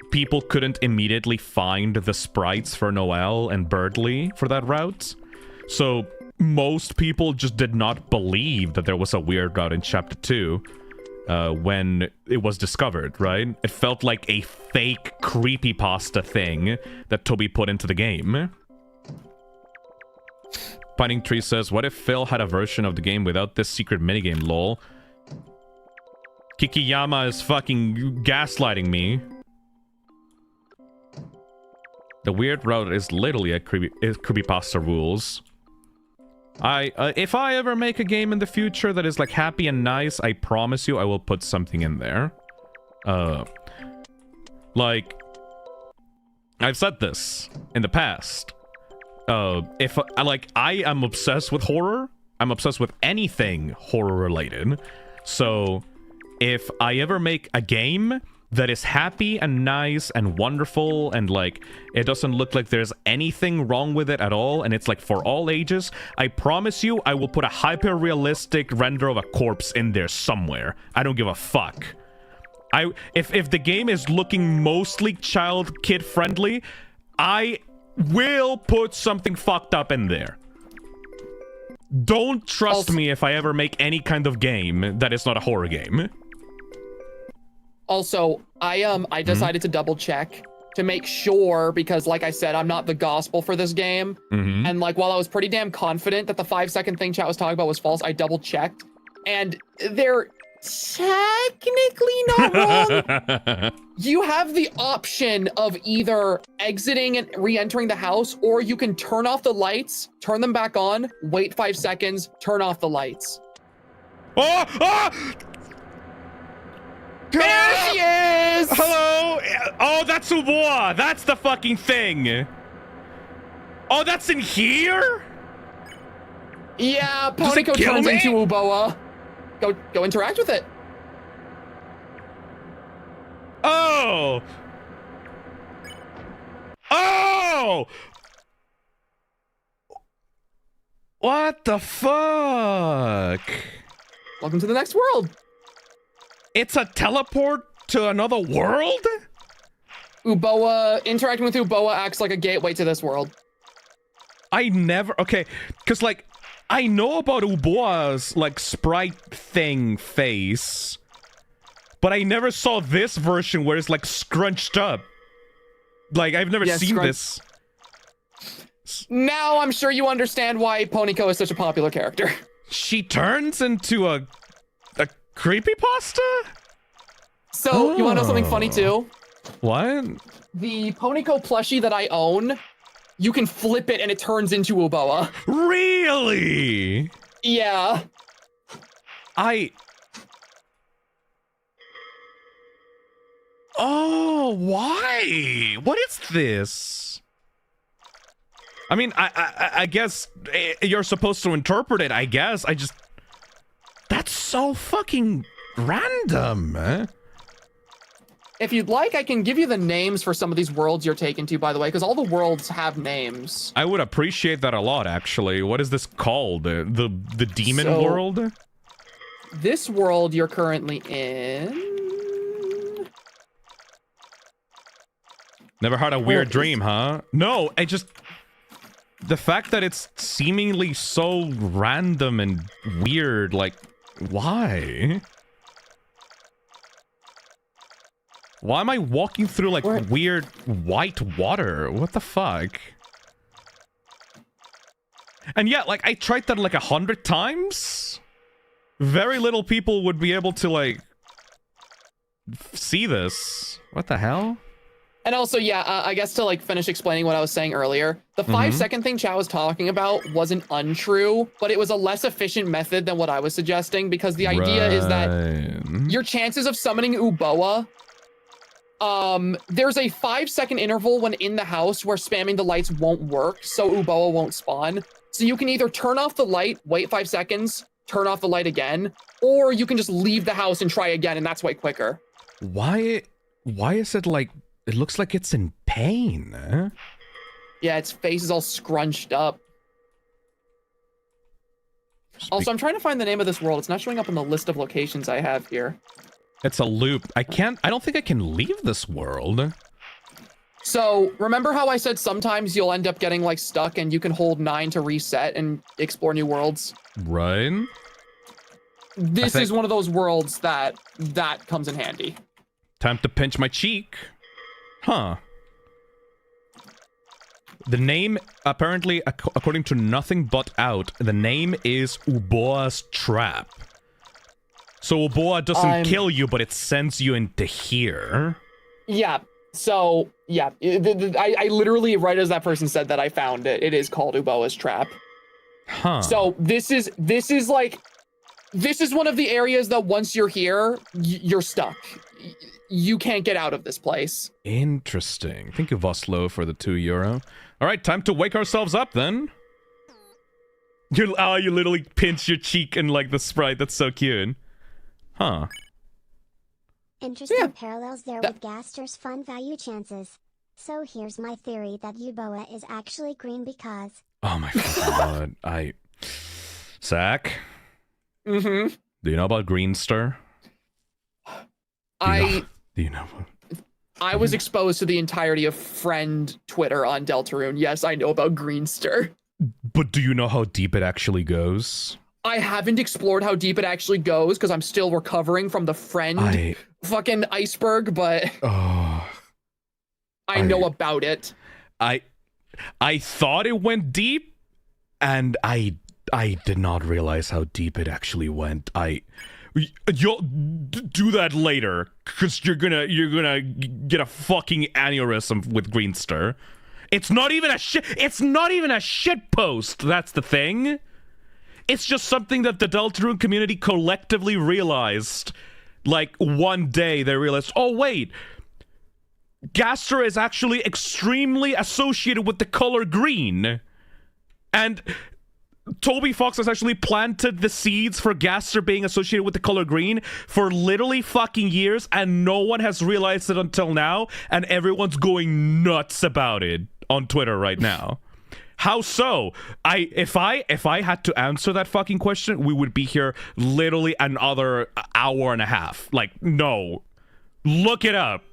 people couldn't immediately find the sprites for Noelle and Birdly for that route. So, most people just did not believe that there was a weird route in Chapter 2. When it was discovered, right? It felt like a fake creepypasta thing that Toby put into the game. Pining Tree says, what if Phil had a version of the game without this secret minigame, lol? Kikiyama is fucking gaslighting me. The weird route is literally a creepypasta rules. If I ever make a game in the future that is like happy and nice, I promise you I will put something in there. Like, I've said this in the past. If I am obsessed with horror, I'm obsessed with anything horror related. So if I ever make a game that is happy and nice and wonderful and like it doesn't look like there's anything wrong with it at all and it's like for all ages, I promise you I will put a hyper realistic render of a corpse in there somewhere. I don't give a fuck. If the game is looking mostly kid friendly, I will put something fucked up in there. Don't trust me if I ever make any kind of game that is not a horror game. Also, I decided to double check to make sure, because like I said, I'm not the gospel for this game. And like, while I was pretty damn confident that the 5-second thing chat was talking about was false, I double checked. and they're technically not wrong. You have the option of either exiting and re-entering the house, or you can turn off the lights, turn them back on, wait 5 seconds, turn off the lights. Oh! Oh! There she is! Hello! Oh, that's Uboa! That's the fucking thing! Oh, that's in here? Yeah, Does it Ponyko kill turns me? into Uboa. Go interact with it. Oh! Oh! What the fuck? Welcome to the next world. It's a teleport to another world? Uboa, interacting with Uboa acts like a gateway to this world. I never... Okay, because, like, I know about Uboa's, like, sprite thing face, but I never saw this version where it's, like, scrunched up. Like, I've never seen this. Now I'm sure you understand why Ponyko is such a popular character. She turns into a creepypasta? So, you wanna know something funny, too? What? The Ponyko plushie that I own, you can flip it and it turns into Uboa. Really? Yeah. Oh, why? What is this? I mean, I guess you're supposed to interpret it, I guess. That's so fucking random, man. If you'd like, I can give you the names for some of these worlds you're taken to, by the way, because all the worlds have names. I would appreciate that a lot, actually. What is this called? The demon world? This world you're currently in... Never had a weird dream, huh? No, the fact that it's seemingly so random and weird, like, why? Why am I walking through, like, weird white water? What the fuck? And yeah, like, I tried that, like, 100 times? Very little people would be able to, like, see this. What the hell? And also, yeah, I guess to like finish explaining what I was saying earlier, the 5-second thing Chow was talking about wasn't untrue, but it was a less efficient method than what I was suggesting, because the idea is that your chances of summoning Uboa, there's a 5-second interval when in the house where spamming the lights won't work, so Uboa won't spawn. So you can either turn off the light, wait 5 seconds, turn off the light again, or you can just leave the house and try again, and that's way quicker. Why is it like... It looks like it's in pain, huh? Yeah, its face is all scrunched up. Also, I'm trying to find the name of this world. It's not showing up on the list of locations I have here. It's a loop. I don't think I can leave this world. So, remember how I said sometimes you'll end up getting, like, stuck and you can hold 9 to reset and explore new worlds? Right. This is one of those worlds that comes in handy. Time to pinch my cheek. Huh. The name, apparently, according to Nothing But Out, the name is Uboa's Trap. So Uboa doesn't kill you, but it sends you into here. Yeah. So, yeah. I literally, right as that person said that, I found it. It is called Uboa's Trap. Huh. So, this is one of the areas that once you're here, you're stuck. You can't get out of this place. Interesting. Thank you, Voslo, for the €2. All right, time to wake ourselves up then. You literally pinch your cheek and like the sprite. That's so cute. Huh. Interesting parallels there with Gaster's fun value chances. So here's my theory that Uboa is actually green because... Oh my god. Zach? Mm-hmm. Do you know about Greenster? Do you know? I was exposed to the entirety of friend Twitter on Deltarune. Yes, I know about Greenster. But do you know how deep it actually goes? I haven't explored how deep it actually goes because I'm still recovering from the friend fucking iceberg, but I know about it. I thought it went deep, and I did not realize how deep it actually went. You'll do that later, cause you're gonna get a fucking aneurysm with Greenster. It's not even a shit post. That's the thing. It's just something that the Deltarune community collectively realized. Like one day they realized, oh wait, Gaster is actually extremely associated with the color green, and Toby Fox has actually planted the seeds for Gaster being associated with the color green for literally fucking years, and no one has realized it until now, and everyone's going nuts about it on Twitter right now. How so? If I had to answer that fucking question, we would be here literally another hour and a half. Like, no. Look it up.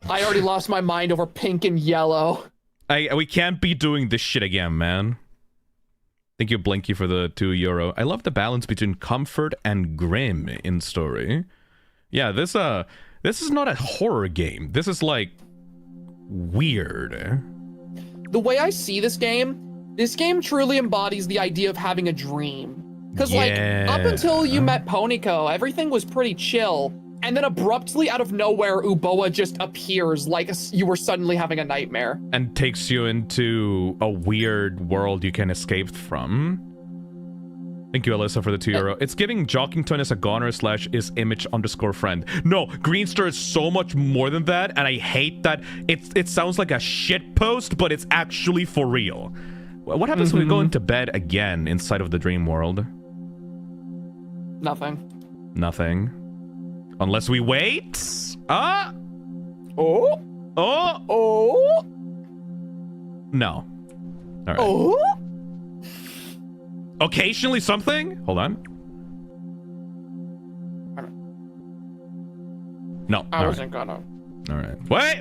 I already lost my mind over pink and yellow. We can't be doing this shit again, man. Thank you, Blinky, for the €2. I love the balance between comfort and grim in story. Yeah, this is not a horror game. This is like weird. The way I see this game truly embodies the idea of having a dream. Because like up until you met Ponyko, everything was pretty chill. And then abruptly out of nowhere, Uboa just appears like you were suddenly having a nightmare. And takes you into a weird world you can escape from. Thank you, Alyssa, for the €2. It's giving Jockington as a goner / is image_friend. No, Greenster is so much more than that, and I hate that it sounds like a shit post, but it's actually for real. What happens when we go into bed again inside of the dream world? Nothing. Unless we wait? Oh! No. Alright. Oh! Occasionally something? Hold on. No. I wasn't gonna. Alright. Wait!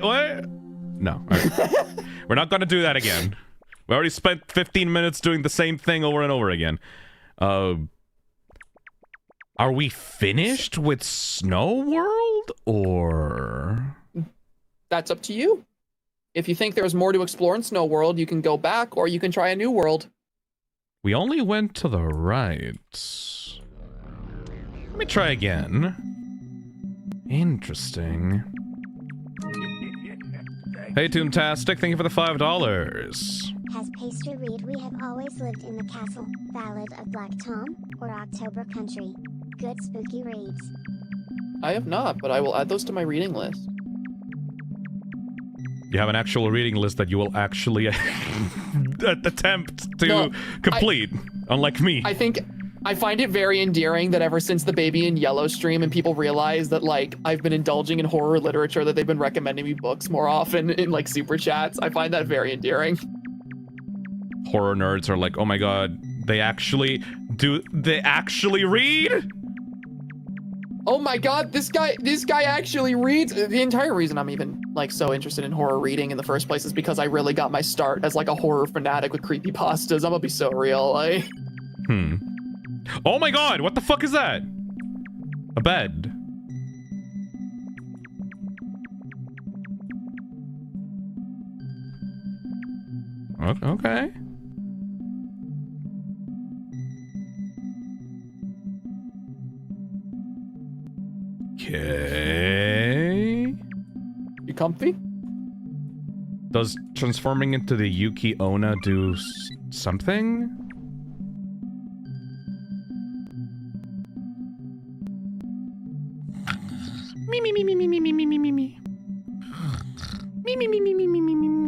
No. Right. We're not gonna do that again. We already spent 15 minutes doing the same thing over and over again. Are we finished with Snow World, or...? That's up to you. If you think there's more to explore in Snow World, you can go back, or you can try a new world. We only went to the right. Let me try again. Interesting. Hey, Toontastic, thank you for the $5. Has Pastry read We Have Always Lived in the Castle, Ballad of Black Tom, or October Country? Good spooky reads. I have not, but I will add those to my reading list. You have an actual reading list that you will actually attempt to complete, unlike me. I find it very endearing that ever since the Baby in Yellow stream and people realize that, like, I've been indulging in horror literature, that they've been recommending me books more often in, like, super chats. I find that very endearing. Horror nerds are like, oh my god, they actually read? Oh my god, this guy actually reads. The entire reason I'm even like so interested in horror reading in the first place is because I really got my start as like a horror fanatic with creepypastas. I'm gonna be so real, like. Oh my god, what the fuck is that? A bed. Okay. Okay. You comfy? Does transforming into the Yuki Onna do something?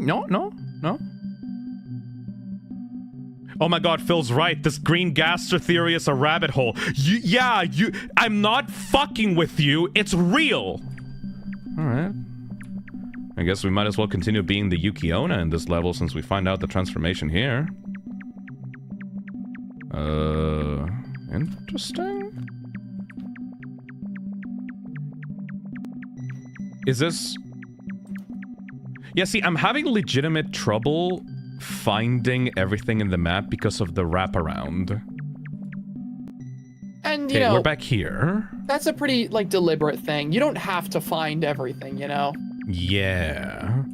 No. Oh my god, Phil's right. This green Gaster theory is a rabbit hole. I'm not fucking with you. It's real. Alright. I guess we might as well continue being the Yuki Onna in this level since we find out the transformation here. Interesting. Is this... Yeah, see, I'm having legitimate trouble finding everything in the map because of the wraparound. And, you know... we're back here. That's a pretty, like, deliberate thing. You don't have to find everything, you know? Yeah.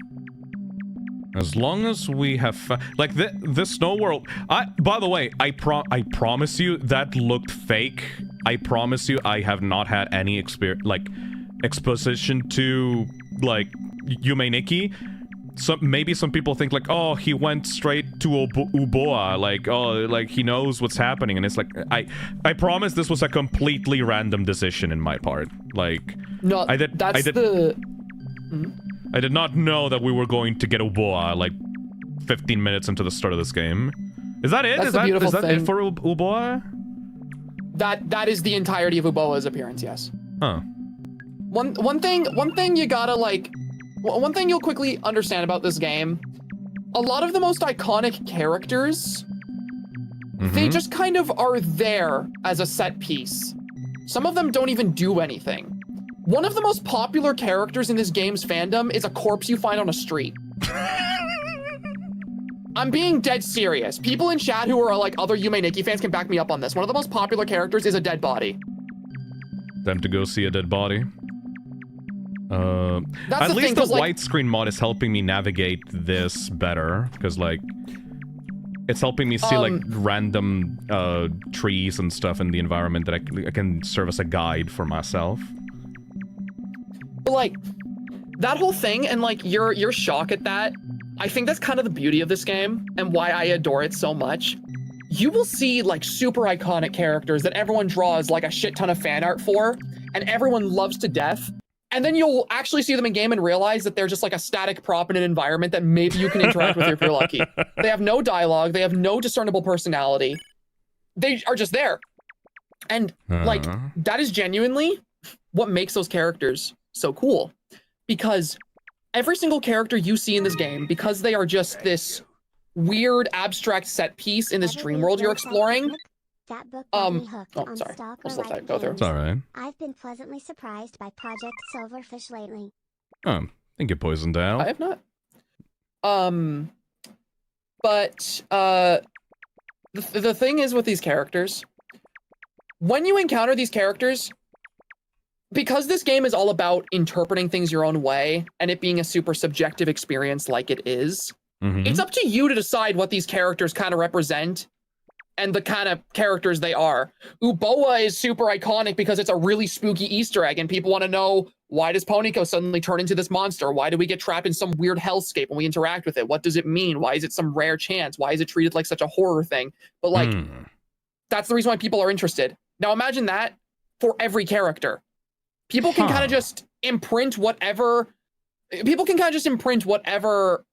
As long as we have like the snow world. By the way, I promise you that looked fake. I promise you I have not had any exposition to like Yume Nikki. So maybe some people think like, oh, he went straight to Uboa, like, oh, like he knows what's happening, and it's like, I promise this was a completely random decision in my part. Like, No, I did not know that we were going to get Uboa like 15 minutes into the start of this game. Is that it? That's Is the that beautiful it thing. for Uboa? That is the entirety of Uboa's appearance, yes. Huh. One thing you gotta like, one thing you'll quickly understand about this game, a lot of the most iconic characters, they just kind of are there as a set piece. Some of them don't even do anything. One of the most popular characters in this game's fandom is a corpse you find on a street. I'm being dead serious. People in chat who are like other Yume Nikki fans can back me up on this. One of the most popular characters is a dead body. Time to go see a dead body. That's At the least thing, the 'cause, like, widescreen mod is helping me navigate this better, because like it's helping me see like random trees and stuff in the environment that I can serve as a guide for myself. But like that whole thing and like your shock at that, I think that's kind of the beauty of this game and why I adore it so much. You will see like super iconic characters that everyone draws like a shit ton of fan art for, and everyone loves to death. And then you'll actually see them in game and realize that they're just like a static prop in an environment that maybe you can interact with if you're lucky. They have no dialogue. They have no discernible personality. They are just there. And like, that is genuinely what makes those characters so cool. Because every single character you see in this game, because they are just this weird abstract set piece in this dream world you're exploring. That book got me hooked oh, on sorry. Stalker Let's let that like go through. games. It's alright. I've been pleasantly surprised by Project Silverfish lately. Oh, thank you, Poison Dale. I have not. But the thing is with these characters, when you encounter these characters, because this game is all about interpreting things your own way and it being a super subjective experience like it is, it's up to you to decide what these characters kind of represent and the kind of characters they are. Uboa is super iconic because it's a really spooky Easter egg and people want to know, why does Ponyko suddenly turn into this monster? Why do we get trapped in some weird hellscape when we interact with it? What does it mean? Why is it some rare chance? Why is it treated like such a horror thing? But like, that's the reason why people are interested. Now imagine that for every character. People can kind of just imprint whatever,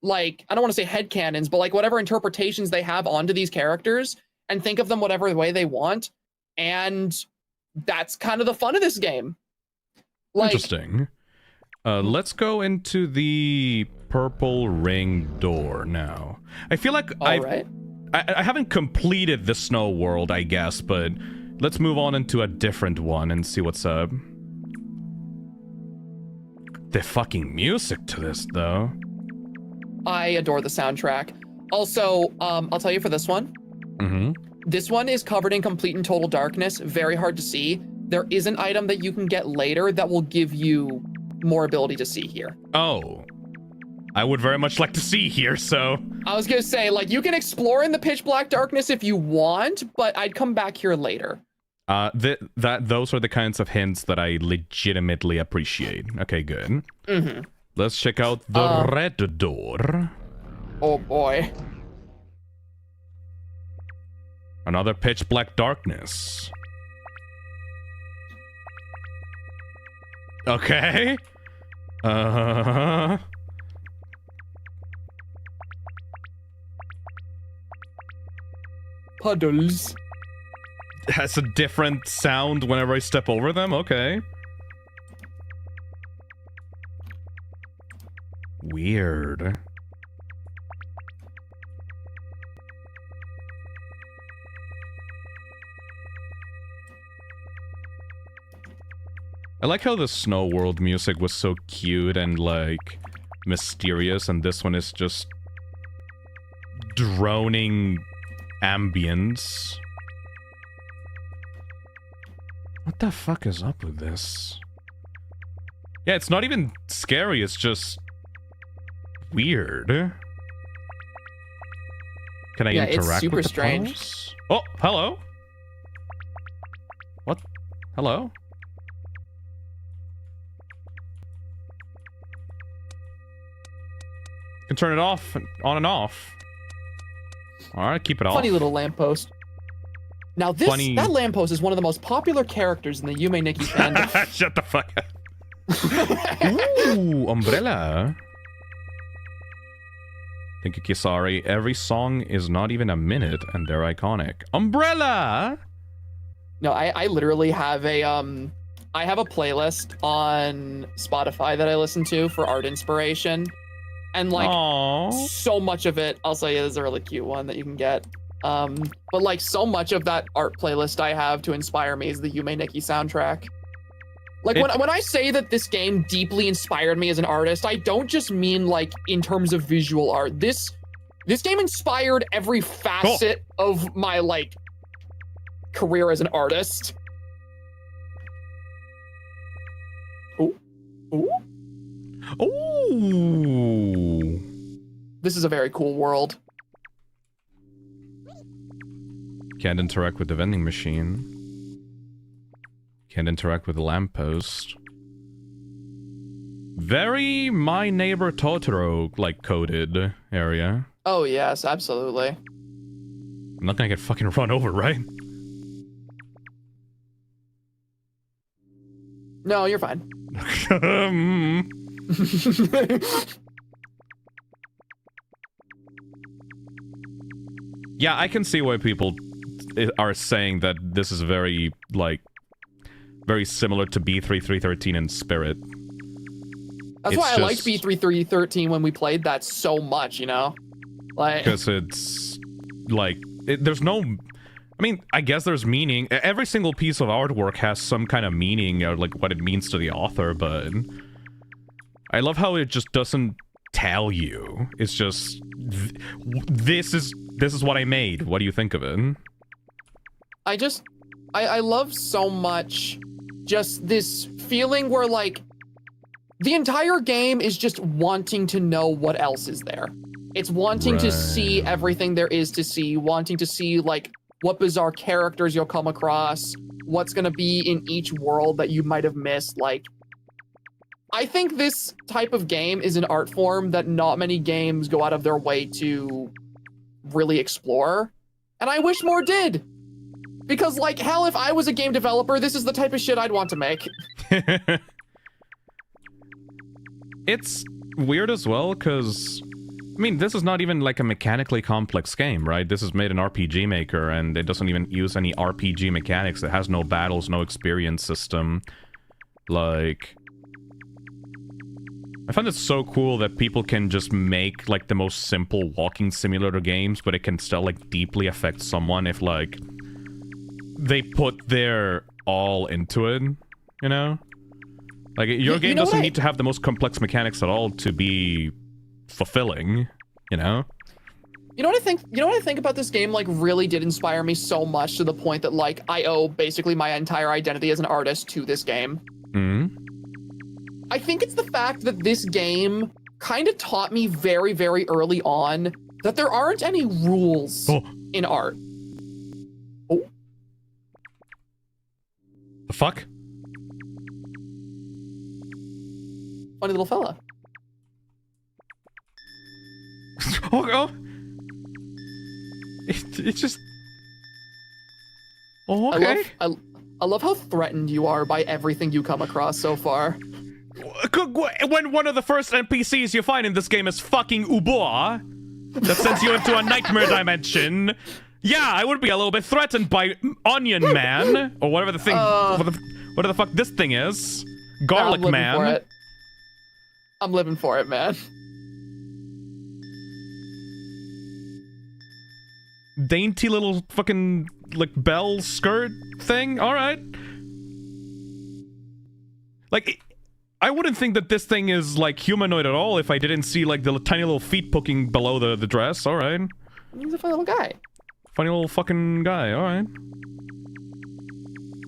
like, I don't want to say headcanons, but like whatever interpretations they have onto these characters and think of them whatever way they want. And that's kind of the fun of this game. Like, interesting. Let's go into the purple ring door now. I feel like I haven't completed the snow world, I guess, but let's move on into a different one and see what's up. The fucking music to this, though. I adore the soundtrack. Also, I'll tell you for this one. This one is covered in complete and total darkness, very hard to see. There is an item that you can get later that will give you more ability to see here. Oh. I would very much like to see here, so... I was gonna say, like, you can explore in the pitch black darkness if you want, but I'd come back here later. Those are the kinds of hints that I legitimately appreciate. Okay, good. Let's check out the red door. Oh boy. Another pitch black darkness. Okay. Puddles. Has a different sound whenever I step over them? Okay. Weird. I like how the Snow World music was so cute and, like, mysterious, and this one is just droning ambience. What the fuck is up with this? Yeah, it's not even scary, it's just weird. Can I Yeah, interact it's super with the strange. puzzles? Oh, hello. What? Hello? You can turn it off, on and off. All right, keep it off. Funny little lamppost. Now Funny- that lamppost is one of the most popular characters in the Yume Nikki fandom. Shut the fuck up. Ooh, umbrella. Thank you, Kisari. Every song is not even a minute, and they're iconic. Umbrella. No, I literally have a I have a playlist on Spotify that I listen to for art inspiration, and like Aww. so much of it, I'll say there's a really cute one that you can get. But like so much of that art playlist I have to inspire me is the Yume Nikki soundtrack. Like when I say that this game deeply inspired me as an artist, I don't just mean like in terms of visual art. This game inspired every facet of my like career as an artist. Ooh. Ooh. Ooh. This is a very cool world. Can't interact with the vending machine. Can't interact with the lamppost. Very My Neighbor Totoro like coded area. Oh yes, absolutely. I'm not gonna get fucking run over, right? No, you're fine. Yeah, I can see why people are saying that this is very, like, very similar to B3313 in spirit. That's why I liked B3313 when we played that so much, you know? Like, Because it's, like, there's no... I mean, I guess there's meaning. Every single piece of artwork has some kind of meaning, or, like, what it means to the author, but... I love how it just doesn't tell you. It's just... This is what I made. What do you think of it? I love so much just this feeling where, like, the entire game is just wanting to know what else is there. It's wanting to see everything there is to see, wanting to see, like, what bizarre characters you'll come across, what's gonna be in each world that you might have missed. Like, I think this type of game is an art form that not many games go out of their way to really explore, and I wish more did. Because, like, hell, if I was a game developer, this is the type of shit I'd want to make. It's weird as well, because... I mean, this is not even, like, a mechanically complex game, right? This is made in RPG Maker, and it doesn't even use any RPG mechanics. It has no battles, no experience system. Like... I find it so cool that people can just make, like, the most simple walking simulator games, but it can still, like, deeply affect someone if, like... they put their all into it, you know? Like, your game doesn't need to have the most complex mechanics at all to be fulfilling, you know? You know what I think about this game, like, really did inspire me so much to the point that, like, I owe basically my entire identity as an artist to this game. I think it's the fact that this game kind of taught me very, very early on that there aren't any rules in art. Oh. The fuck? Funny little fella. Oh. It just... Oh, okay. I love how threatened you are by everything you come across so far. When one of the first NPCs you find in this game is fucking Uboa, that sends you into a nightmare dimension, yeah, I would be a little bit threatened by Onion Man, or whatever the thing, whatever the fuck this thing is. Garlic Man. I'm living for it, man. Dainty little fucking, like, bell skirt thing? Alright. Like, I wouldn't think that this thing is, like, humanoid at all if I didn't see, like, the tiny little feet poking below the dress. Alright. He's a funny little guy. Funny little fucking guy. Alright.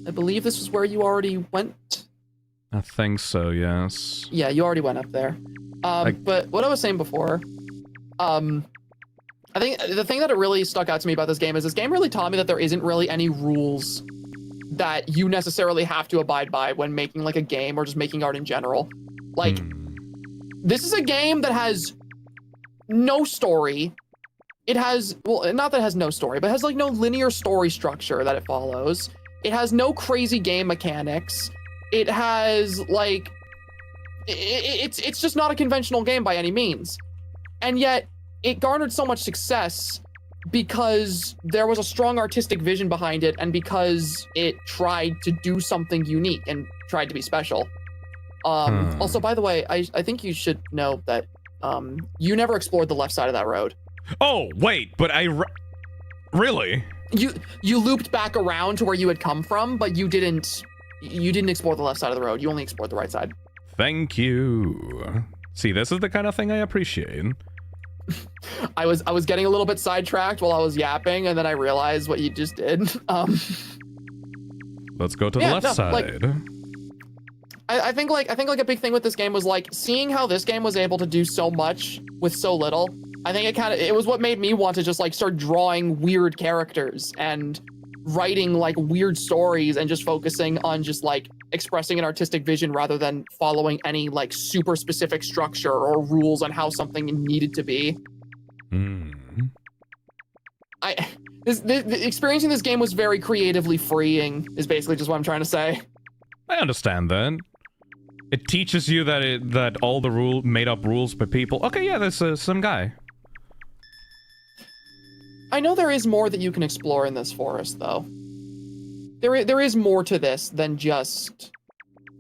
I believe this is where you already went. I think so, yes. Yeah, you already went up there. But what I was saying before, I think the thing that really stuck out to me about this game is this game really taught me that there isn't really any rules that you necessarily have to abide by when making like a game or just making art in general. Like, this is a game that has no story. It has, well, not that it has no story, but it has like no linear story structure that it follows. It has no crazy game mechanics. It has like, it's just not a conventional game by any means. And yet it garnered so much success because there was a strong artistic vision behind it and because it tried to do something unique and tried to be special. Also, by the way, I think you should know that you never explored the left side of that road. Oh, wait, but really? You looped back around to where you had come from, but you didn't explore the left side of the road. You only explored the right side. Thank you. See, this is the kind of thing I appreciate. I was getting a little bit sidetracked while I was yapping, and then I realized what you just did. Let's go to the left side. Like, I think a big thing with this game was like seeing how this game was able to do so much with so little. I think it was what made me want to just like start drawing weird characters and writing like weird stories and just focusing on just like expressing an artistic vision rather than following any like super specific structure or rules on how something needed to be. Experiencing this game was very creatively freeing is basically just what I'm trying to say. I understand that. It teaches you that all the made up rules by people. Okay, yeah, there's some guy. I know there is more that you can explore in this forest, though. There is more to this than just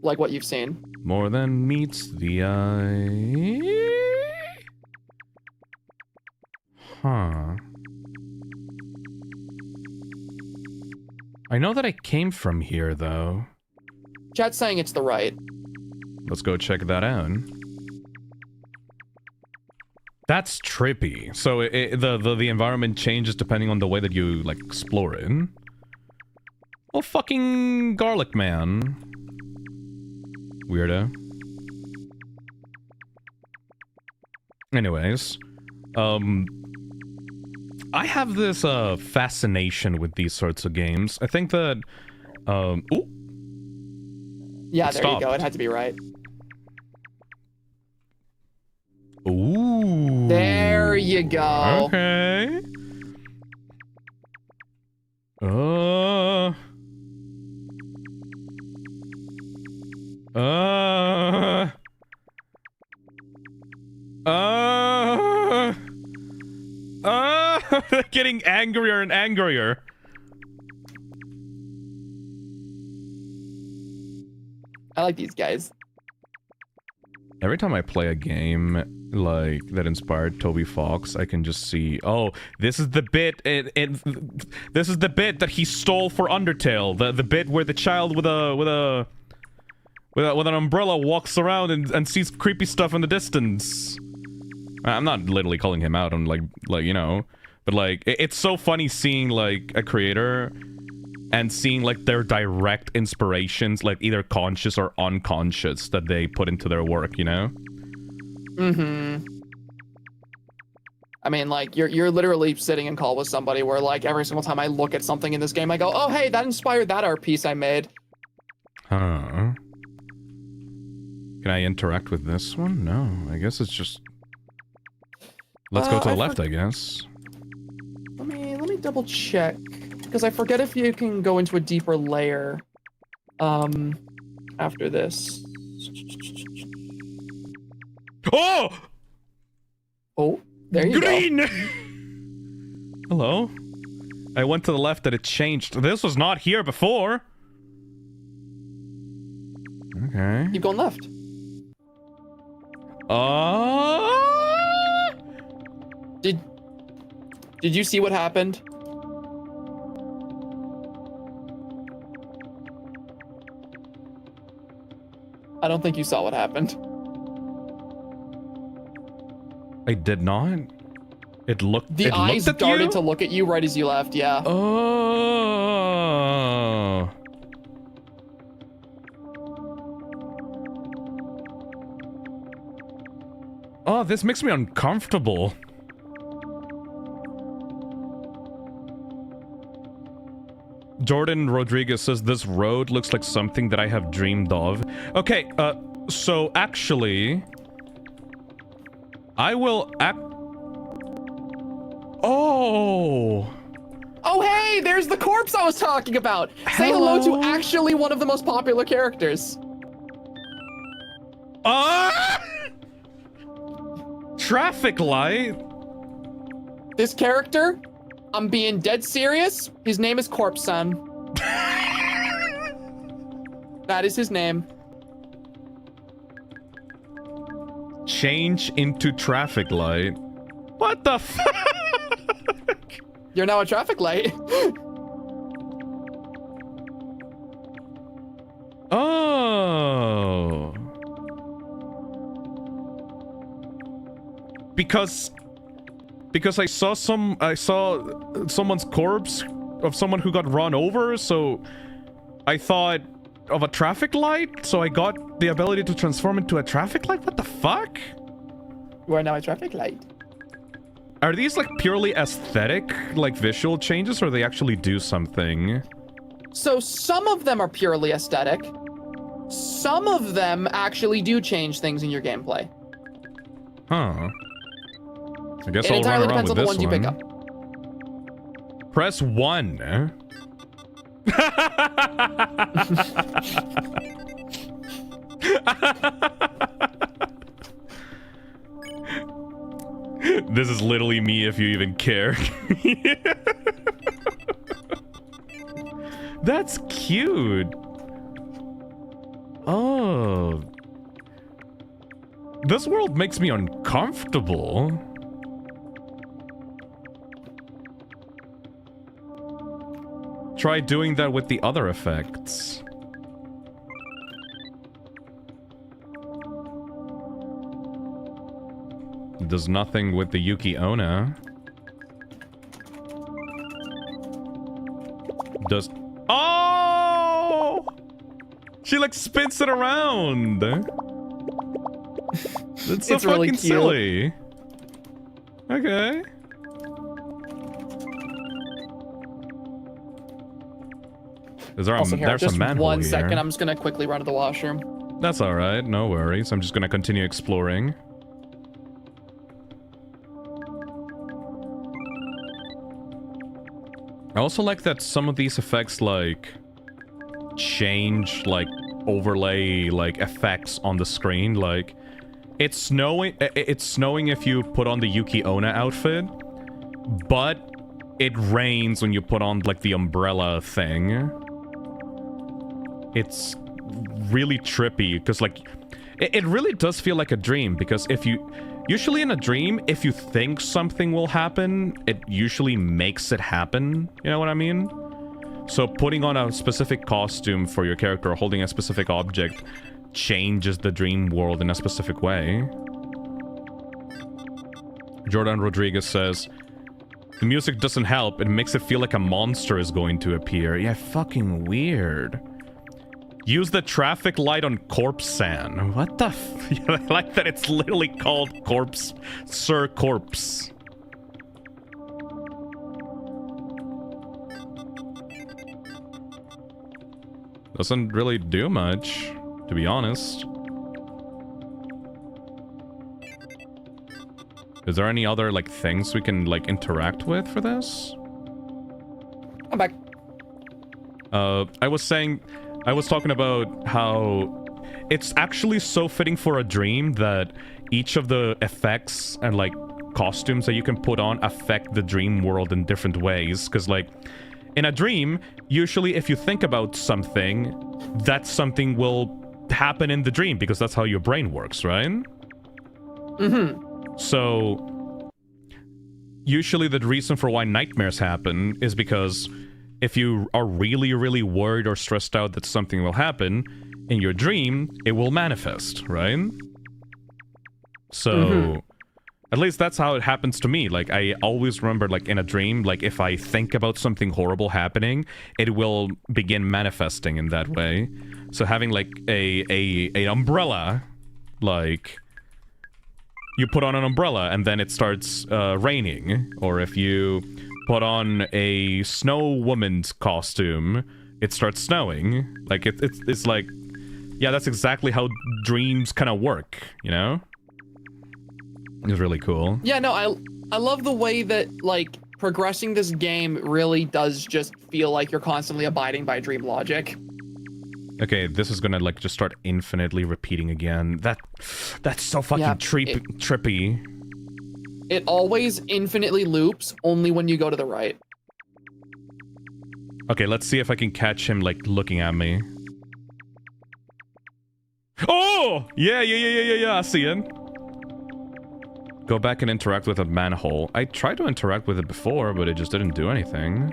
like what you've seen. More than meets the eye. Huh. I know that I came from here, though. Chat's saying it's the right. Let's go check that out. That's trippy. So the environment changes depending on the way that you like explore it. Oh, fucking garlic man. Weirdo. Anyways, I have this fascination with these sorts of games. I think that ooh. Yeah, there you go. It had to be right. Ooh. There you go. Okay. Getting angrier and angrier. I like these guys. Every time I play a game like that inspired Toby Fox, I can just see, oh, this is the bit. This is the bit that he stole for Undertale. The bit where the child with an umbrella walks around and sees creepy stuff in the distance. I'm not literally calling him out. I'm like you know, but like it's so funny seeing like a creator and seeing like their direct inspirations, like either conscious or unconscious, that they put into their work, you know? I mean, like, you're literally sitting in call with somebody where, like, every single time I look at something in this game, I go, oh, hey, that inspired that art piece I made. Huh. Can I interact with this one? No, I guess it's just... Let's go to the left, I guess. Let me double check. Because I forget if you can go into a deeper layer after this. Oh! Oh, there you Green! go. Hello? I went to the left and it changed. This was not here before. Okay. Keep going left. Did you see what happened? I don't think you saw what happened. I did not. It looked. The eyes started to look at you right as you left. Yeah. Oh. Oh, this makes me uncomfortable. Jordan Rodriguez says this road looks like something that I have dreamed of. Okay, so actually, I will Oh! Oh, hey, there's the corpse I was talking about. Say hello to actually one of the most popular characters. Traffic light? This character, I'm being dead serious. His name is Corpse Son. That is his name. Change into traffic light. What the fuck? You're now a traffic light. Oh. Because I saw someone's corpse of someone who got run over, so I thought of a traffic light, so I got the ability to transform into a traffic light? What the fuck? You are now a traffic light. Are these like purely aesthetic, like visual changes, or they actually do something? So some of them are purely aesthetic. Some of them actually do change things in your gameplay. Huh. I guess It I'll entirely run around depends with on the this ones you pick one. up. Press 1. This is literally me if you even care. That's cute. Oh. This world makes me uncomfortable. Try doing that with the other effects. Does nothing with the Yuki Onna. Does... Oh! She like spins it around. That's so It's really fucking cute. silly. Okay. Is there Also, a, here, there's just a manhole one here. second. I'm just gonna quickly run to the washroom. That's alright, no worries. I'm just gonna continue exploring. I also like that some of these effects, like, change, like, overlay, like, effects on the screen. Like, it's snowing if you put on the Yuki Onna outfit, but it rains when you put on, like, the umbrella thing. It's really trippy, because, like, it really does feel like a dream, because if you... Usually in a dream, if you think something will happen, it usually makes it happen. You know what I mean? So putting on a specific costume for your character or holding a specific object changes the dream world in a specific way. Jordan Rodriguez says, the music doesn't help. It makes it feel like a monster is going to appear. Yeah, fucking weird. Use the traffic light on Corpse San. What the f... I like that it's literally called Corpse... Sir Corpse. Doesn't really do much, to be honest. Is there any other, like, things we can, like, interact with for this? I'm back. I was talking about how it's actually so fitting for a dream that each of the effects and, like, costumes that you can put on affect the dream world in different ways. Because, like, in a dream, usually if you think about something, that something will happen in the dream because that's how your brain works, right? Mm-hmm. So, usually the reason for why nightmares happen is because if you are really, really worried or stressed out that something will happen, in your dream, it will manifest, right? So, at least that's how it happens to me. Like, I always remember, like, in a dream, like, if I think about something horrible happening, it will begin manifesting in that way. So having, like, a umbrella, like... You put on an umbrella and then it starts raining. Or if you put on a snow woman's costume, it starts snowing. Like, it's like... Yeah, that's exactly how dreams kind of work, you know? It's really cool. Yeah, no, I love the way that, like, progressing this game really does just feel like you're constantly abiding by dream logic. Okay, this is gonna, like, just start infinitely repeating again. That's so fucking Yeah, trippy. It always infinitely loops, only when you go to the right. Okay, let's see if I can catch him, like, looking at me. Oh! Yeah, I see it. Go back and interact with a manhole. I tried to interact with it before, but it just didn't do anything.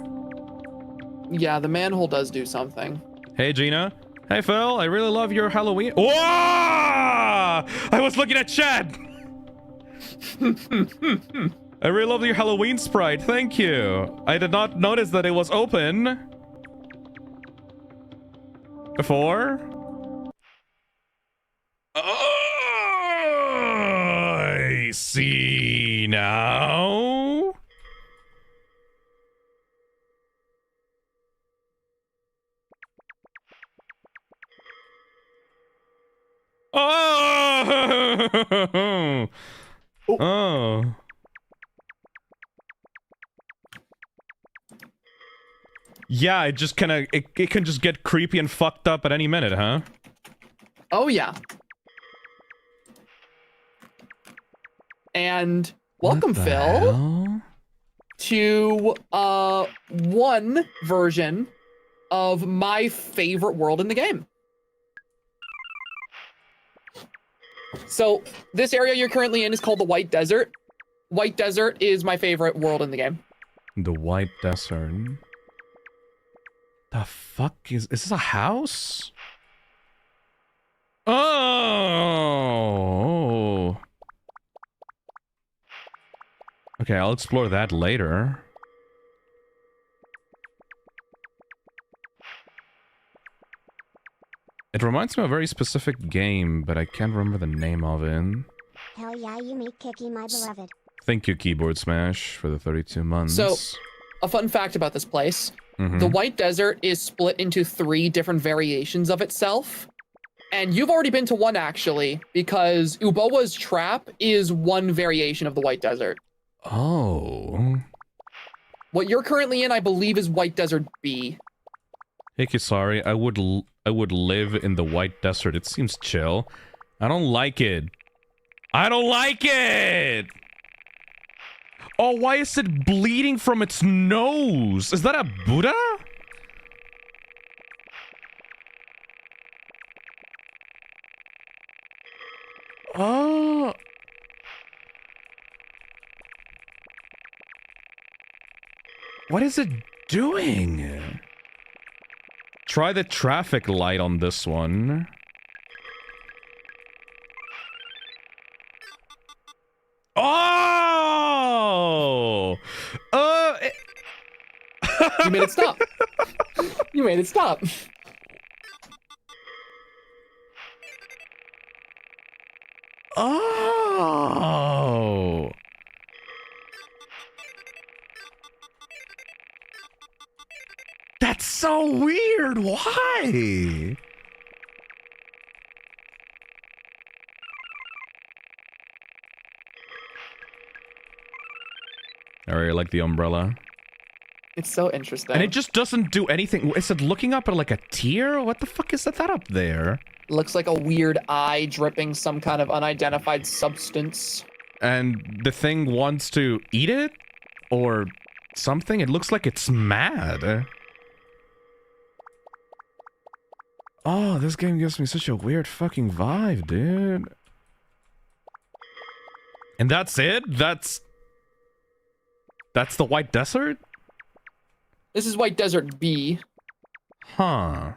Yeah, the manhole does do something. Hey, Gina. Hey, Phil. I really love your Halloween. Whoa! I was looking at chat! I really love your Halloween sprite. Thank you. I did not notice that it was open before. I see now. Oh! Oh. Yeah, it just kind of it can just get creepy and fucked up at any minute, huh? Oh yeah. And welcome, Phil, Hell? to one version of my favorite world in the game. So this area you're currently in is called the White Desert. White Desert is my favorite world in the game. The White Desert. The fuck is this a house? Oh. Okay, I'll explore that later. It reminds me of a very specific game, but I can't remember the name of it. Hell yeah, you make Kiki my beloved. Thank you, Keyboard Smash, for the 32 months. So, a fun fact about this place. Mhm. The White Desert is split into 3 different variations of itself. And you've already been to one, actually, because Uboa's Trap is one variation of the White Desert. Oh. What you're currently in, I believe, is White Desert B. Hickey, sorry, I would live in the White Desert. It seems chill. I don't like it. I don't like it! Oh, why is it bleeding from its nose? Is that a Buddha? Oh. What is it doing? Try the traffic light on this one. Oh! You made it stop. You made it stop. Oh! That's so weird. Why? I really like the umbrella. It's so interesting. And it just doesn't do anything. Is it looking up at like a tear? What the fuck is that up there? Looks like a weird eye dripping some kind of unidentified substance. And the thing wants to eat it? Or something? It looks like it's mad. Oh, this game gives me such a weird fucking vibe, dude. And that's it? That's the White Desert? This is White Desert B. Huh.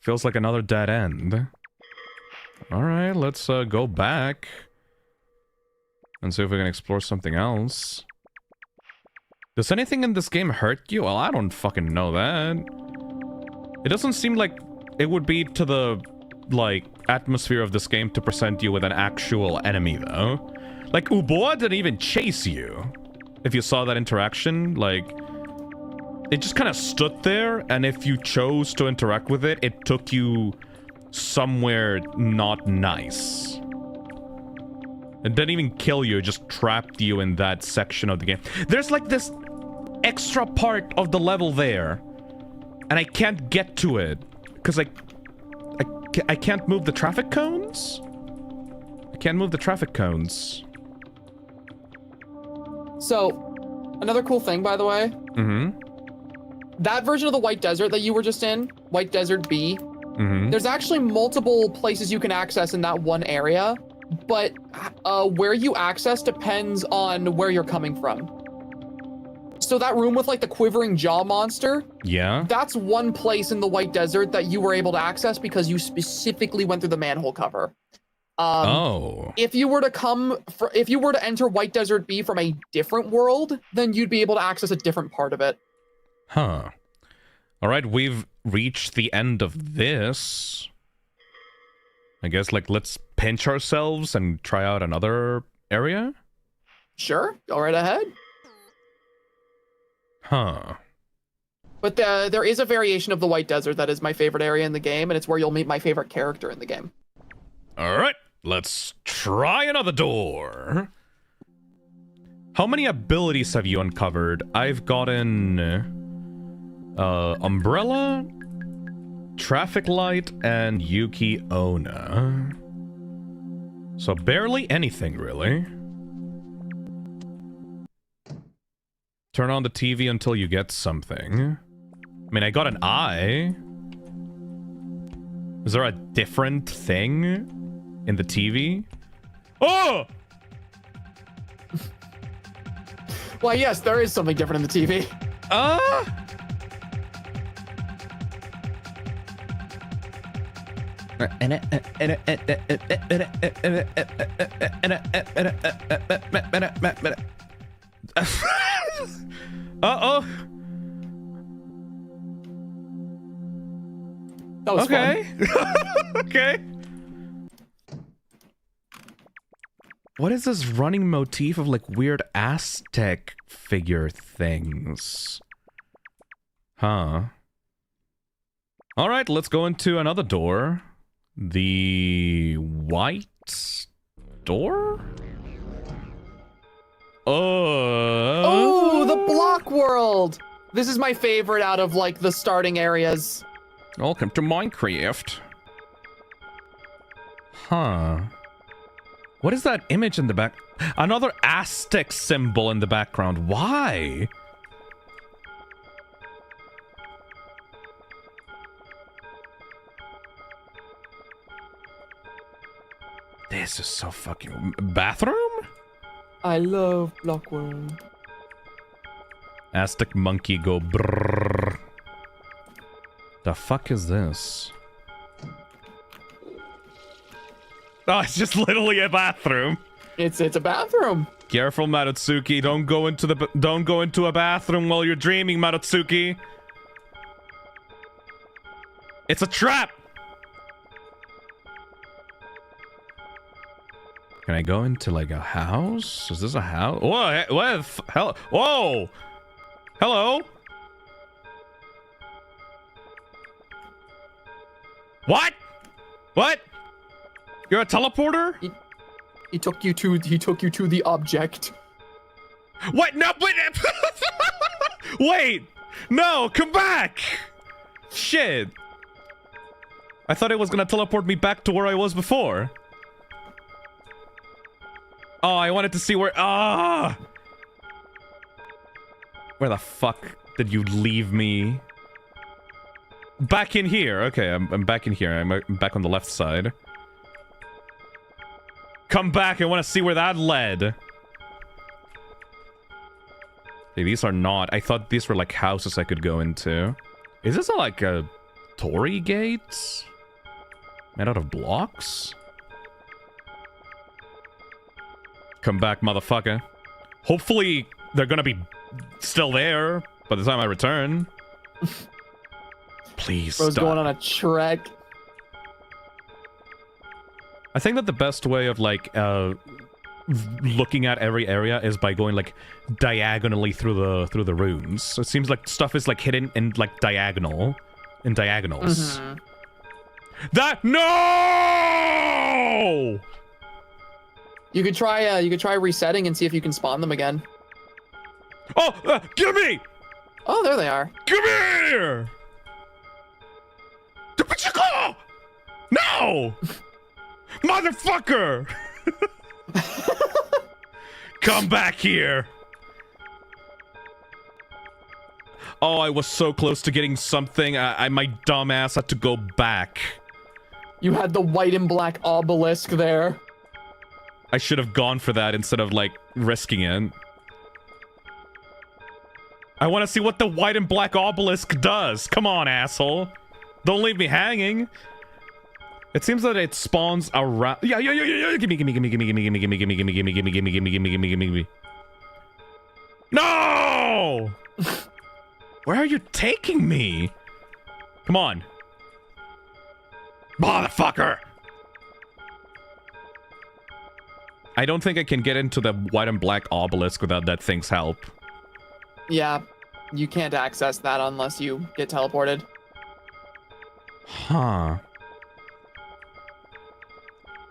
Feels like another dead end. Alright, let's go back. And see if we can explore something else. Does anything in this game hurt you? Well, I don't fucking know that. It doesn't seem like it would be to the like atmosphere of this game to present you with an actual enemy though. Like Uboa didn't even chase you. If you saw that interaction, like it just kind of stood there, and if you chose to interact with it, it took you somewhere not nice. It didn't even kill you, it just trapped you in that section of the game. There's like this extra part of the level there, and I can't get to it because I can't move the traffic cones. I can't move the traffic cones. So, another cool thing, by the way. Mm-hmm. That version of the White Desert that you were just in, White Desert B, there's actually multiple places you can access in that one area, but where you access depends on where you're coming from. So that room with like the quivering jaw monster, Yeah. that's one place in the White Desert that you were able to access because you specifically went through the manhole cover. Oh. If you were to enter White Desert B from a different world, then you'd be able to access a different part of it. Huh. All right, we've reached the end of this. I guess, like, let's pinch ourselves and try out another area? Sure, go right ahead. Huh. But there is a variation of the White Desert that is my favorite area in the game, and it's where you'll meet my favorite character in the game. All right, let's try another door. How many abilities have you uncovered? I've gotten Umbrella, Traffic Light, and Yuki Onna. So barely anything, really. Turn on the TV until you get something. I mean, I got an eye. Is there a different thing in the TV? Oh! Well, yes, there is something different in the TV. Uh-oh. That was Okay. fun. Okay. What is this running motif of like weird Aztec figure things? Huh. All right, let's go into another door. The white door? Oh, the block world! This is my favorite out of like the starting areas. Welcome to Minecraft. Huh. What is that image in the back? Another Aztec symbol in the background. Why? This is so fucking... Bathroom? I love block world. Aztec monkey go brrrr. The fuck is this? Oh, it's just literally a bathroom. It's a bathroom. Careful, Marutsuki. Don't go into a bathroom while you're dreaming, Marutsuki. It's a trap. Can I go into like a house? Is this a house? What the hell? Whoa! Hello? What? What? You're a teleporter? He took you to the object. What? No, wait. Wait. No, come back. Shit. I thought it was gonna teleport me back to where I was before. Oh, I wanted to see where... Ah! Where the fuck did you leave me? Back in here. Okay, I'm back in here. I'm back on the left side. Come back. I want to see where that led. Hey, these are not... I thought these were like houses I could go into. Is this like a Torii gate? Made out of blocks? Come back, motherfucker. Hopefully, they're gonna be still there by the time I return. Please Bro's stop. going on a trek. I think that the best way of like looking at every area is by going like diagonally through the rooms. So it seems like stuff is like hidden in like diagonals. Mm-hmm. That no! You could try resetting and see if you can spawn them again. Oh, gimme! Oh, there they are. Come here! No! Motherfucker! Come back here! Oh, I was so close to getting something. My dumbass had to go back. You had the white and black obelisk there. I should have gone for that instead of, like, risking it. I want to see what the white and black obelisk does. Come on, asshole. Don't leave me hanging. It seems that it spawns around. Yeah. Gimme. No! Where are you taking me? Come on. Motherfucker! I don't think I can get into the white and black obelisk without that thing's help. Yeah, you can't access that unless you get teleported. Huh.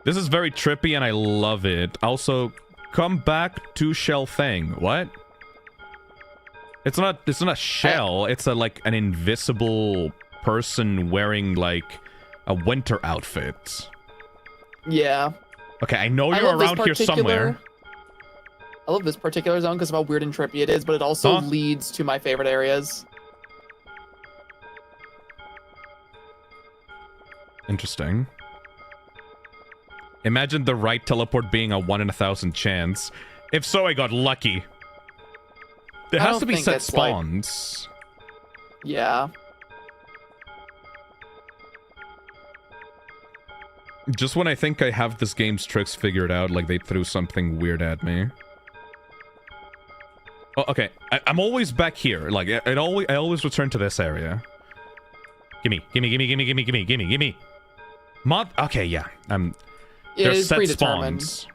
This is very trippy and I love it. Also, come back to Shell Thing. What? It's not a shell, it's like an invisible person wearing like a winter outfit. Yeah. Okay, I know you're around here somewhere. I love this particular zone because of how weird and trippy it is, but it also leads to my favorite areas. Interesting. Imagine the right teleport being a 1 in 1,000 chance. If so, I got lucky. There has to be set spawns. Like... Yeah. Just when I think I have this game's tricks figured out, like they threw something weird at me. Oh, okay. I'm always back here. Like, I always return to this area. Gimme. Okay, yeah. There's set spawns.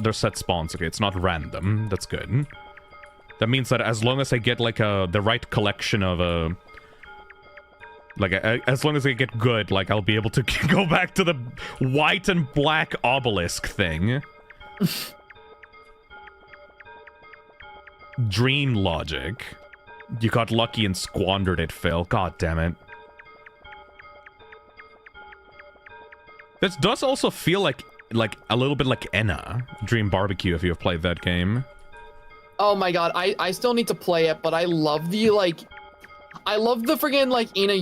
There's set spawns. Okay, it's not random. That's good. That means that as long as I get like the right collection of as long as I get good, like I'll be able to go back to the white and black obelisk thing. Dream logic. You got lucky and squandered it, Phil. God damn it. This does also feel like a little bit like Enna, Dream Barbecue, if you have played that game. Oh my god, I still need to play it, but I love the friggin' like Ina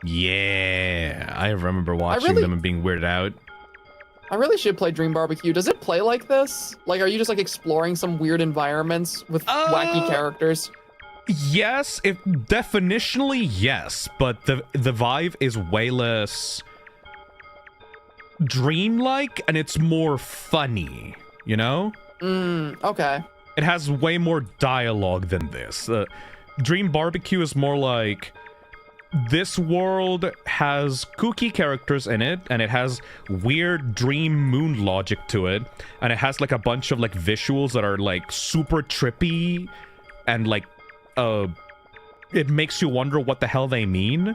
Yeah, I remember watching them and being weirded out. I really should play Dream Barbecue. Does it play like this? Like, are you just like exploring some weird environments with wacky characters? Yes, definitionally yes, but the vibe is way less dreamlike and it's more funny, you know? Okay. It has way more dialogue than this. Dream Barbecue is more like, this world has kooky characters in it, and it has weird dream moon logic to it, and it has like a bunch of like visuals that are like super trippy, and like it makes you wonder what the hell they mean.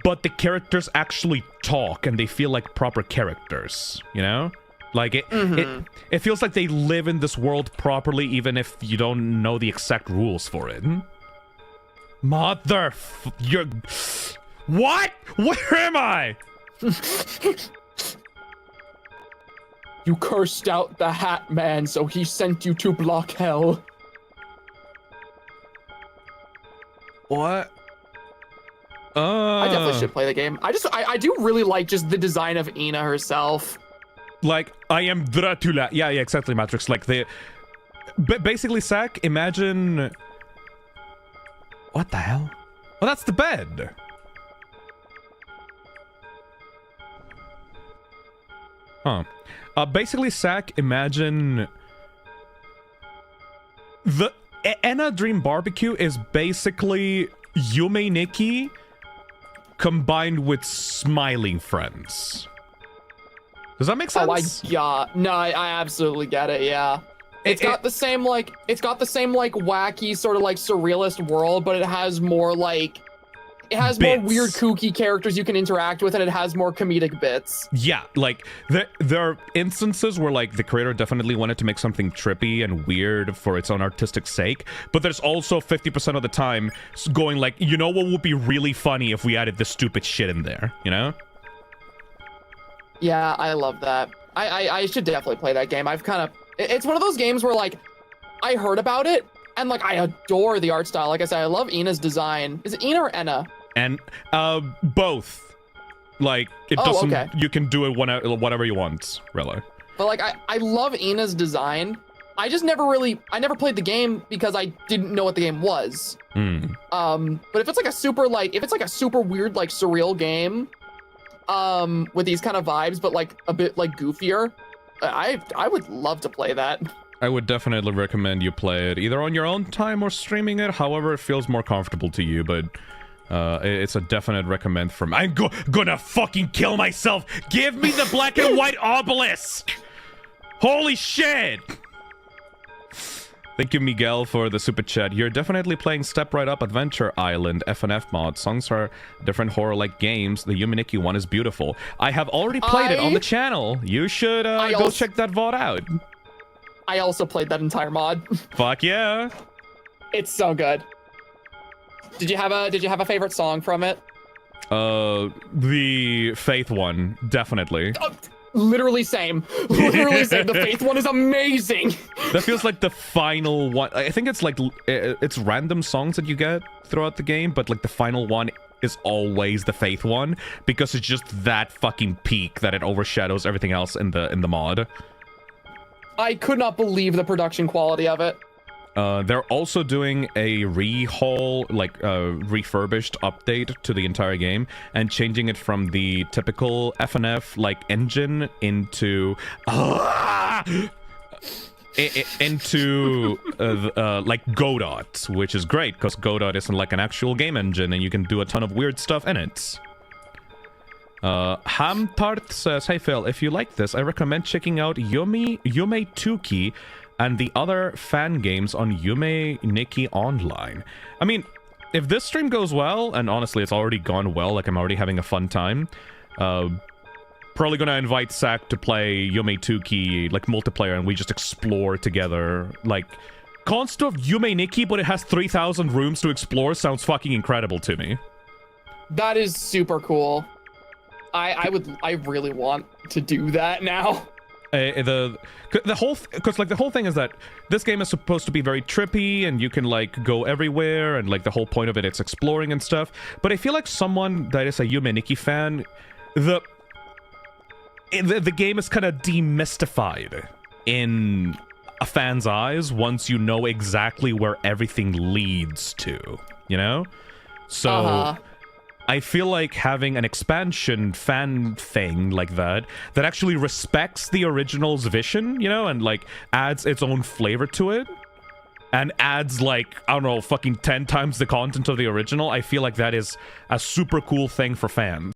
But the characters actually talk, and they feel like proper characters, you know? Like, it feels like they live in this world properly, even if you don't know the exact rules for it. You're... What? Where am I? You cursed out the Hat Man, so he sent you to block hell. What? I definitely should play the game. I do really like just the design of Ina herself. Like, I am Dracula. Yeah, exactly, Matrix. Like, basically, Zach, imagine... What the hell? Oh, that's the bed! Huh. Basically, Zach, imagine... The Enna Dream Barbecue is basically Yume Nikki combined with Smiling Friends. Does that make sense? I absolutely get it. Yeah. It's got the same like wacky sort of like surrealist world, but it has more like more weird kooky characters you can interact with, and it has more comedic bits. Yeah, like there are instances where like the creator definitely wanted to make something trippy and weird for its own artistic sake, but there's also 50% of the time going like, you know what would be really funny if we added this stupid shit in there, you know? Yeah, I love that. I should definitely play that game. It's one of those games where like I heard about it and like I adore the art style. Like I said, I love Ina's design. Is it Ina or Enna? And both. Like it doesn't. Okay. You can do it whatever you want, really. But like I love Ina's design. I never played the game because I didn't know what the game was. But if it's like a super weird like surreal game, with these kind of vibes, but like a bit like goofier, I would love to play that. I would definitely recommend you play it either on your own time or streaming it, however it feels more comfortable to you, but it's a definite recommend from I'm gonna fucking kill myself. Give me the black and white obelisk. Holy shit. Thank you, Miguel, for the super chat. You're definitely playing Step Right Up Adventure Island FNF mod. Songs are different horror-like games. The Yume Nikki one is beautiful. I have already played it on the channel. You should go check that VOD out. I also played that entire mod. Fuck yeah. It's so good. Did you have a favorite song from it? The Faith one, definitely. Literally same. Literally same. The Faith one is amazing. That feels like the final one. I think it's like it's random songs that you get throughout the game, but like the final one is always the Faith one because it's just that fucking peak that it overshadows everything else in the mod. I could not believe the production quality of it. They're also doing a rehaul, like refurbished update to the entire game and changing it from the typical FNF like engine into like Godot, which is great because Godot isn't like an actual game engine and you can do a ton of weird stuff in it. Hampart says, hey Phil, if you like this, I recommend checking out Yume Tuki and the other fan games on Yume Nikki Online. I mean, if this stream goes well, and honestly it's already gone well, like I'm already having a fun time, probably gonna invite Zach to play Yume Tuki, like multiplayer, and we just explore together. Like, concept of Yume Nikki, but it has 3,000 rooms to explore sounds fucking incredible to me. That is super cool. I really want to do that now. The whole thing is that this game is supposed to be very trippy and you can like go everywhere and like the whole point of it, it's exploring and stuff, but I feel like someone that is a Yume Nikki fan, the game is kind of demystified in a fan's eyes once you know exactly where everything leads to, you know? So I feel like having an expansion fan thing like that actually respects the original's vision, you know, and like adds its own flavor to it and adds like, I don't know, fucking 10 times the content of the original, I feel like that is a super cool thing for fans.